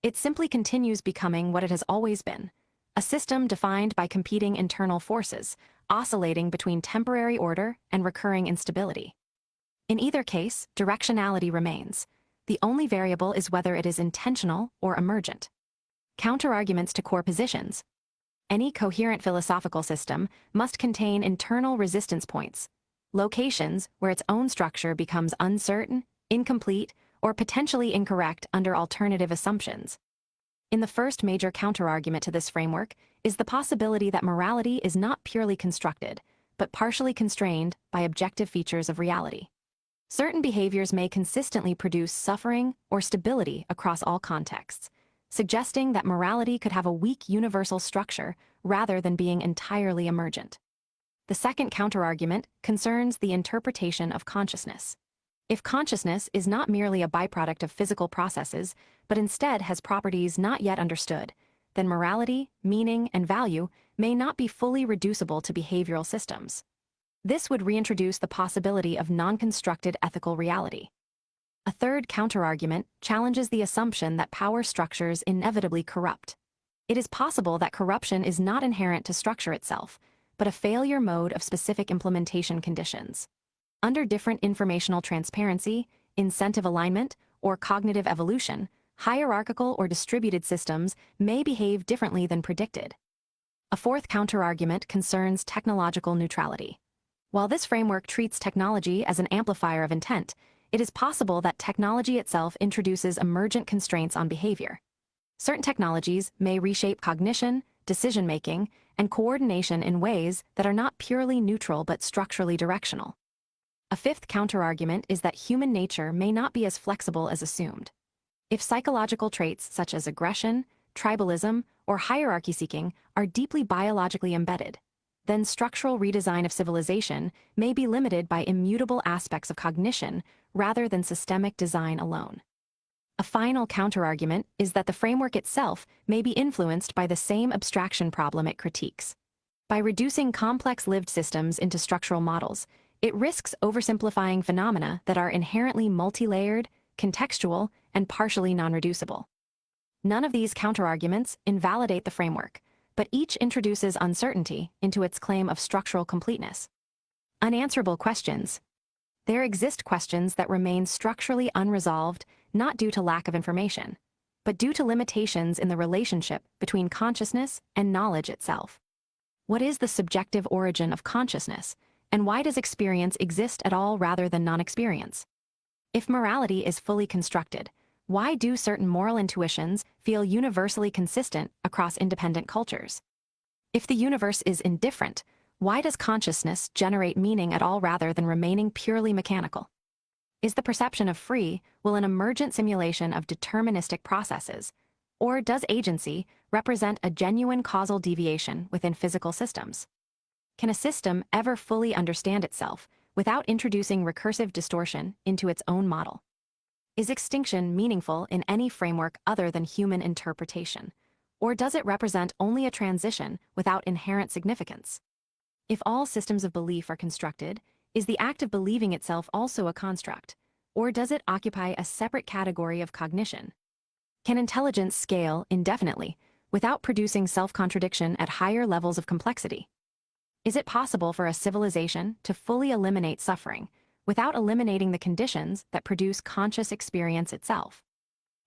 It simply continues becoming what it has always been, a system defined by competing internal forces, oscillating between temporary order and recurring instability. In either case, directionality remains. The only variable is whether it is intentional or emergent. Counterarguments to core positions. Any coherent philosophical system must contain internal resistance points, locations where its own structure becomes uncertain, incomplete, or potentially incorrect under alternative assumptions. In the first major counterargument to this framework is the possibility that morality is not purely constructed, but partially constrained by objective features of reality. Certain behaviors may consistently produce suffering or stability across all contexts, suggesting that morality could have a weak universal structure rather than being entirely emergent. The second counterargument concerns the interpretation of consciousness. If consciousness is not merely a byproduct of physical processes, but instead has properties not yet understood, then morality, meaning, and value may not be fully reducible to behavioral systems. This would reintroduce the possibility of non-constructed ethical reality. A third counterargument challenges the assumption that power structures inevitably corrupt. It is possible that corruption is not inherent to structure itself, but a failure mode of specific implementation conditions. Under different informational transparency, incentive alignment, or cognitive evolution, hierarchical or distributed systems may behave differently than predicted. A fourth counterargument concerns technological neutrality. While this framework treats technology as an amplifier of intent, it is possible that technology itself introduces emergent constraints on behavior. Certain technologies may reshape cognition, decision-making, and coordination in ways that are not purely neutral but structurally directional. A fifth counterargument is that human nature may not be as flexible as assumed. If psychological traits such as aggression, tribalism, or hierarchy seeking are deeply biologically embedded, then structural redesign of civilization may be limited by immutable aspects of cognition rather than systemic design alone. A final counterargument is that the framework itself may be influenced by the same abstraction problem it critiques. By reducing complex lived systems into structural models, it risks oversimplifying phenomena that are inherently multi-layered, contextual, and partially non-reducible. None of these counterarguments invalidate the framework, but each introduces uncertainty into its claim of structural completeness. Unanswerable questions. There exist questions that remain structurally unresolved, not due to lack of information, but due to limitations in the relationship between consciousness and knowledge itself. What is the subjective origin of consciousness, and why does experience exist at all rather than non-experience? If morality is fully constructed, why do certain moral intuitions feel universally consistent across independent cultures? If the universe is indifferent, why does consciousness generate meaning at all rather than remaining purely mechanical? Is the perception of free will an emergent simulation of deterministic processes, or does agency represent a genuine causal deviation within physical systems? Can a system ever fully understand itself without introducing recursive distortion into its own model? Is extinction meaningful in any framework other than human interpretation, or does it represent only a transition without inherent significance? If all systems of belief are constructed, is the act of believing itself also a construct, or does it occupy a separate category of cognition? Can intelligence scale indefinitely without producing self-contradiction at higher levels of complexity? Is it possible for a civilization to fully eliminate suffering without eliminating the conditions that produce conscious experience itself?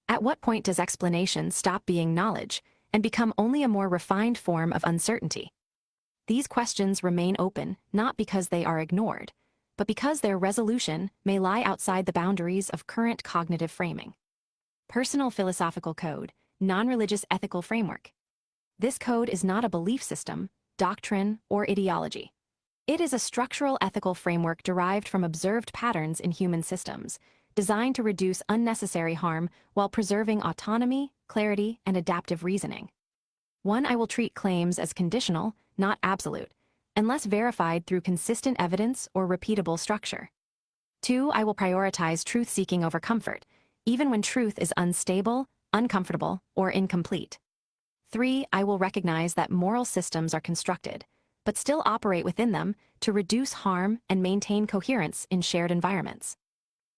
At what point does explanation stop being knowledge and become only a more refined form of uncertainty? These questions remain open not because they are ignored, but because their resolution may lie outside the boundaries of current cognitive framing. Personal philosophical code, non-religious ethical framework. This code is not a belief system, doctrine, or ideology. It is a structural ethical framework derived from observed patterns in human systems, designed to reduce unnecessary harm while preserving autonomy, clarity, and adaptive reasoning. 1. I will treat claims as conditional, not absolute, unless verified through consistent evidence or repeatable structure. 2. I will prioritize truth-seeking over comfort, even when truth is unstable, uncomfortable, or incomplete. 3. I will recognize that moral systems are constructed, but still operate within them to reduce harm and maintain coherence in shared environments.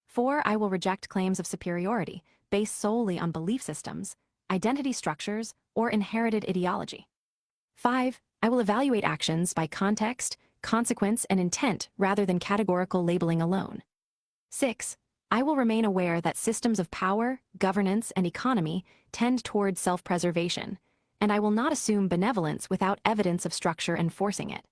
4. I will reject claims of superiority based solely on belief systems, identity structures, or inherited ideology. 5. I will evaluate actions by context, consequence, and intent rather than categorical labeling alone. 6. I will remain aware that systems of power, governance, and economy tend toward self-preservation, and I will not assume benevolence without evidence of structure enforcing it.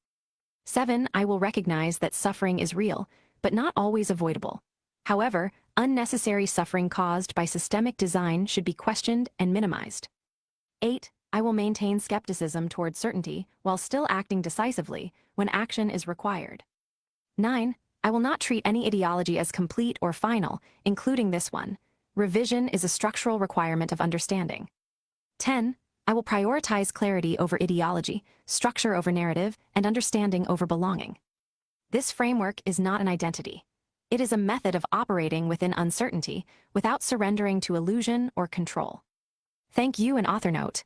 7. I will recognize that suffering is real, but not always avoidable. However, unnecessary suffering caused by systemic design should be questioned and minimized. 8. I will maintain skepticism toward certainty while still acting decisively when action is required. 9. I will not treat any ideology as complete or final, including this one. Revision is a structural requirement of understanding. 10. I will prioritize clarity over ideology, structure over narrative, and understanding over belonging. This framework is not an identity. It is a method of operating within uncertainty without surrendering to illusion or control. Thank you and author note.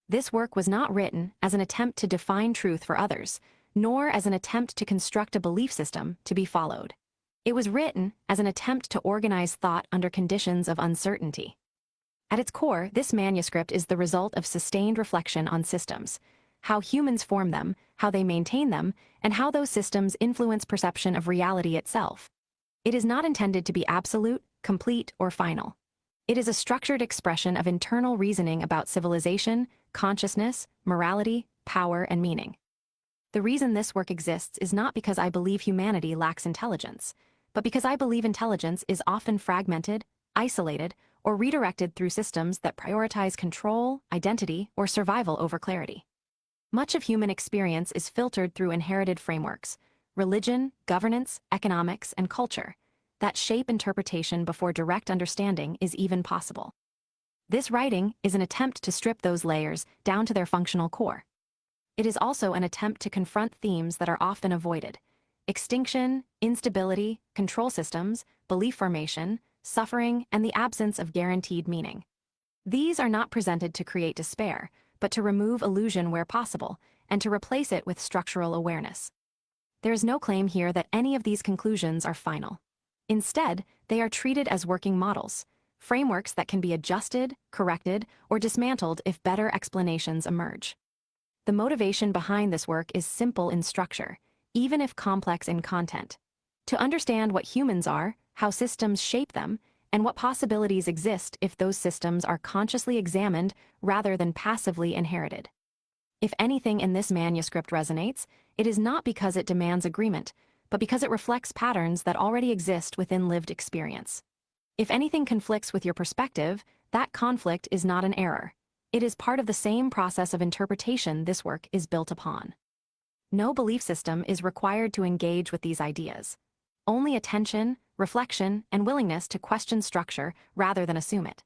This work was not written as an attempt to define truth for others, nor as an attempt to construct a belief system to be followed. It was written as an attempt to organize thought under conditions of uncertainty. At its core, this manuscript is the result of sustained reflection on systems, how humans form them, how they maintain them, and how those systems influence perception of reality itself. It is not intended to be absolute, complete, or final. It is a structured expression of internal reasoning about civilization, consciousness, morality, power, and meaning. The reason this work exists is not because I believe humanity lacks intelligence, but because I believe intelligence is often fragmented, isolated, or redirected through systems that prioritize control, identity, or survival over clarity. Much of human experience is filtered through inherited frameworks, religion, governance, economics, and culture, that shape interpretation before direct understanding is even possible. This writing is an attempt to strip those layers down to their functional core. It is also an attempt to confront themes that are often avoided: extinction, instability, control systems, belief formation, suffering, and the absence of guaranteed meaning. These are not presented to create despair, but to remove illusion where possible, and to replace it with structural awareness. There is no claim here that any of these conclusions are final. Instead, they are treated as working models, frameworks that can be adjusted, corrected, or dismantled if better explanations emerge. The motivation behind this work is simple in structure, even if complex in content: to understand what humans are, how systems shape them, and what possibilities exist if those systems are consciously examined rather than passively inherited. If anything in this manuscript resonates, it is not because it demands agreement, but because it reflects patterns that already exist within lived experience. If anything conflicts with your perspective, that conflict is not an error. It is part of the same process of interpretation this work is built upon. No belief system is required to engage with these ideas. Only attention, reflection, and willingness to question structure rather than assume it.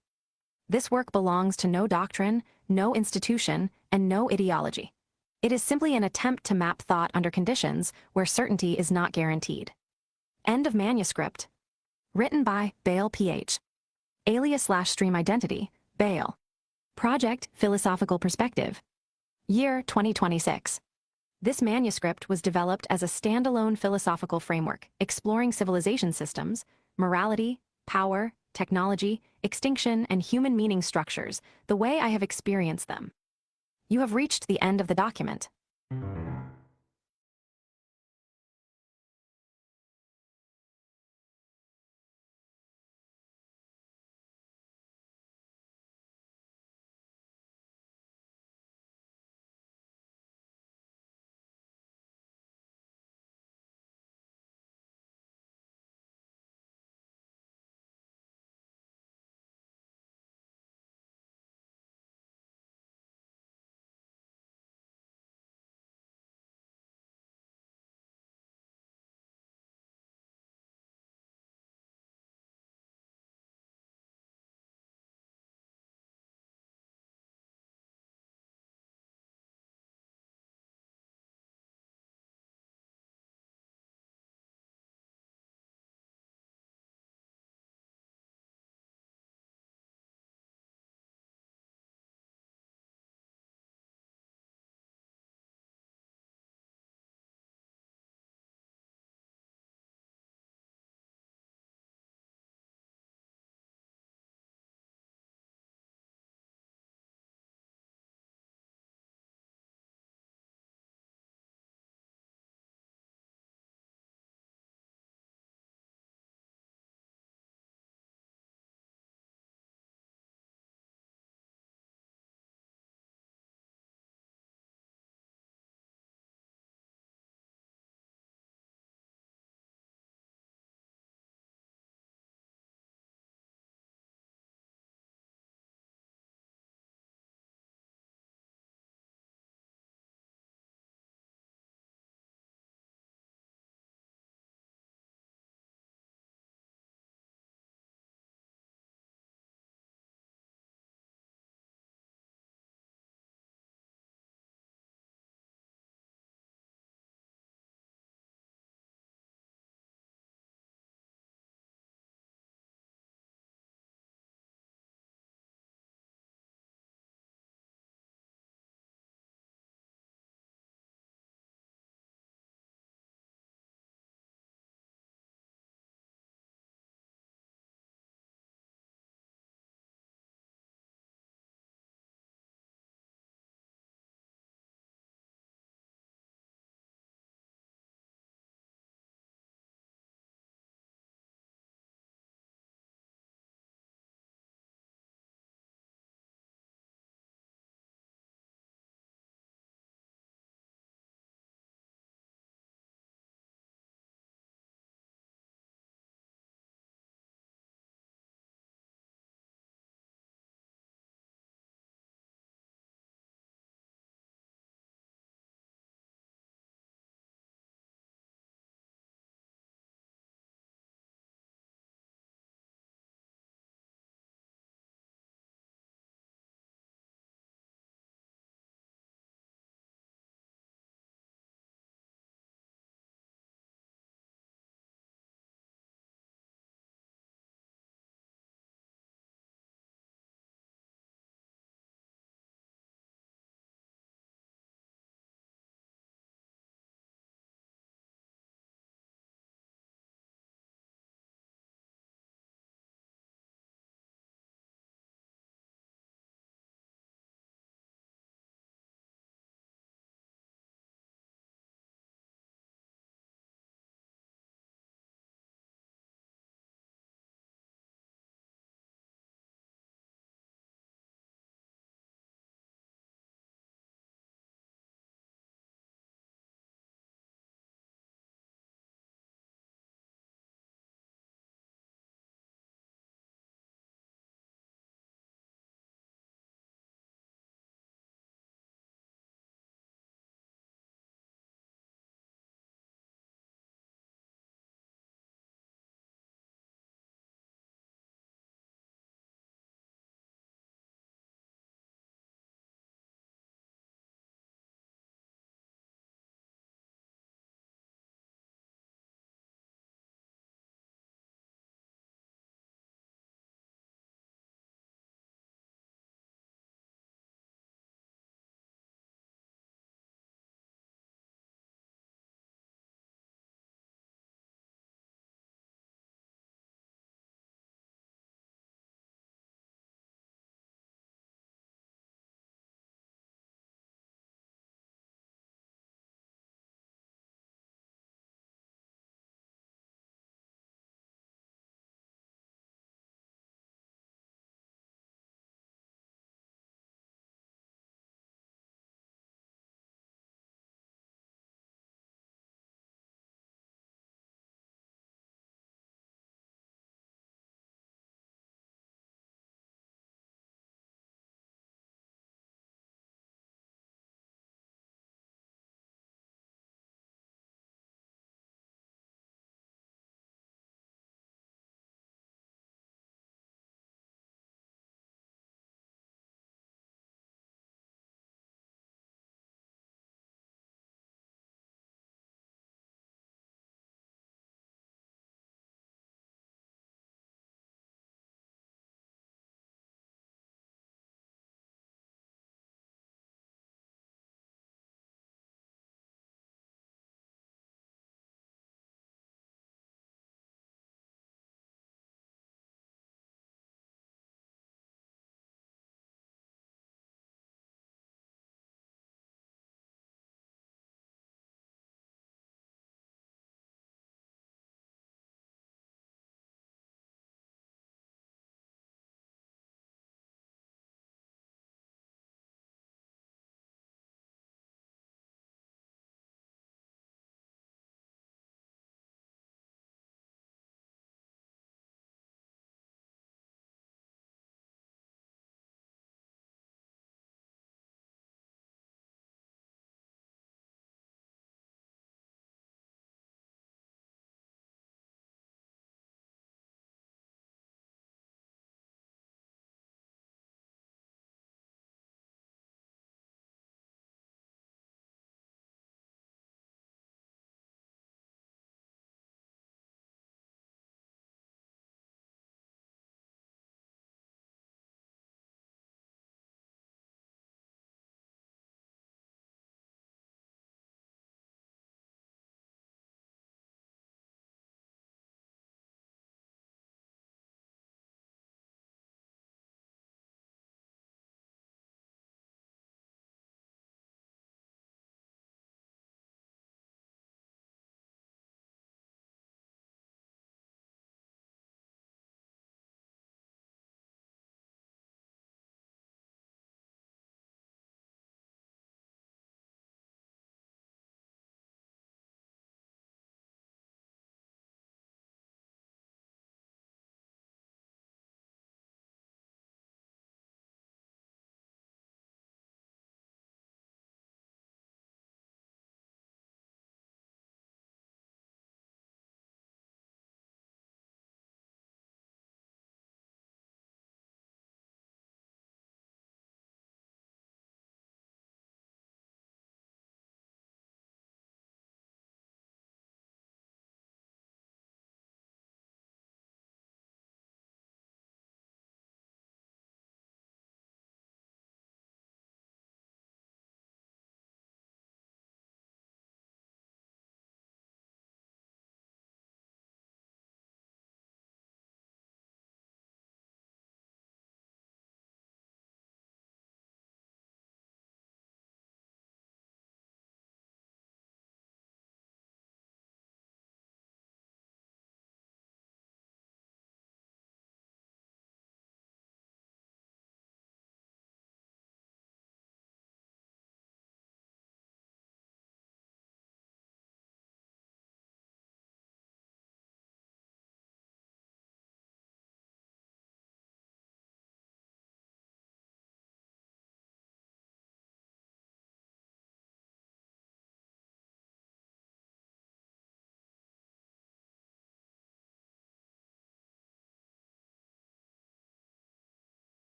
This work belongs to no doctrine, no institution, and no ideology. It is simply an attempt to map thought under conditions where certainty is not guaranteed. End of manuscript. Written by BAAL PH. Alias/stream identity, BAAL. Project Philosophical Perspective. Year 2026. This manuscript was developed as a standalone philosophical framework exploring civilization systems, morality, power, technology, extinction, and human meaning structures the way I have experienced them. You have reached the end of the document.